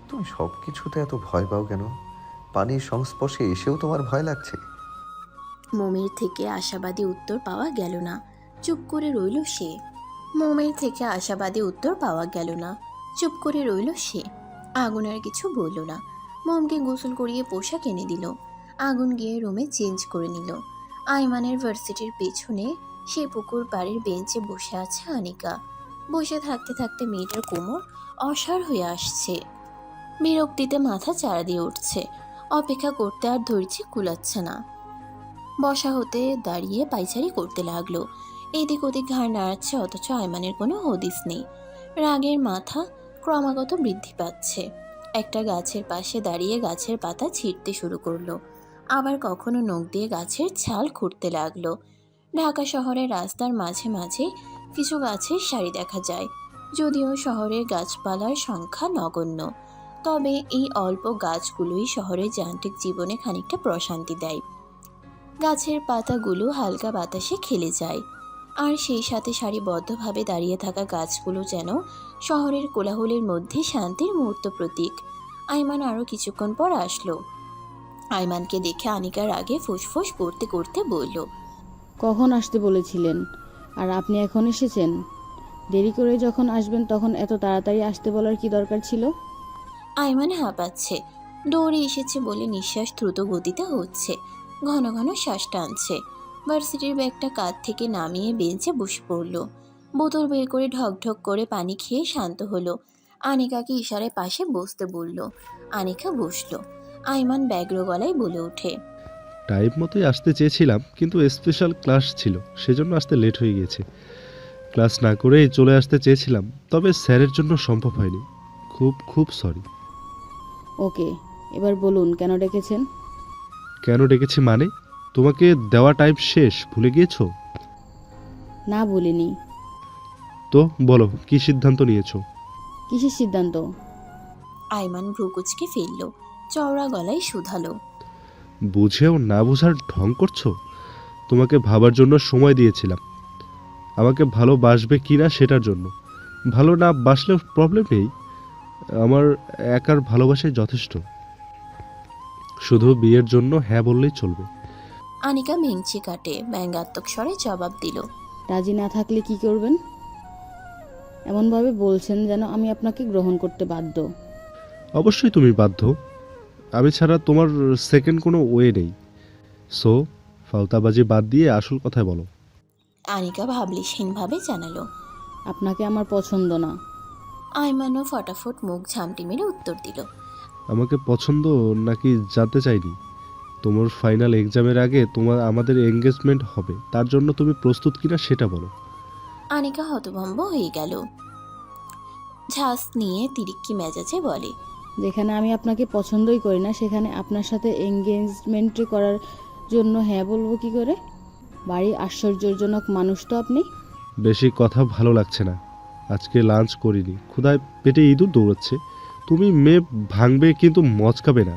তুমি সব কিছুতে এত ভয় পাও কেন? পানির সংস্পর্শে এসেও তোমার ভয় লাগছে? মোমের থেকে আশাবাদী উত্তর পাওয়া গেল না। চুপ করে রইল সে। আগুন আর কিছু বলল না। মোমকে গোসল করিয়ে পোশাক এনে দিল। আগুন গিয়ে রুমে চেঞ্জ করে নিল। আইমানের ভার্সিটির পেছনে সে পুকুর পাড়ের বেঞ্চে বসে আছে আনিকা। বসে থাকতে থাকতে মেয়েটার কোমর অসাড় হয়ে আসছে। বিরক্তিতে মাথা চাড়া দিয়ে উঠছে। অপেক্ষা করতে আর ধৈর্য কুলাচ্ছে না। বসা হতে দাঁড়িয়ে পায়চারি করতে লাগলো। এদিক ওদিক ঘাড় নাড়াচ্ছে, অথচ আইমানের কোনো হদিস নেই। রাগের মাথা ক্রমাগত বৃদ্ধি পাচ্ছে। একটা গাছের পাশে দাঁড়িয়ে গাছের পাতা ছিঁড়তে শুরু করলো। আবার কখনো নখ দিয়ে গাছের ছাল খুঁড়তে লাগলো। ঢাকা শহরের রাস্তার মাঝে মাঝে কিছু গাছের সারি দেখা যায়, যদিও শহরের গাছপালার সংখ্যা নগণ্য। তবে এই অল্প গাছগুলোই শহরের যান্ত্রিক জীবনে খানিকটা প্রশান্তি দেয়। গাছের পাতাগুলো হালকা বাতাসে খেলে যায়, আর সেই সাথে সারিবদ্ধভাবে দাঁড়িয়ে থাকা গাছগুলো যেন শহরের কোলাহলের মধ্যে শান্তির মুহূর্ত প্রতীক। আইমান আরও কিছুক্ষণ পর আসলো। আইমানকে দেখে আনিকার আগে ফুসফুস করতে করতে বলল। কখন আসতে বলেছিলেন আর আপনি এখন এসেছেন? দেরি করে যখন আসবেন তখন এত তাড়াতাড়ি আসতে বলার কি দরকার ছিল? আইমান হাঁপাচ্ছে। দৌড়ে এসেছে বলে নিঃশ্বাস দ্রুত গতিতে হচ্ছে। ঘন ঘন শ্বাস টানছে। ভার্সিটির ব্যাগটা কাঁধ থেকে নামিয়ে বেঞ্চে বসে পড়ল। বোতল বের করে ঢকঢক করে পানি খেয়ে শান্ত হলো। আনিকাকে ইশারায় পাশে বসতে বলল। আনিকা বসলো। আইমান ব্যগ্র গলায় বলে ওঠে। টাইম মতোই আসতে চেয়েছিলাম, কিন্তু স্পেশাল ক্লাস ছিল, সেজন্য আসতে লেট হয়ে গেছে। ক্লাস না করেই চলে আসতে চেয়েছিলাম, তবে স্যারের জন্য সম্ভব হয়নি। খুব খুব সরি। ওকে, এবার বলুন কেন ডেকেছেন? কেন ডেকেছি মানে? তোমাকে দেওয়া টাইম শেষ, ভুলে গিয়েছো? না বলিনি। তো বলো, কি সিদ্ধান্ত নিয়েছো? কিসের সিদ্ধান্ত? আইমান ভ্রুকুচকে ফেলল। চওড়া গলায় শুধালো। বুঝেও না বোঝার ঢং করছো? তোমাকে ভাবার জন্য সময় দিয়েছিলাম, আমাকে ভালোবাসবে কি না সেটার জন্য। ভালো না বাসলেও প্রবলেম নেই, আমার একার ভালোবাসাই যথেষ্ট। শুধু বিয়ের জন্য হ্যাঁ বললেই চলবে। আনিকা মেংচি কাটে ব্যঙ্গাত্মক স্বরে জবাব দিল। রাজি না থাকলে কি করবেন? এমনভাবে বলছেন যেন আমি আপনাকে গ্রহণ করতে বাধ্য। অবশ্যই তুমি বাধ্য। আমি ছাড়া তোমার সেকেন্ড কোনো ওয়ে নেই। সো ফাউতাবাজি বাদ দিয়ে আসল কথায় বলো। আনিকা ভাবলিসহীনভাবে জানালো। আপনাকে আমার পছন্দ না। আইমানও ফটাফট মুখ ঝামটি মেরে উত্তর দিল। আমাকে পছন্দ নাকি জানতে চাইনি। তোমার ফাইনাল এক্সামের আগে আমাদের এঙ্গেজমেন্ট হবে, তার জন্য তুমি প্রস্তুত কিনা সেটা বলো। আনিকা হতভম্ব হয়ে গেল। ঝাঁস নিয়ে তিরিক্কি মেজাজে বলে, যেখানে আমি আপনাকে পছন্দই করি না সেখানে আপনার সাথে এঙ্গেজমেন্ট করার জন্য হ্যাঁ বলবো কি করে? বাড়ি আশ্চর্যজনক মানুষ তো আপনি। বেশি কথা ভালো লাগছে না। আজকে লাঞ্চ করিনি, ক্ষুধায় পেটে ইঁদুর দৌড়াচ্ছে। তুমি মেয়ে ভাঙবে কিন্তু মচকাবে না।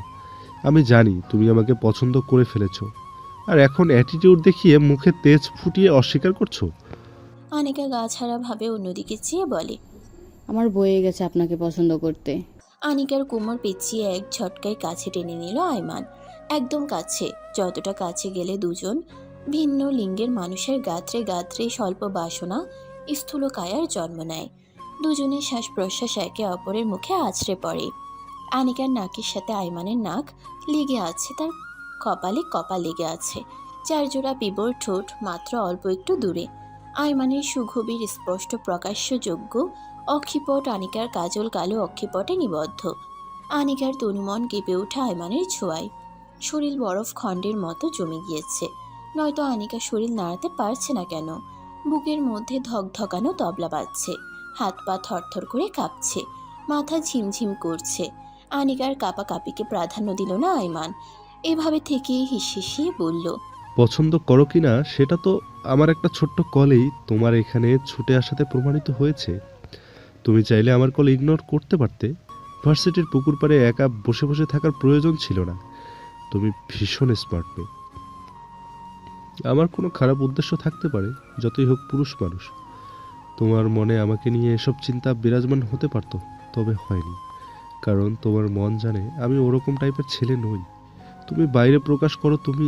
আমি জানি তুমি আমাকে পছন্দ করে ফেলেছো, আর এখন অ্যাটিটিউড দেখিয়ে মুখে তেজ ফুটিয়ে অস্বীকার করছো। আনিকা গা ছাড়া ভাবে অন্যদিকে চেয়ে বলে, আমার বয়ে গেছে আপনাকে পছন্দ করতে। আনিকার কোমর পেঁচিয়ে এক ঝটকায় কাছে টেনে নিল আইমান। একদম কাছে, যতটা কাছে গেলে দুজন ভিন্ন লিঙ্গের মানুষের গাত্রে গাত্রে স্বল্প বাসনা স্থূল কায়ার জন্ম নেয়। দুজনের শ্বাস প্রশ্বাস একে অপরের মুখে আছড়ে পড়ে। আনিকার নাকের সাথে আইমানের নাক লেগে আছে, তার কপালে কপাল লেগে আছে। চারজোড়া পিবর ঠোঁট মাত্র অল্প একটু দূরে। আইমানের সুগভীর স্পষ্ট প্রকাশ্যযোগ্য অক্ষিপট আনিকার কাজল কালো অক্ষিপটে নিবদ্ধ। আনিকার তনুমন কেঁপে ওঠা আইমানের ছোঁয়ায়। শরীর বরফ খণ্ডের মতো জমে গিয়েছে। নয়তো আনিকা শরীর নাড়াতে পারছে না কেন? বুকের মধ্যে ধকধকানো তবলা বাজছে, হাত পা থরথর করে কাঁপছে, মাথা ঝিমঝিম করছে। আনিকার কাঁপাকাঁপিকে প্রাধান্য দিল না আইমান। এভাবে থেকেই হিসিয়ে বলল, পছন্দ করো কিনা সেটা তো আমার একটা ছোট্ট কলেই তোমার এখানে ছুটে আসাতে প্রমাণিত হয়েছে। তুমি চাইলে আমার কল ইগনোর করতে পারতে। ভার্সিটির পুকুর পাড়ে একা বসে বসে থাকার প্রয়োজন ছিল না। তুমি ভীষণ স্মার্ট মেয়ে। আমার কোনো খারাপ উদ্দেশ্য থাকতে পারে, যতই হোক পুরুষ মানুষ। তোমার মনে আমাকে নিয়ে এসব চিন্তা বিরাজমান হতে পারতো, তবে হয়নি। কারণ তোমার মন জানে আমি ওরকম টাইপের ছেলে নই। তুমি বাইরে প্রকাশ করো তুমি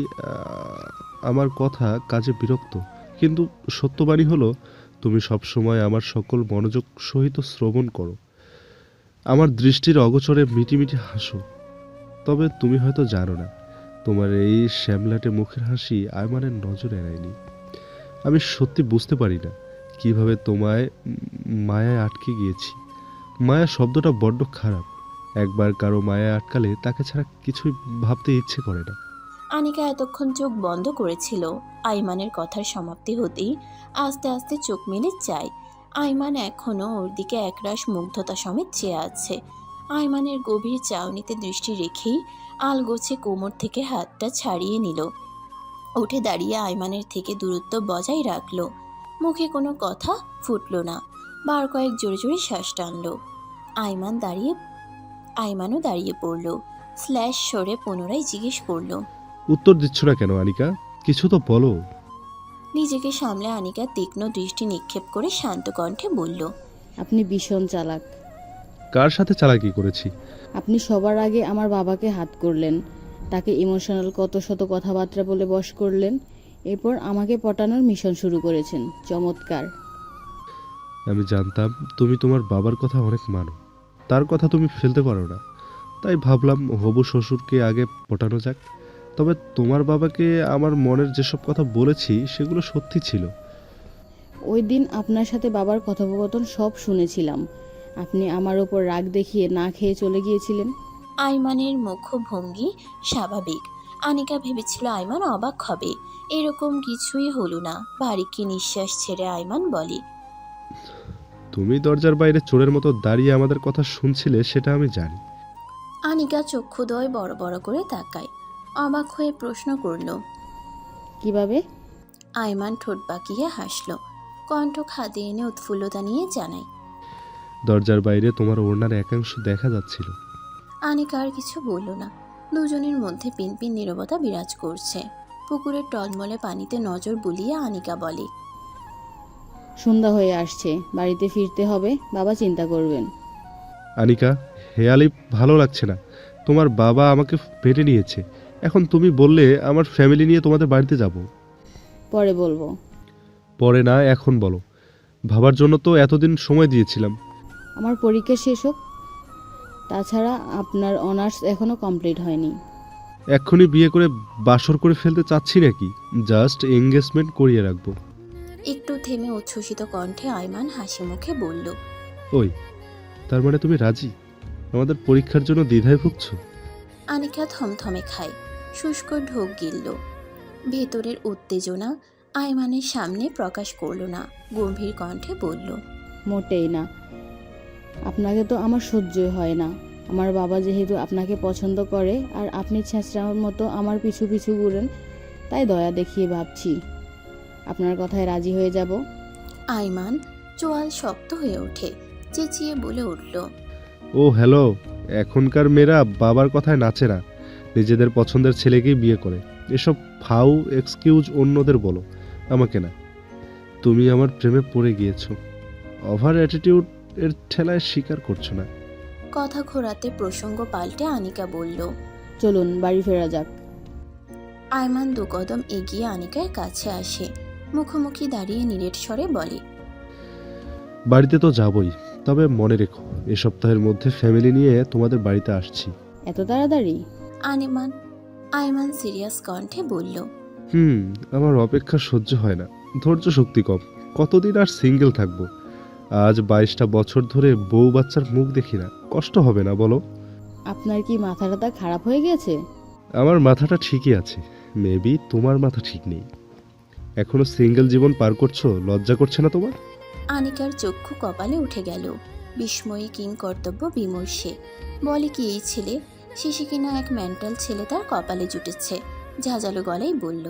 আমার কথা কাজে বিরক্ত, কিন্তু সত্যবাণী হলো তুমি সবসময় আমার সকল মনোযোগ সহিত শ্রবণ করো, আমার দৃষ্টির অগোচরে মিটিমিটি হাসো। তবে তুমি হয়তো জানো না, তোমার এই শ্যামলাটে মুখের হাসি আইমানের নজর এড়ায়নি। আমি সত্যি বুঝতে পারি না কিভাবে তোমায় মায়ায় আটকে গিয়েছি। মায়া শব্দটা বড্ড খারাপ। একবার কারো মায়ায় আটকালে তাকে ছাড়া কিছুই ভাবতে ইচ্ছে করে না। আনিকা এতক্ষণ চোখ বন্ধ করেছিল। আইমানের কথার সমাপ্তি হতেই আস্তে আস্তে চোখ মেলে চায়। আইমান এখনও ওর দিকে একরাশ মুগ্ধতা সমেত চেয়ে আছে। আইমানের গভীর চাউনিতে দৃষ্টি রেখেই আলগোছে কোমর থেকে হাতটা ছাড়িয়ে নিল। উঠে দাঁড়িয়ে আইমানের থেকে দূরত্ব বজায় রাখলো। মুখে কোনো কথা ফুটল না। বার কয়েক জোরে জোরে শ্বাস টানল। আইমানও দাঁড়িয়ে পড়ল। স্ল্যাশ সরে পুনরায় জিজ্ঞেস করলো, উত্তর দিচ্ছ না কেন আনিকা? কিছু তো বলো। নিজেকে সামলে আনিকা তীক্ষ্ণ দৃষ্টি নিক্ষেপ করে শান্ত কণ্ঠে বলল, আপনি ভীষণ চালাক। কার সাথে চালাকি করেছি? আপনি সবার আগে আমার বাবাকে হাত করলেন, তাকে ইমোশনাল কত শত কথাবার্তা বলে বশ করলেন, এরপর আমাকে পটানোর মিশন শুরু করেছেন। চমৎকার। আমি জানতাম তুমি তোমার বাবার কথা অনেক মানো, তার কথা তুমি ফেলতে পারো না। তাই ভাবলাম হবু শ্বশুরকে আগে পটানো যাক। তবে তোমার বাবাকে আমার মনের যেসব কথা বলেছি সেগুলো সত্যি ছিল। ওই দিন আপনার সাথে বাবার কথোপকথন সব শুনেছিলাম। আপনি আমার ওপর রাগ দেখিয়ে না খেয়ে চলে গিয়েছিলেন। আইমানের মুখভঙ্গি স্বাভাবিক। আনিকা ভেবেছিল আইমান অবাক হবে। এরকম কিছুই হলো না। ভারী নিঃশ্বাস ছেড়ে আইমান বলে, তুমি দরজার বাইরে চোরের মতো দাঁড়িয়ে আমাদের কথা শুনছিলে সেটা আমি জানি। আনিকা চক্ষুদ্বয় বড় বড় করে তাকায়। অবাক হয়ে প্রশ্ন করল, কিভাবে? আইমান ঠোঁট বাঁকিয়ে হাসল। কণ্ঠ খাদে এনে উৎফুল্লতা নিয়ে জানায়, দরজার বাইরে তোমার ওড়নার একাংশ দেখা যাচ্ছিল। আনিকা আর কিছু বলল না। দুজনের মধ্যে পিনপিন নীরবতা বিরাজ করছে। পুকুরের টলমলে পানিতে নজর বুলিয়ে আনিকা বলে, সন্ধ্যা হয়ে আসছে, বাড়িতে ফিরতে হবে, বাবা চিন্তা করবেন। আনিকা, হেয়ালি ভালো লাগছে না। তোমার বাবা আমাকে পেটে নিয়েছে। এখন তুমি বললে আমার ফ্যামিলি নিয়ে তোমাদের বাড়িতে যাব। পরে বলবো। পরে না, এখন বলো। ভাবার জন্য তো এতদিন সময় দিয়েছিলাম। আমার পরীক্ষা শেষ হোক। তাছাড়া আপনার অনার্স এখনও কমপ্লিট হয়নি। এক্ষুনি বিয়ে করে বাসর করে ফেলতে চাচ্ছি নাকি, জাস্ট এঙ্গেজমেন্ট করিয়ে রাখবো। একটু থেমে উচ্ছ্বসিত কণ্ঠে আইমান হাসি মুখে বলল, ওই, তার মানে তুমি রাজি? আমাদের পরীক্ষার জন্য দ্বিধায় ভুগছো? আনিকা থমথমে খায়, শুষ্ক ঢোক গিলল। ভেতরের উত্তেজনা আইমানের সামনে প্রকাশ করল না, গম্ভীর কণ্ঠে বলল, মোটেই না। আপনাকে তো আমার সহ্যই হয় না। আমার বাবা যেহেতু আপনাকে পছন্দ করে আর আপনি ছেঁচড়ার মতো আমার পিছু পিছু ঘুরেন, তাই দয়া দেখিয়ে ভাবছি আপনার কথায় রাজি হয়ে যাব। আইমান চোয়াল শক্ত হয়ে ওঠে, চেঁচিয়ে বলে উঠল, ও হ্যালো, এখনকার মেয়েরা বাবার কথায় নাচে না, নিজেদের পছন্দের ছেলেকেই বিয়ে করে। এসব ফাউ এক্সকিউজ অন্যদের বলো, আমাকে না। তুমি আমার প্রেমে পড়ে গিয়েছো, ওভার অ্যাটিটিউড এর ঠেলায় স্বীকার করছো না। কথা ঘোরাতে প্রসঙ্গ পাল্টে আনিকা বলল। চলুন বাড়ি ফেরা যাক। আইমান দু কদম এগিয়ে আনিকার কাছে আসে, মুখোমুখি দাঁড়িয়ে নিরেট স্বরে বলে, বাড়িতে তো যাবই, তবে মনে রেখো এ সপ্তাহের মধ্যে ফ্যামিলি নিয়ে তোমাদের বাড়িতে আসছি। এত তাড়াতাড়ি? আইমান সিরিয়াস কণ্ঠে বলল, আমার অপেক্ষা সহ্য হয় না, ধৈর্য শক্তি কম। কতদিন আর সিঙ্গেল থাকবো? আজ 22টা বছর ধরে বউ বাচ্চার মুখ দেখি না, কষ্ট হবে না বলো? আপনার কি মাথাটা খারাপ হয়ে গেছে? আমার মাথাটা ঠিকই আছে, মেবি তোমার মাথা ঠিক নেই। এখনো সিঙ্গেল জীবন পার করছো, লজ্জা করছে না তোমার? আনিকার চক্ষু কপালে উঠে গেল, বিস্ময়ে কিং কর্তব্য বিমর্ষে। বলে কি এই ছেলে, শেষে কিনা এক মেন্টাল ছেলে তার কপালে জুটেছে। ঝাঁঝালো গলায় বলল,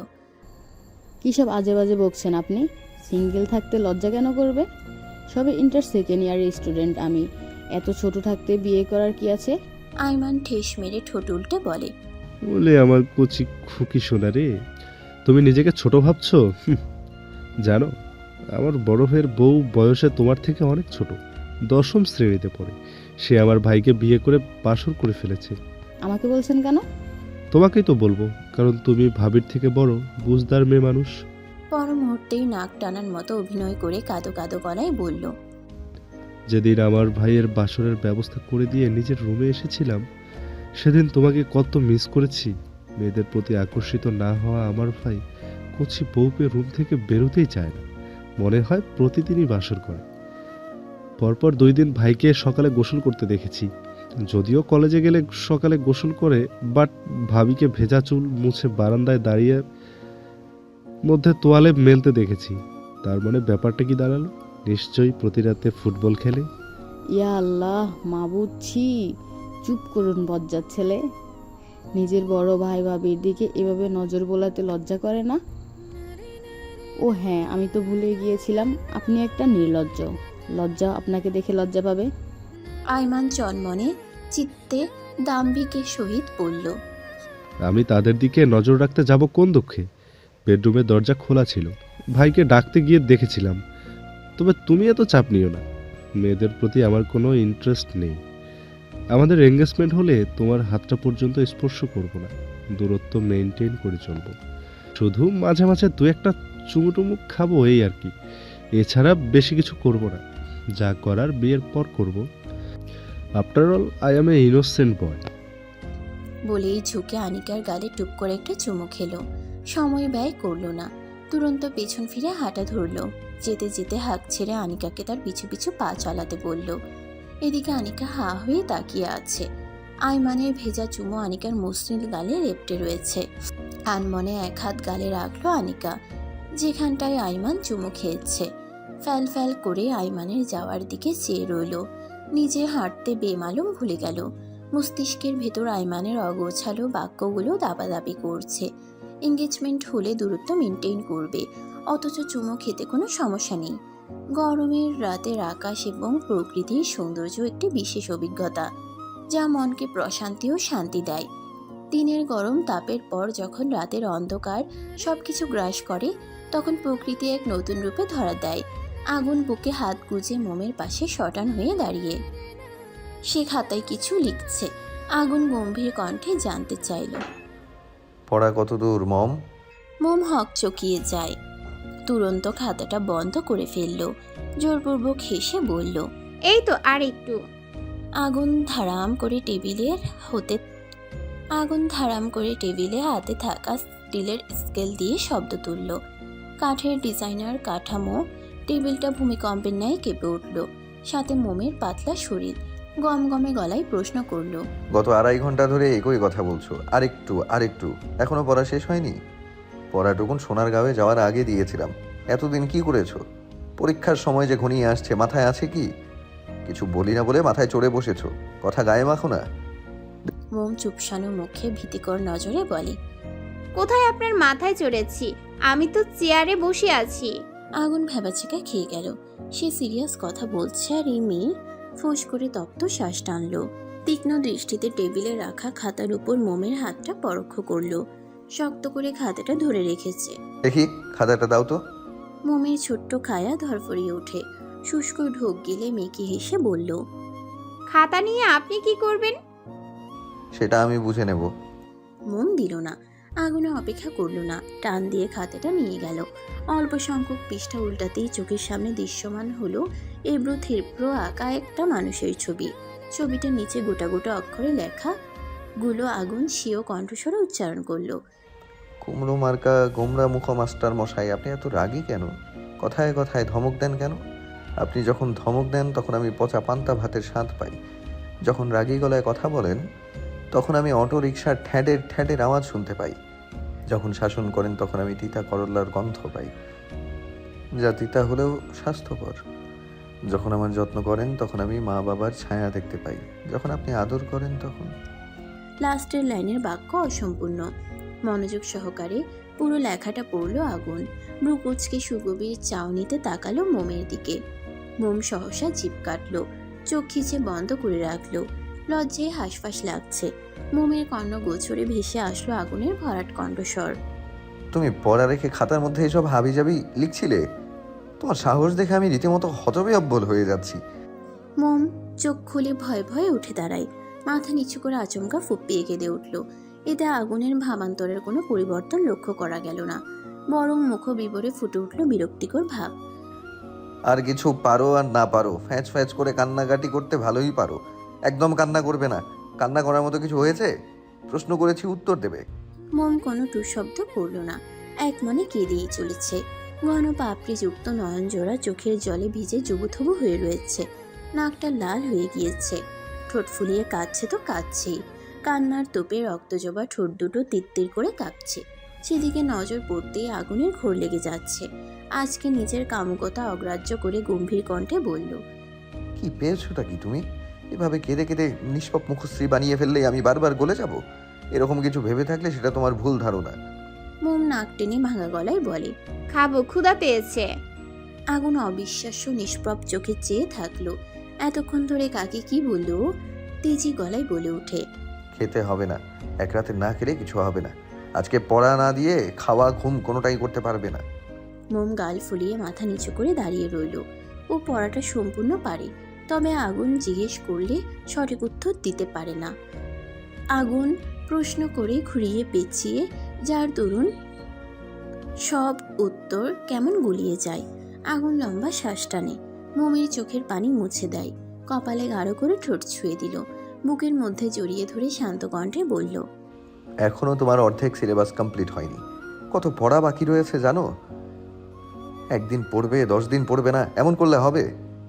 কী সব আজে বাজে বকছেন আপনি? সিঙ্গেল থাকতে লজ্জা কেন করবে? সবে ইন্টার সেকেন্ড ইয়ারের স্টুডেন্ট আমি। এত ছোট থাকতে বিয়ে করার কি আছে? আইমান ঠেস মেরে ঠোঁট উল্টে বলে, বলে আমার কচি খুকি সোনা রে, তুমি নিজেকে ছোট ভাবছো? জানো, আমার বড় ভাইয়ের বউ বয়সে তোমার থেকে অনেক ছোট, 10ম শ্রেণীতে পড়ে। সে আমার ভাইকে বিয়ে করে বাসর করে ফেলেছে। আমাকে বলছেন কেন? তোমাকেই তো বলবো, কারণ তুমি ভাবির থেকে বড়, বুঝদার মেয়ে মানুষ। পর মুহূর্তেই নাক টানার মতো অভিনয় করে কাঁদো কাঁদো গলায় বলল, যেদিন আমার ভাইয়ের বাসরের ব্যবস্থা করে দিয়ে নিজের রুমে এসেছিলাম, সেদিন তোমাকে কত মিস করেছি। মেয়েদের প্রতি আকর্ষিত না হওয়া আমার ভাই কচি বউকে রুম থেকে বেরোতেই চায় না, মনে হয় প্রতিদিনই বাসর করে। পরপর 2 দিন ভাইকে সকালে গোসল করতে দেখেছি, যদিও কলেজে গেলে সকালে গোসল করে, বাট ভাবিকে ভেজা চুল মুছে বারান্দায় দাঁড়িয়ে মধ্যে তোয়ালে মেলতে দেখেছি। তার মানে ব্যাপারটা কি দাঁড়ালো? নিশ্চয়ই প্রতি রাতে ফুটবল খেলে। ইয়া আল্লাহ, মাবুদছি। চুপ করুন বজ্জাত ছেলে। নিজের বড় ভাই ভাবির দিকে এভাবে নজর বোলাতে লজ্জা করে না? ও হ্যাঁ, আমি তো ভুলে গিয়েছিলাম, আপনি একটা নির্লজ্জ। লজ্জা আপনাকে দেখে লজ্জা পাবে। আইমান চনমনে চিত্তে দাম্ভিকের সহিত বলল, আমি তাদের দিকে নজর রাখতে যাব কোন দুঃখে? বেডরুমের দরজা খোলা ছিল, ভাইকে ডাকতে গিয়ে দেখেছিলাম। তবে তুমি এত চাপ নিও না, মেয়েদের প্রতি আমার কোনো ইন্টারেস্ট নেই। আমাদের এঙ্গেজমেন্ট হলে তোমার হাতটা পর্যন্ত স্পর্শ করব না, দূরত্ব মেনটেন করে চলবো। শুধু মাঝে মাঝে 2-1টা চুমুটুমুক খাবো, এই আর কি। এছাড়া বেশি কিছু করব না, যা করার বিয়ের পর করব। After all I am a innocent boy. বলেই ঝুঁকে আনিকার গালে টুপ করে একটা চুমু খেলো। সময় ব্যয় করলো না, তুরন্ত পেছন ফিরে হাঁটা ধরলো। যেতে যেতে হাঁক ছেড়ে আনিকাকে তার পিছু পিছু পা চালাতে বলল। এদিকে আনিকা হা হয়ে তাকিয়ে আছে। আইমানের ভেজা চুমো আনিকার মসৃণ গালে লেপ্টে রয়েছে। আনমনে এক হাত গালে রাখলো আনিকা, যেখানটায় আইমান চুমু খেয়েছে। ফ্যাল ফ্যাল করে আইমানের যাওয়ার দিকে চেয়ে রইল। নিজে হাঁটতে বেমালুম ভুলে গেল। মস্তিষ্কের ভেতর আইমানের অগোছালো বাক্যগুলো দাপাদাপি করছে। এঙ্গেজমেন্ট হলে দূরত্ব মেনটেন করবে, অথচ চুমো খেতে কোনো সমস্যা নেই। গরমের রাতের আকাশ এবং প্রকৃতির সৌন্দর্য একটি বিশেষ অভিজ্ঞতা, যা মনকে প্রশান্তি ও শান্তি দেয়। দিনের গরম তাপের পর যখন রাতের অন্ধকার সবকিছু গ্রাস করে, তখন প্রকৃতি এক নতুন রূপে ধরা দেয়। আগুন বুকে হাত গুজে মোমের পাশে শটান হয়ে দাঁড়িয়ে সে খাতায় কিছু লিখছে। আগুন গম্ভীর কণ্ঠে জানতে চাইল, পড়া কত দূর মম? মোম হক চকিয়ে যায়। তুরন্ত খাতাটা বন্ধ করে ফেলল। জোরপূর্বক হেসে বলল, এই তো আর একটু। আগুন ধারাম করে টেবিলে হাতে থাকা স্টিলের স্কেল দিয়ে শব্দ তুলল। কাঠের ডিজাইনার কাঠামো, টেবিলটা ভূমিকম্পের ন্যায় কেঁপে উঠল। সাথে মোমের পাতলা শরীর গমগমে গলায় প্রশ্ন করল, গত 2.5 ঘন্টা ধরে একই কথা বলছো, আরেকটু, এখনো পড়া শেষ হয়নি? পড়াটুকুন সোনারগাঁওয়ে যাওয়ার আগে দিয়েছিলাম। এতদিন কি করেছো? পরীক্ষার সময় যে ঘনিয়ে আসছে, মাথায় আছে কি? কিছু বলি না বলে মাথায় চড়ে বসেছো, কথা গায়ে মাখো না। মোম চুপসানো মুখে ভীতিকর নজরে বলে, কোথায় আপনার মাথায় চড়েছি? আমি তো চেয়ারে বসে আছি। আগুন ভেবাচিকা খেয়ে গেল। সে সিরিয়াস কথা বলছে আর এই মেয়ে ফোঁস করে তপ্ত শ্বাস টানল। তীক্ষ্ণ দৃষ্টিতে টেবিলে রাখা খাতার উপর মোমের হাতটা পরোক্ষ করল। শক্ত করে খাতাটা ধরে রেখেছে। দেখি খাতাটা দাও তো। মোমের ছোট্ট কায়া ধরফরিয়ে ওঠে। শুষ্ক ঢোক গিলে মেকি হেসে বলল, খাতা নিয়ে আপনি কি করবেন? সেটা আমি বুঝে নেব। মোম দিল না। আগুনে অপেক্ষা করল না, টান দিয়ে খাতাটা নিয়ে গেল। অল্প সংখ্যক পৃষ্ঠা উল্টাতেই চোখের সামনে দৃশ্যমান হলো এবড়ো থেবড়ো আঁকা একটা মানুষের ছবি। ছবিটার নিচে গোটা গোটা অক্ষরে লেখা গুলো আগুন স্বীয় কণ্ঠস্বরে উচ্চারণ করলো, কুমড়ো মার্কা গোমরা মুখ মাস্টার মশাই, আপনি এত রাগী কেন? কথায় কথায় ধমক দেন কেন? আপনি যখন ধমক দেন তখন আমি পচা পান্তা ভাতের স্বাদ পাই। যখন রাগী গলায় কথা বলেন তখন আমি অটো রিকশার ঠ্যাডের ঠ্যাডের আওয়াজ শুনতে পাই। যখন শাসন করেন তখন আমি তিতা করল্লার গন্ধ পাই, যা তিতা হলেও স্বাস্থ্যকর। যখন আমার যত্ন করেন তখন আমি মা বাবার ছায়া দেখতে পাই। যখন আপনি আদর করেন তখন। লাস্টের লাইনের বাক্য অসম্পূর্ণ। মনোযোগ সহকারে পুরো লেখাটা পড়ল আগুন। ব্রুকুচকে সুগভীর চাউনিতে তাকালো মোমের দিকে। মোম সহসা জিভ কাটল, চোখ খিচে বন্ধ করে রাখলো। লজ্জায় হাঁসফাঁস লাগছে। মোমের কর্ণ গোছরে ভেসে আসলো আগুনের ভরাট কণ্ঠস্বর, তুমি পড়া রেখে খাতার মধ্যে এসব হাবিজাবি লিখছিলে? তোমার সাহস দেখে আমি রীতিমতো হতবিহ্বল হয়ে যাচ্ছি। মোম চোখ খুলে ভয়ে ভয়ে উঠে দাঁড়ায়। মাথা নিচু করে আচমকা ফুঁপিয়ে কেঁদে উঠল। এতে আগুনের ভাবান্তরের কোনো পরিবর্তন লক্ষ্য করা গেল না, বরং মুখ বিবরে ফুটে উঠল বিরক্তিকর ভাব। আর কিছু পারো আর না পারো, ফ্যাঁচ ফ্যাঁচ করে কান্নাকাটি করতে ভালোই পারো। একদম কান্না করবে না। কান্না করার মতো কিছু হয়েছে? প্রশ্ন করেছি, উত্তর দেবে। মোম কোনো টুশব্দ করল না, এক মনে কেঁদেই চলেছে। ঘন পাপড়ি যুক্ত নয়ন জোড়া চোখের জলে ভিজে জুবুথবু হয়ে রয়েছে। নাকটা লাল হয়ে গিয়েছে। ঠোঁট ফুলিয়ে কাঁদছে তো কাঁদছেই। কান্নার তোপে রক্তজবা ঠোঁট দুটো তিত্তির করে কাঁপছে। সেদিকে নজর পড়তেই আগুনের ঘোর লেগে যাচ্ছে। আজকে নিজের কামুকতা অগ্রাহ্য করে গম্ভীর কণ্ঠে বলল, কি পেয়েছোটা কি তুমি? এভাবে কেঁদে কেঁদে নিষ্পাপ মুখশ্রী বানিয়ে ফেললে আমি বারবার গলে যাব? এরকম কিছু ভেবে থাকলে সেটা তোমার ভুল ধারণা। মোম নাক টেনে ভাঙা গলায় বলে, খাবো, ক্ষুধা পেয়েছে। আগুন অবিশ্বাস্য নিষ্প্রভ চোখে চেয়ে থাকলো। এতক্ষণ ধরে কাকে কি বললো তেজি গলায় বলে ওঠে, খেতে হবে না। এক রাতে না খেলে কিছু হবে না। আজকে পড়া না দিয়ে খাওয়া ঘুম কোনোটাই করতে পারবে না। মোম গাল ফুলিয়ে মাথা নিচু করে দাঁড়িয়ে রইল। ও পড়াটা সম্পূর্ণ পারে, তবে আগুন জিজ্ঞেস করলে সঠিক উত্তর দিতে পারে না। আগুন প্রশ্ন করে ঘুরিয়ে পেঁচিয়ে যার দরুন সব উত্তর কেমন গুলিয়ে যায়। আগুন লম্বা শ্বাস টানে, মোমের চোখের পানি মুছে দেয়, কপালে গাঢ় করে ঠোঁট ছুঁয়ে দিল। বুকের মধ্যে জড়িয়ে ধরে শান্ত কণ্ঠে বলল, এখনো তোমার অর্ধেক সিলেবাস কমপ্লিট হয়নি। কত পড়া বাকি রয়েছে জানো? একদিন পড়বে, 10 দিন পড়বে না, এমন করলে হবে?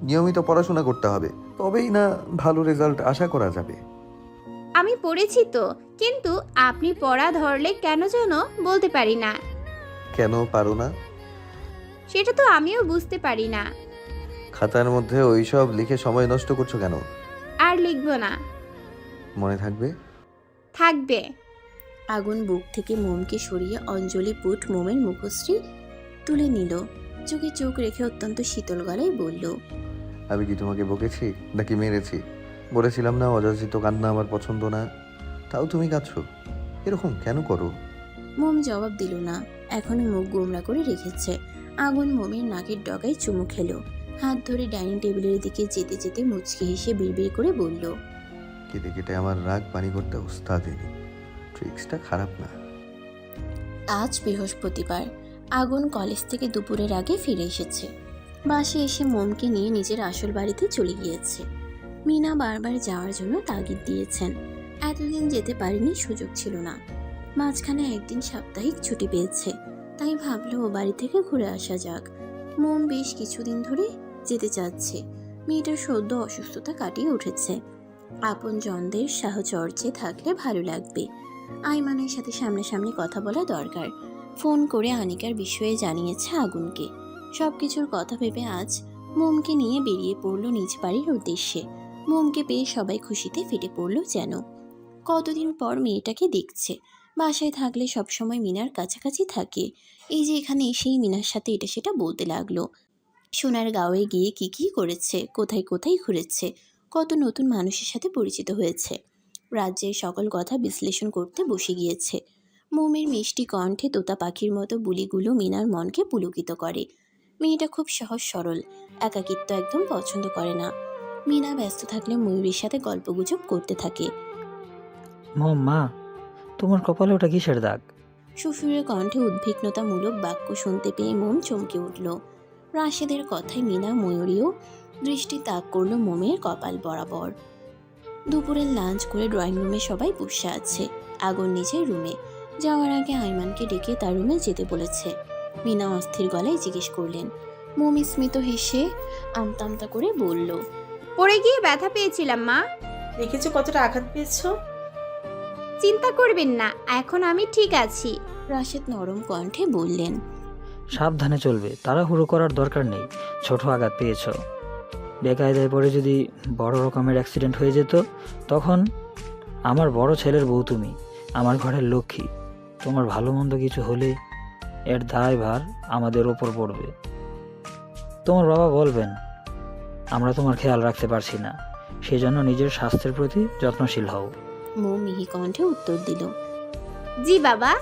নিয়মিত পড়াশোনা করতে হবে, তবেই না ভালো রেজাল্ট আশা করা যাবে। আমি পড়েছি তো, কিন্তু আপনি পড়া ধরলে কেন যেন বলতে পারি না। কেন পারো না? সেটা তো আমিও বুঝতে পারি না। খাতার মধ্যে ওইসব লিখে সময় নষ্ট করছো কেন? আর লিখবো না। মনে থাকবে? থাকবে। আগুন বুক থেকে মোমকে সরিয়ে অঞ্জলি পুট মোমের মুখশ্রী তুলে নিল। চোখে চোখ রেখে অত্যন্ত শীতল গলায় বলল, আমি কি তোমাকে বকেছি নাকি মেরেছি? বলেছিলাম না অযাচিত কান্না আমার পছন্দ না? তাও তুমি কাঁদছো। এরকম কেন করো? মোম জবাব দিল না, এখনো মুখ গোমরা করে রেখেছে। আগুন মোমের নাকের ডগায় চুমু খেলো। হাত ধরে ডাইনিং টেবিলের দিকে যেতে যেতে মুচকি হেসে বিড়বিড় করে বলল, কেটে কেটে আমার রাগ পানি করতে উস্তাদ এনি। ট্রিক্সটা খারাপ না। আজ বৃহস্পতিবার। আগুন কলেজ থেকে দুপুরের আগে ফিরে এসেছে। বাসে এসে মোমকে নিয়ে নিজের আসল বাড়িতে চলে গিয়েছে। মিনা বারবার যাওয়ার জন্য তাগিদ দিয়েছেন। এতদিন যেতে পারেনি, সুযোগ ছিল না। মাঝখানে একদিন সাপ্তাহিক ছুটি পেয়েছে, তাই ভাবলো ও বাড়ি থেকে ঘুরে আসা যাক। মোম বেশ কিছুদিন ধরে যেতে চাচ্ছে। মেয়েটার সদ্য অসুস্থতা কাটিয়ে উঠেছে। আপন জনদের সাহচর্যে থাকলে ভালো লাগবে। আইমানের সাথে সামনাসামনি কথা বলা দরকার। ফোন করে আনিকার বিষয়ে জানিয়েছে আগুনকে। সবকিছুর কথা ভেবে আজ মোমকে নিয়ে বেরিয়ে পড়ল নিজ বাড়ির উদ্দেশ্যে। মোমকে পেয়ে সবাই খুশিতে ফেটে পড়ল যেন। কতদিন পর মেয়েটাকে দেখছে। বাসায় থাকলে সবসময় মিনার কাছাকাছি থাকে। এই যে এখানে এসেই মিনার সাথে এটা সেটা বলতে লাগলো। সোনার গাঁয়ে গিয়ে কি করেছে, কোথায় কোথায় ঘুরেছে, কত নতুন মানুষের সাথে পরিচিত হয়েছে। রাজ্যের সকল কথা বিশ্লেষণ করতে বসে গিয়েছে। মোমের মিষ্টি কণ্ঠে তোতা পাখির মতো বুলিগুলো মিনার মনকে পুলকিত করে। মেয়েটা খুব সহজ সরল, একাকিত্ব একদম পছন্দ করে না। মিনা ব্যস্ত থাকলে ময়ূরীর সাথে গল্পগুজব করতে থাকে। মা, তোমার কপালে ওটা কিসের দাগ? শ্বশুরের কণ্ঠে উদ্বিগ্নতামূলক বাক্য শুনতে পেয়ে মোম চমকে উঠল। রাশেদের কথায় মিনা ময়ূরীও দৃষ্টি তাক করল মোমের কপাল বরাবর। দুপুরের লাঞ্চ করে ড্রয়িং রুমে সবাই বসে আছে। আগুন নিজের রুমে যাওয়ার আগে আইমানকে ডেকে তার রুমে যেতে বলেছে। মিনা অস্থির গলায় জিজ্ঞেস করলেন। মোম স্মিত হেসে আমতা করে বলল, পড়ে গিয়ে ব্যথা পেয়েছিলাম মা। দেখেছো কতটা আঘাত পেয়েছো? চিন্তা করবেন না, এখন আমি ঠিক আছি। রাশেদ নরম কণ্ঠে বললেন। সাবধানে চলবে, তাড়াহুড়ো করার দরকার নেই। ছোট আঘাত পেয়েছ, বেকায়দায় পড়ে যদি বড় রকমের অ্যাক্সিডেন্ট হয়ে যেত, তখন আমার বড় ছেলের বউ তুমি, আমার ঘরের লক্ষ্মী। তোমার ভালো মন্দ কিছু হলে এর দায়ভার আমাদের ওপর পড়বে। তোমার বাবা বলবেন আমরা তোমার খেয়াল রাখতে পারছি না, সেজন্য নিজের স্বাস্থ্যের প্রতি যত্নশীল হও। মোম মিহি কণ্ঠে উত্তর দিল। জি বাবা।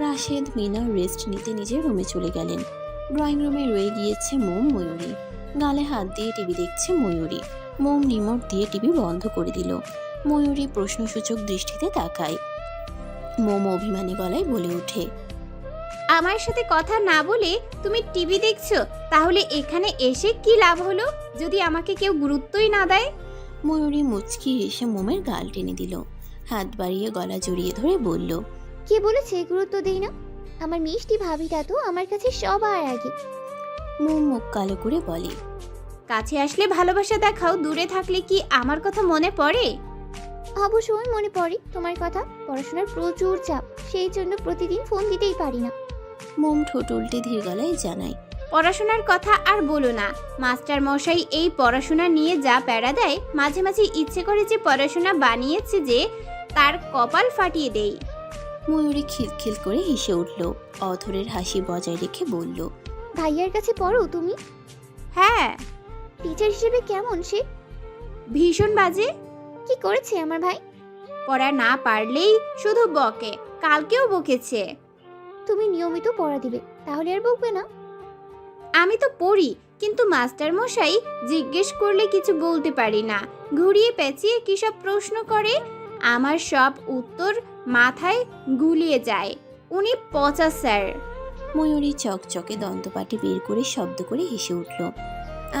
রাশেদ মিনা রেস্ট নিতে নিজের রুমে চলে গেলেন। ড্রয়িং রুমে রয়ে গিয়েছে মোম ময়ূরী। গালে হাত দিয়ে টিভি দেখছে ময়ূরী। মোম রিমোট দিয়ে টিভি বন্ধ করে দিল। ময়ূরী প্রশ্নসূচক দৃষ্টিতে তাকায়। মোম অভিমানী গলায় বলে ওঠে, আমার সাথে কথা না বলে তুমি টিভি দেখছো, তাহলে এখানে এসে কি লাভ হলো যদি আমাকে কেউ গুরুত্বই না দেয়? ময়ূরী মুচকি হেসে মোমের গাল টেনে দিল। হাত বাড়িয়ে গলা জড়িয়ে ধরে বলল, কে বলেছে গুরুত্ব দেই না? আমার মিষ্টি ভাবিটা তো আমার কাছে সবার আগে। মোম মুখ কালো করে বলে, কাছে আসলে ভালোবাসা দেখাও, দূরে থাকলে কি আমার কথা মনে পড়ে? অবশ্যই মনে পড়ে তোমার কথা। পড়াশোনার প্রচুর চাপ, সেই জন্য প্রতিদিন ফোন দিতেই পারি না। মোম ঠোঁট উল্টে ধীর গলায় জানায়, পড়াশোনার কথা আর বলো না। মাস্টার মশাই এই পড়াশোনা নিয়ে যা প্যারা দেয়, মাঝে মাঝে ইচ্ছে করে যে পড়াশোনা বানিয়েছে যে তার কপাল ফাটিয়ে দেই। ময়ূরী খিলখিল করে হেসে উঠল। অথরের হাসি বজায় রেখে বলল, ভাইয়ার কাছে পড়ো তুমি? হ্যাঁ। টিচার হিসেবে কেমন সে? ভীষণ বাজে। কি করেছে আমার ভাই? পড়া না পারলেই শুধু বকে, কালকেও বকেছে। তুমি নিয়মিত পড়া দিবে, তাহলে আর বকবে না। আমি তো পড়ি, কিন্তু মাস্টার মশাই জিজ্ঞেস করলে কিছু বলতে পারি না। ঘুরিয়ে পেঁচিয়ে কি সব প্রশ্ন করে, আমার সব উত্তর মাথায় গুলিয়ে যায়। উনি পচা স্যার। ময়ূরী চকচকে দন্তপাটি বের করে শব্দ করে হেসে উঠল।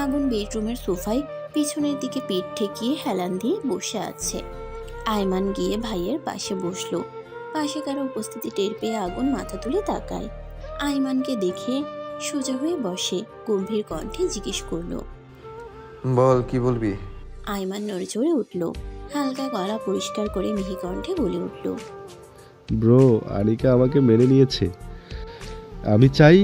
আগুন বেডরুমের সোফায় পিছনের দিকে পিঠ ঠেকিয়ে হেলান দিয়ে বসে আছে। আয়মান গিয়ে ভাইয়ের পাশে বসলো। পাশে কারো উপস্থিতি টের পেয়ে আগুন মাথা তুলে তাকায়। আয়মানকে দেখে সোজা হয়ে বসে গম্ভীর কণ্ঠে জিজ্ঞেস করলো, বল, কি বলবি? আয়মান নড়ে উঠল। হালকা গলা পরিষ্কার করে মিহি কণ্ঠে বলে উঠল, ব্রো, আনিকা আমাকে মেনে নিয়েছে। আমি চাই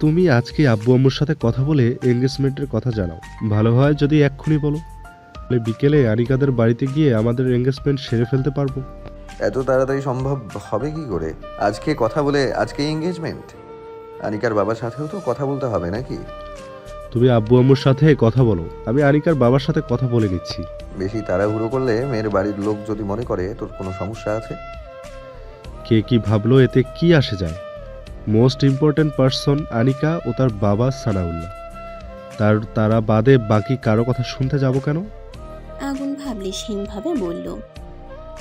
তুমি আজকে আব্বু আম্মুর সাথে কথা বলে এঙ্গেজমেন্টের কথা জানাও। ভালো হয় যদি এক্ষুনি বলো, তাহলে বিকেলে আনিকাদের বাড়িতে গিয়ে আমাদের এঙ্গেজমেন্ট সেরে ফেলতে পারবো। এত তাড়াতাড়ি সম্ভব হবে কি করে? আজকে কথা বলে আজকে এঙ্গেজমেন্ট? আনিকার বাবার সাথেও তো কথা বলতে হবে নাকি? তুমি আব্বু আম্মুর সাথে কথা বলো, আমি আনিকার বাবার সাথে কথা বলে নিচ্ছি। বেশি তাড়াহুড়ো করলে মেয়ের বাড়ির লোক যদি মনে করে তোর কোনো সমস্যা আছে। কে কি ভাবলো এতে কি আসে যায়? মোস্ট ইম্পর্ট্যান্ট পার্সন আনিকা ও তার বাবা সানাউল্লাহ। তারা বাদে বাকি কারো কথা শুনতে যাব কেন? আগুন ভাবলেশহীনভাবে বলল,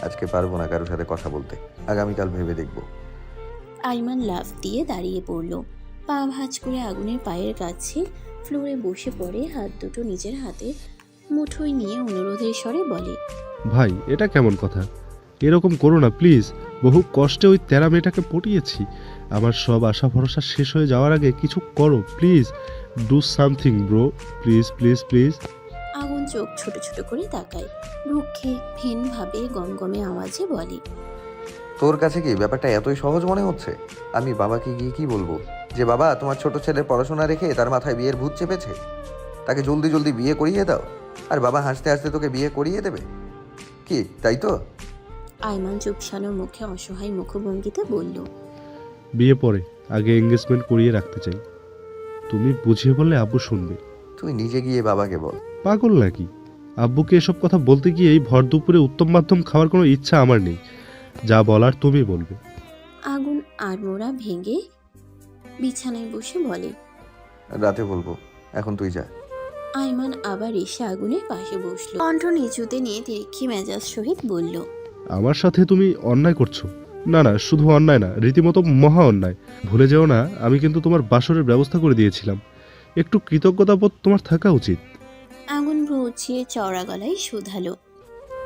আজকে পারবো না কারোর সাথে কথা বলতে, আগামীকাল ভেবে দেখবো। আইমান লাফ দিয়ে দাঁড়িয়ে পড়ল। পা ভাঁজ করে আগুনের পায়ের কাছে ফ্লোরে বসে পড়ে হাত দুটো নিজের হাতে মুঠোয় নিয়ে অনুরোধের স্বরে বলে, ভাই এটা কেমন কথা? এরকম করো না প্লিজ। বহু কষ্টে ওই তেরা মেয়েটাকে পটিয়েছি। আমার সব আশা ভরসা শেষ হয়ে যাওয়ার আগে কিছু করো please. Do something bro, please please please. আগুন চোখ ছোট ছোট করে তাকায়, রুক্ষে ভিনভাবে গমগমে আওয়াজে বলে, তোর কাছে কি ব্যাপারটা এতই সহজ মনে হচ্ছে? আমি বাবাকে গিয়ে কি বলবো যে বাবা তোমার ছোট ছেলের পড়াশোনা রেখে তার মাথায় বিয়ের ভূত চেপেছে, তাকে জলদি জলদি বিয়ে করিয়ে দাও, আর বাবা হাসতে হাসতে তোকে বিয়ে করিয়ে দেবে? কি তাই তো? আইমান চুপসানো মুখে অসহায় মুখভঙ্গিতে বলল, বিয়ে পরে, আগে এঙ্গেজমেন্ট করিয়ে রাখতে চাই। তুমি বুঝিয়ে বললে আব্বু শুনবে। তুই নিজে গিয়ে বাবাকে বল। পাগল নাকি? আব্বুকে এসব কথা বলতে গিয়ে এই ভর দুপুরে উত্তম মাধ্যম খাওয়ার কোনো ইচ্ছা আমার নেই। যা বলার তুমি বলবে। আগুন আড়মোড়া ভেঙে বিছানায় বসে বলে, রাতে বলবো, এখন তুই যা। আইমান আবার এসে আগুনের পাশে বসলো, কণ্ঠ নিচুতে নিয়ে তিরিক্ষি মেজাজ সহিত বলল, আমার সাথে তুমি অন্যায় করছো। না না, শুধু অন্যায় না, রীতিমতো মহা অন্যায়। ভুলে যেও না, আমি কিন্তু তোমার বাসরের ব্যবস্থা করে দিয়েছিলাম। একটু কৃতজ্ঞতাবোধ তোমার থাকা উচিত। আগুন ভ্রু উঁচিয়ে চওড়া গলায় শুধালো,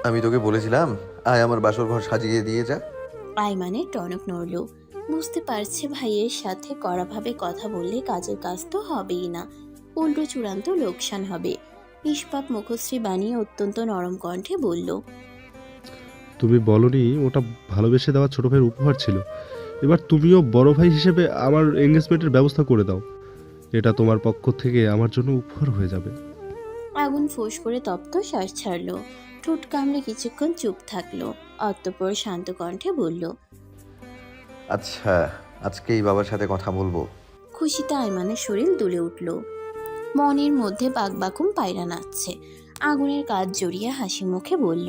আমি তোকে বলেছিলাম আয় আমার বাসর ঘর সাজিয়ে দিয়ে যা। আইমানের টনক নড়ল। বুঝতে পারছে ভাইয়ের সাথে কড়াভাবে কথা বললে কাজের কাজ তো হবেই না, উল্টো চূড়ান্ত লোকসান হবে। নিষ্পাপ মুখশ্রী বানিয়ে অত্যন্ত নরম কণ্ঠে বলল, তুমি বলনি ওটা ভালোবেসে দেওয়া ছোট ভাইয়ের উপহার ছিল? এবার তুমিও বড় ভাই হিসেবে আমার এঙ্গেজমেন্টের ব্যবস্থা করে দাও। এটা তোমার পক্ষ থেকে আমার জন্য উপহার হয়ে যাবে। আগুন ফোঁস করে তপ্ত শ্বাস ছাড়ল, ঠোঁট কামড়ে কিছুক্ষণ চুপ থাকলো, অতঃপর শান্ত কণ্ঠে বলল, আচ্ছা, আজকেই বাবার সাথে কথা বলবো। খুশিতে আইমানের শরীর দুলে উঠল, মনের মধ্যে বাকবাকুম পায়রা নাচছে। আগুনের কাজ জড়িয়ে হাসি মুখে বলল,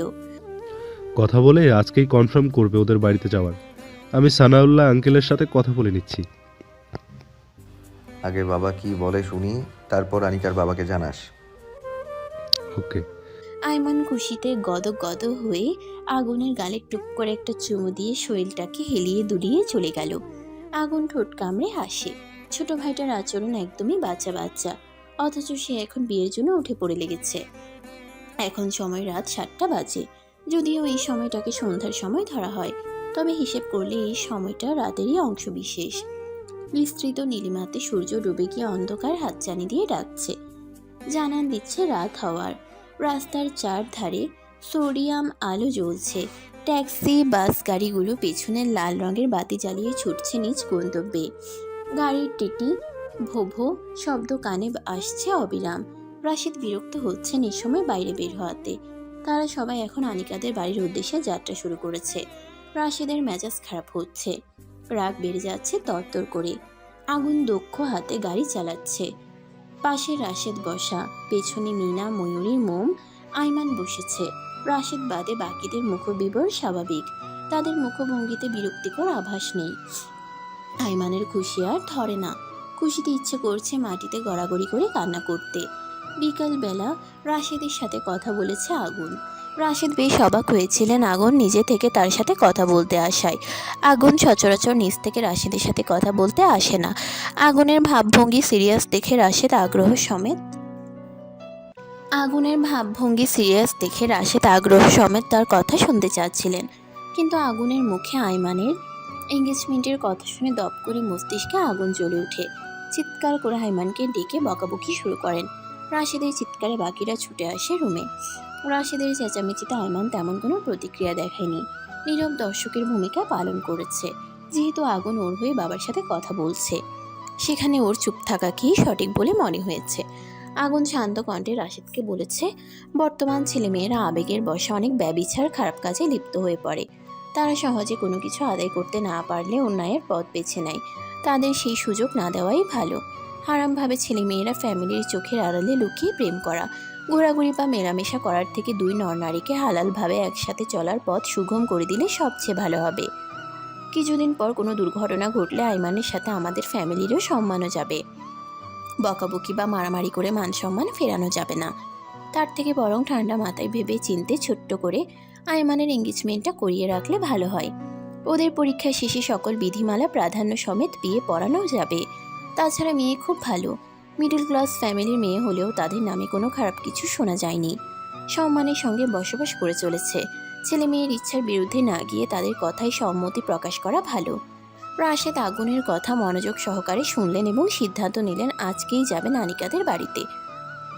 কথা বলে আজকেই কনফার্ম করবে ওদের বাড়িতে যাওয়ার। আমি সানাউল্লাহ আঙ্কেলের সাথে কথা বলে নিচ্ছি। আগে বাবা কি বলে শুনি, তারপর আনিকার বাবাকে জানাস। ওকে। আইমান খুশিতে গদ গদ হয়ে আগুনের গালে টুক করে একটা চুমু দিয়ে শরীরটাকে হেলিয়ে দুলিয়ে চলে গেল। আগুন ঠোঁট কামড়ে হাসে। ছোট ভাইটার আচরণ একদমই বাচ্চা বাচ্চা, অথচ সে এখন বিয়ের জন্য উঠে পড়ে লেগেছে। এখন সময় রাত 7টা বাজে। যদিও এই সময়টাকে সন্ধ্যার সময় ধরা হয়, তবে হিসেব করলে এই সময়টা রাতেরই অংশ বিশেষ। বিস্তৃত নীলিমাতে সূর্য ডুবে গিয়ে অন্ধকার হাতছানি দিয়ে ডাকছে, জানান দিচ্ছে রাত হওয়ার। রাস্তার চারধারে সোডিয়াম আলো জ্বলছে। ট্যাক্সি বাস গাড়িগুলো পেছনের লাল রঙের বাতি জ্বালিয়ে ছুটছে নিজ গন্তব্যে। গাড়ির টিটি ভোভো শব্দ কানে আসছে অবিরাম। রাশিদ বিরক্ত হচ্ছে নিঃসময় বাইরে বের হওয়াতে। তারা সবাই এখন আনিকাদের বাড়ির উদ্দেশ্যে যাত্রা শুরু করেছে। রাশিদের মেজাজ খারাপ হচ্ছে, রাগ বেড়ে যাচ্ছে তরতর করে। আগুন দক্ষ হাতে গাড়ি চালাচ্ছে। পাশে রাশেদ বসা, পেছনে মিনা, ময়ূরী, মোম, আইমান বসেছে। রাশেদ বাদে বাকিদের মুখবিবর স্বাভাবিক, তাদের মুখভঙ্গিতে বিরক্তিকর আভাস নেই। আইমানের খুশি আর ধরে না, খুশিতে ইচ্ছে করছে মাটিতে গড়াগড়ি করে কান্না করতে। বিকালবেলা রাশেদের সাথে কথা বলেছে আগুন। রাশেদ বেশ অবাক হয়েছিলেন আগুন নিজে থেকে তার সাথে কথা বলতে আসায়। আগুন সচরাচর নিজ থেকে রাশেদের সাথে কথা বলতে আসে না। আগুনের ভাবভঙ্গি সিরিয়াস দেখে রাশেদ আগ্রহ সমেত তার কথা শুনতে চাচ্ছিলেন, কিন্তু আগুনের মুখে আইমানের এঙ্গেজমেন্টের কথা শুনে দপ করে মস্তিষ্কে আগুন জ্বলে ওঠে। চিৎকার করে আইমানকে ডেকে বকাবকি শুরু করেন। রাশেদের চিৎকারে বাকিরা ছুটে আসে রুমে। রাশেদের চেঁচামেচিতে আইমান তেমন কোনো প্রতিক্রিয়া দেখায়নি, নীরব দর্শকের ভূমিকা পালন করেছে। যেহেতু আগুন ওর হয়ে বাবার সাথে কথা বলছে, সেখানে ওর চুপ থাকাকেই সঠিক বলে মনে হয়েছে। আগুন শান্ত কণ্ঠে রাশেদকে বলেছে, বর্তমান ছেলেমেয়েরা আবেগের বশে অনেক ব্যভিচার খারাপ কাজে লিপ্ত হয়ে পড়ে। তারা সহজে কোনো কিছু আদায় করতে না পারলে অন্যায়ের পথ বেছে নেয়। তাদের সেই সুযোগ না দেওয়াই ভালো। হারামভাবে ছেলেমেয়েরা ফ্যামিলির চোখের আড়ালে লুকিয়ে প্রেম করা, ঘোরাঘুরি বা মেলামেশা করার থেকে দুই নরনারীকে হালালভাবে একসাথে চলার পথ সুগম করে দিলে সবচেয়ে ভালো হবে। কিছুদিন পর কোনো দুর্ঘটনা ঘটলে আইমানের সাথে আমাদের ফ্যামিলিরও সম্মানও যাবে। বকাবকি বা মারামারি করে মান সম্মান ফেরানো যাবে না। তার থেকে বরং ঠান্ডা মাথায় ভেবে চিনতে ছোট্ট করে আইমানের এঙ্গেজমেন্টটা করিয়ে রাখলে ভালো হয়। ওদের পরীক্ষা শেষে সকল বিধিমালা প্রাধান্য সমেত বিয়ে পড়ানো যাবে। তাছাড়া মেয়ে খুব ভালো, মিডল ক্লাস ফ্যামিলির মেয়ে হলেও তাদের নামে কোনো খারাপ কিছু শোনা যায়নি। সম্মানের সঙ্গে বসবাস করে চলেছে। ছেলে মেয়ের ইচ্ছার বিরুদ্ধে না গিয়ে তাদের কথায় সম্মতি প্রকাশ করা ভালো। রাশেদ আগুনের কথা মনোযোগ সহকারে শুনলেন এবং সিদ্ধান্ত নিলেন আজকেই যাবেন আনিকাদের বাড়িতে।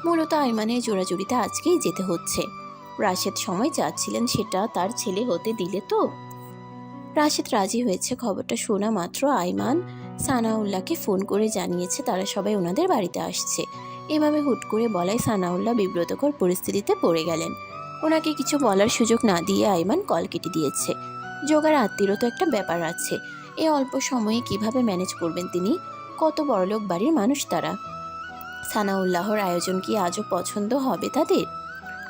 মূলত আইমানের জোড়াজুড়িতে আজকেই যেতে হচ্ছে। রাশেদ সময় চাচ্ছিলেন সেটা তার ছেলে হতে দিলে তো। রাশেদ রাজি হয়েছে। খবরটা শোনা মাত্র আইমান সানাউল্লাহকে ফোন করে জানিয়েছে তারা সবাই ওনাদের বাড়িতে আসছে। এভাবে হুট করে বলায় সানাউল্লাহ বিব্রতকর পরিস্থিতিতে পড়ে গেলেন। ওনাকে কিছু বলার সুযোগ না দিয়ে আইমান কল কেটে দিয়েছে। জোগাড় আত্মীয়রও তো একটা ব্যাপার আছে। এই অল্প সময়ে কিভাবে ম্যানেজ করবেন তিনি? কত বড়লোক বাড়ির মানুষ তারা। সানাউল্লাহর আয়োজন কি আজও পছন্দ হবে তাদের?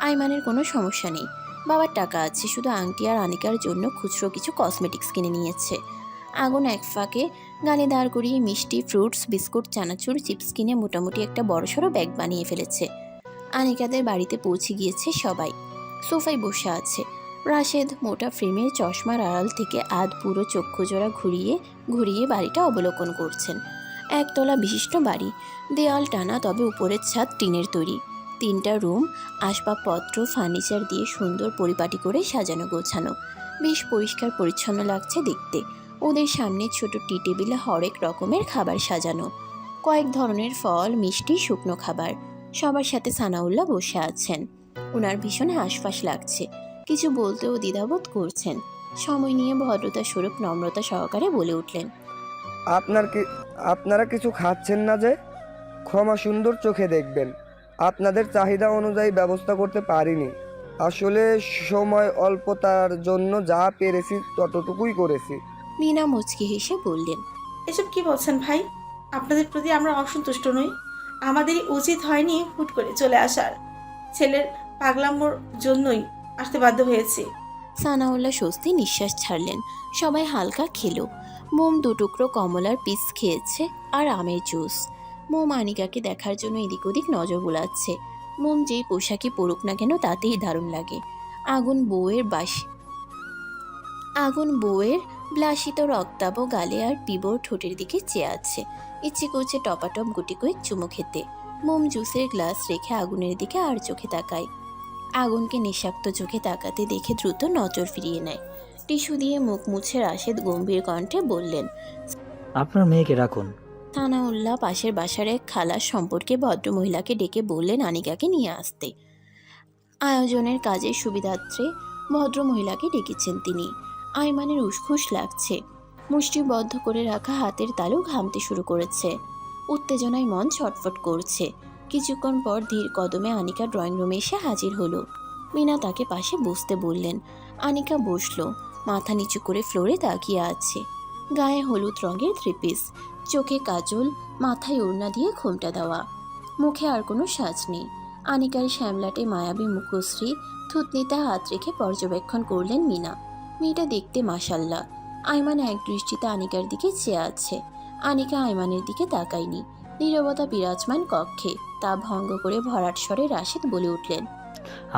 আইমানের কোনো সমস্যা নেই, বাবার টাকা আছে, শুধু আংটি আর আনিকার জন্য খুচরো কিছু কসমেটিক্স কিনে নিয়েছে। আগুন এক ফাঁকে গালে দাঁড় করিয়ে মিষ্টি, ফ্রুটস, বিস্কুট, চানাচুর, চিপস কিনে মোটামুটি একটা বড়সড় ব্যাগ বানিয়ে ফেলেছে। আনিকাদের বাড়িতে পৌঁছে গিয়েছে সবাই। সোফায় বসে আছে রাশেদ। মোটা ফ্রেমের চশমার আড়াল থেকে পুরো চক্ষুজোড়া ঘুরিয়ে ঘুরিয়ে বাড়িটা অবলোকন করছেন। একতলা বিশিষ্ট বাড়ি, দেয়াল টানা, তবে উপরের ছাদ টিনের তৈরি। 3টা রুম, আসবাবপত্র, ফার্নিচার দিয়ে সুন্দর পরিপাটি করে সাজানো গোছানো। বেশ পরিষ্কার পরিচ্ছন্ন লাগছে দেখতে। ওদের সামনে ছোট টি টেবিলে হরেক রকমের খাবার সাজানো, কয়েক ধরনের ফল, মিষ্টি, শুকনো খাবার। সবার সাথে সানাউল্লাহ বসে আছেন। ওনার ভীষণ হাঁসফাঁস লাগছে, কিছু বলতেও দ্বিধাবোধ করছেন। সময় নিয়ে ভদ্রতা স্বরূপ নম্রতা সহকারে বলে উঠলেন, আপনারা কিছু খাচ্ছেন না যে? ক্ষমা সুন্দর চোখে দেখবেন, আপনাদের চাহিদা অনুযায়ী ব্যবস্থা করতে পারিনি। আসলে সময় অল্পতার জন্য যা পেরেছি ততটুকুই করেছি। মিনা মুচকি হেসে বললেন, এসব কি বলছেন ভাই? আপনাদের প্রতি আমরা অসন্তুষ্ট নই। আমাদেরই উচিত হয়নি হুট করে চলে আসার। ছেলের পাগলামোর জন্যই আসতে বাধ্য হয়েছি। সানাউল্লাহ স্বস্তি নিঃশ্বাস ছাড়লেন। সবাই হালকা খেলো। মোম 2 টুকরো কমলার পিস খেয়েছে আর আমের জুস। মোম আনিকাকে দেখার জন্য এদিক ওদিক নজর বুলাচ্ছে। মোম যেই পোশাকই পরুক না কেন তাতেই দারুণ লাগে। আগুন বউয়ের ব্লাসিত রক্তাভ গালে আর পিবর ঠোঁটের দিকে চেয়ে আছে। ইচ্ছে করছে টপাটপ গুটি কয়েক চুমু খেতে। মোম জুসের গ্লাস রেখে আগুনের দিকে আর চোখে তাকায়। আগুনকে নিঃশাক্ত চোখে তাকাতে দেখে দ্রুত নজর ফিরিয়ে নেয়। টিস্যু দিয়ে মুখ মুছে রাশেদ গম্ভীর কণ্ঠে বললেন, আপনার মেয়েকে রাখুন। সানাউল্লাহ পাশের বাসার এক খালার সম্পর্কে ভদ্রমহিলাকে ডেকে বললেন আনিকাকে নিয়ে আসতে। আয়োজনের কাজের সুবিধার্থে ভদ্রমহিলাকে ডেকেছেন তিনি। আইমানের উসখুস লাগছে। মুষ্টিবদ্ধ করে রাখা হাতের তালু ঘামতে শুরু করেছে। উত্তেজনায় মন ছটফট করছে। কিছুক্ষণ পর ধীর কদমে আনিকা ড্রয়িং রুমে এসে হাজির হলো। মিনা তাকে পাশে বসতে বললেন। আনিকা বসলো, মাথা নিচু করে ফ্লোরে তাকিয়ে আছে। গায়ে হলুদ রঙের 3 পিস, চোখে কাজল, মাথায় ওড়না দিয়ে ঘোমটা দেওয়া। মুখে আর কোনো সাজ নেই। আনিকার শ্যামলাটে মায়াবী মুখশ্রী থুতনিতে হাত রেখে পর্যবেক্ষণ করলেন মিনা। মেয়েটা দেখতে মাশাল্লাহ। আইমান এক দৃষ্টিতে আনিকার দিকে চেয়ে আছে। আনিকা আইমানের দিকে তাকায়নি। নীরবতা বিরাজমান কক্ষে। তা ভঙ্গ করে ভরাট স্বরে রাশেদ বলে উঠলেন,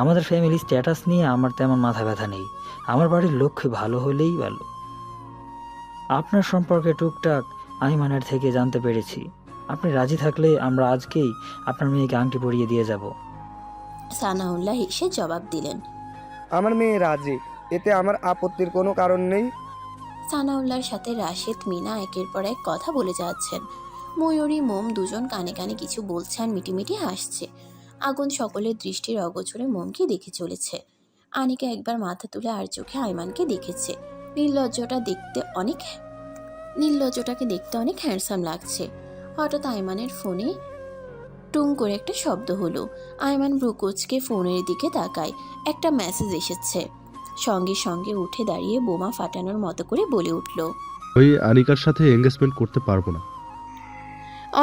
আমাদের ফ্যামিলি স্ট্যাটাস নিয়ে আমার তেমন মাথা ব্যথা নেই। আমার বাড়ির লক্ষ্য ভালো হলেই ভালো। আপনার সম্পর্কে টুকটাক আইমানের থেকে জানতে পেরেছি। আপনি রাজি থাকলে আমরা আজকেই আপনার মেয়েকে আংটি পরিয়ে দিয়ে যাব। সানাউল্লাহ হেসে জবাব দিলেন, আমার মেয়ে রাজি, এতে আমার আপত্তির কোনো কারণ নেই। সানাউল্লাহর সাথে রাশেদ মিনা একের পর এক কথা বলে যাচ্ছেন। ময়ূরী মোম দুজন কানে কানে কিছু বলছে আর মিটিমিটি হাসছে। আগুন সকলের দৃষ্টির অগোচরে মোমকে দেখে চলেছে। আনিকা একবার মাথা তুলে আর চোখে আইমানকে দেখেছে। নীললজ্জটাকে দেখতে অনেক হ্যান্ডসাম লাগছে। হঠাৎ আইমানের ফোনে টুং করে একটা শব্দ হলো। আইমান ভ্রুকুচকে ফোনের দিকে তাকায়। একটা মেসেজ এসেছে। সঙ্গে সঙ্গে উঠে দাঁড়িয়ে বোমা ফাটানোর মতো করে বলে উঠল, ওই আনিকার সাথে এঙ্গেজমেন্ট করতে পারবো না।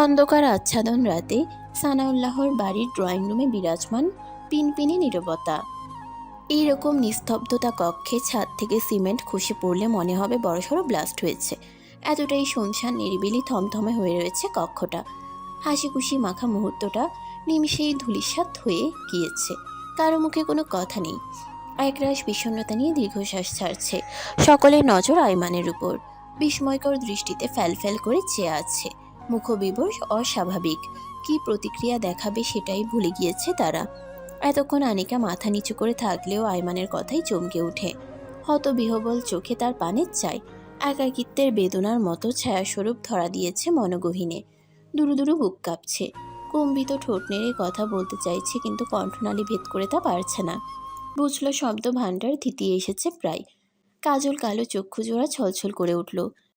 অন্ধকার আচ্ছাদন রাতে সানাউল্লাহর বাড়ির ড্রয়িং রুমে বিরাজমান পিনপিনে নীরবতা। এইরকম নিস্তব্ধতা কক্ষে ছাদ থেকে সিমেন্ট খসে পড়লে মনে হবে বড়সড় ব্লাস্ট হয়েছে। এতটাই শুনশান, নিরিবিলি, থমথমে হয়ে রয়েছে কক্ষটা। হাসি খুশি মাখা মুহূর্তটা নিমিষেই ধূলিসাৎ হয়ে গিয়েছে। কারো মুখে কোনো কথা নেই। একরাশ বিষণ্ণতা নিয়ে দীর্ঘশ্বাস ছাড়ছে। সকলের নজর আইমানের উপর। বিস্ময়কর দৃষ্টিতে ফ্যাল করে চেয়ে আছে। মুখবিবর অস্বাভাবিক, কী প্রতিক্রিয়া দেখাবে সেটাই ভুলে গিয়েছে তারা। এতক্ষণ আনিকা মাথা নিচু করে থাকলেও আয়মানের কথাই চমকে ওঠে। হতবিহবল চোখে তার পানের চাই। একাকিত্বের বেদনার মতো ছায়াস্বরূপ ধরা দিয়েছে মনগহীনে। দুরু দুরু বুক কাঁপছে। কম্বিত ঠোঁট নেড়ে কথা বলতে চাইছে, কিন্তু কণ্ঠনালী ভেদ করে তা পারছে না। বুঝল শব্দ ভাণ্ডার থিতিয়ে এসেছে প্রায়। কাজল কালো চক্ষু জোড়া ছলছল করে উঠল।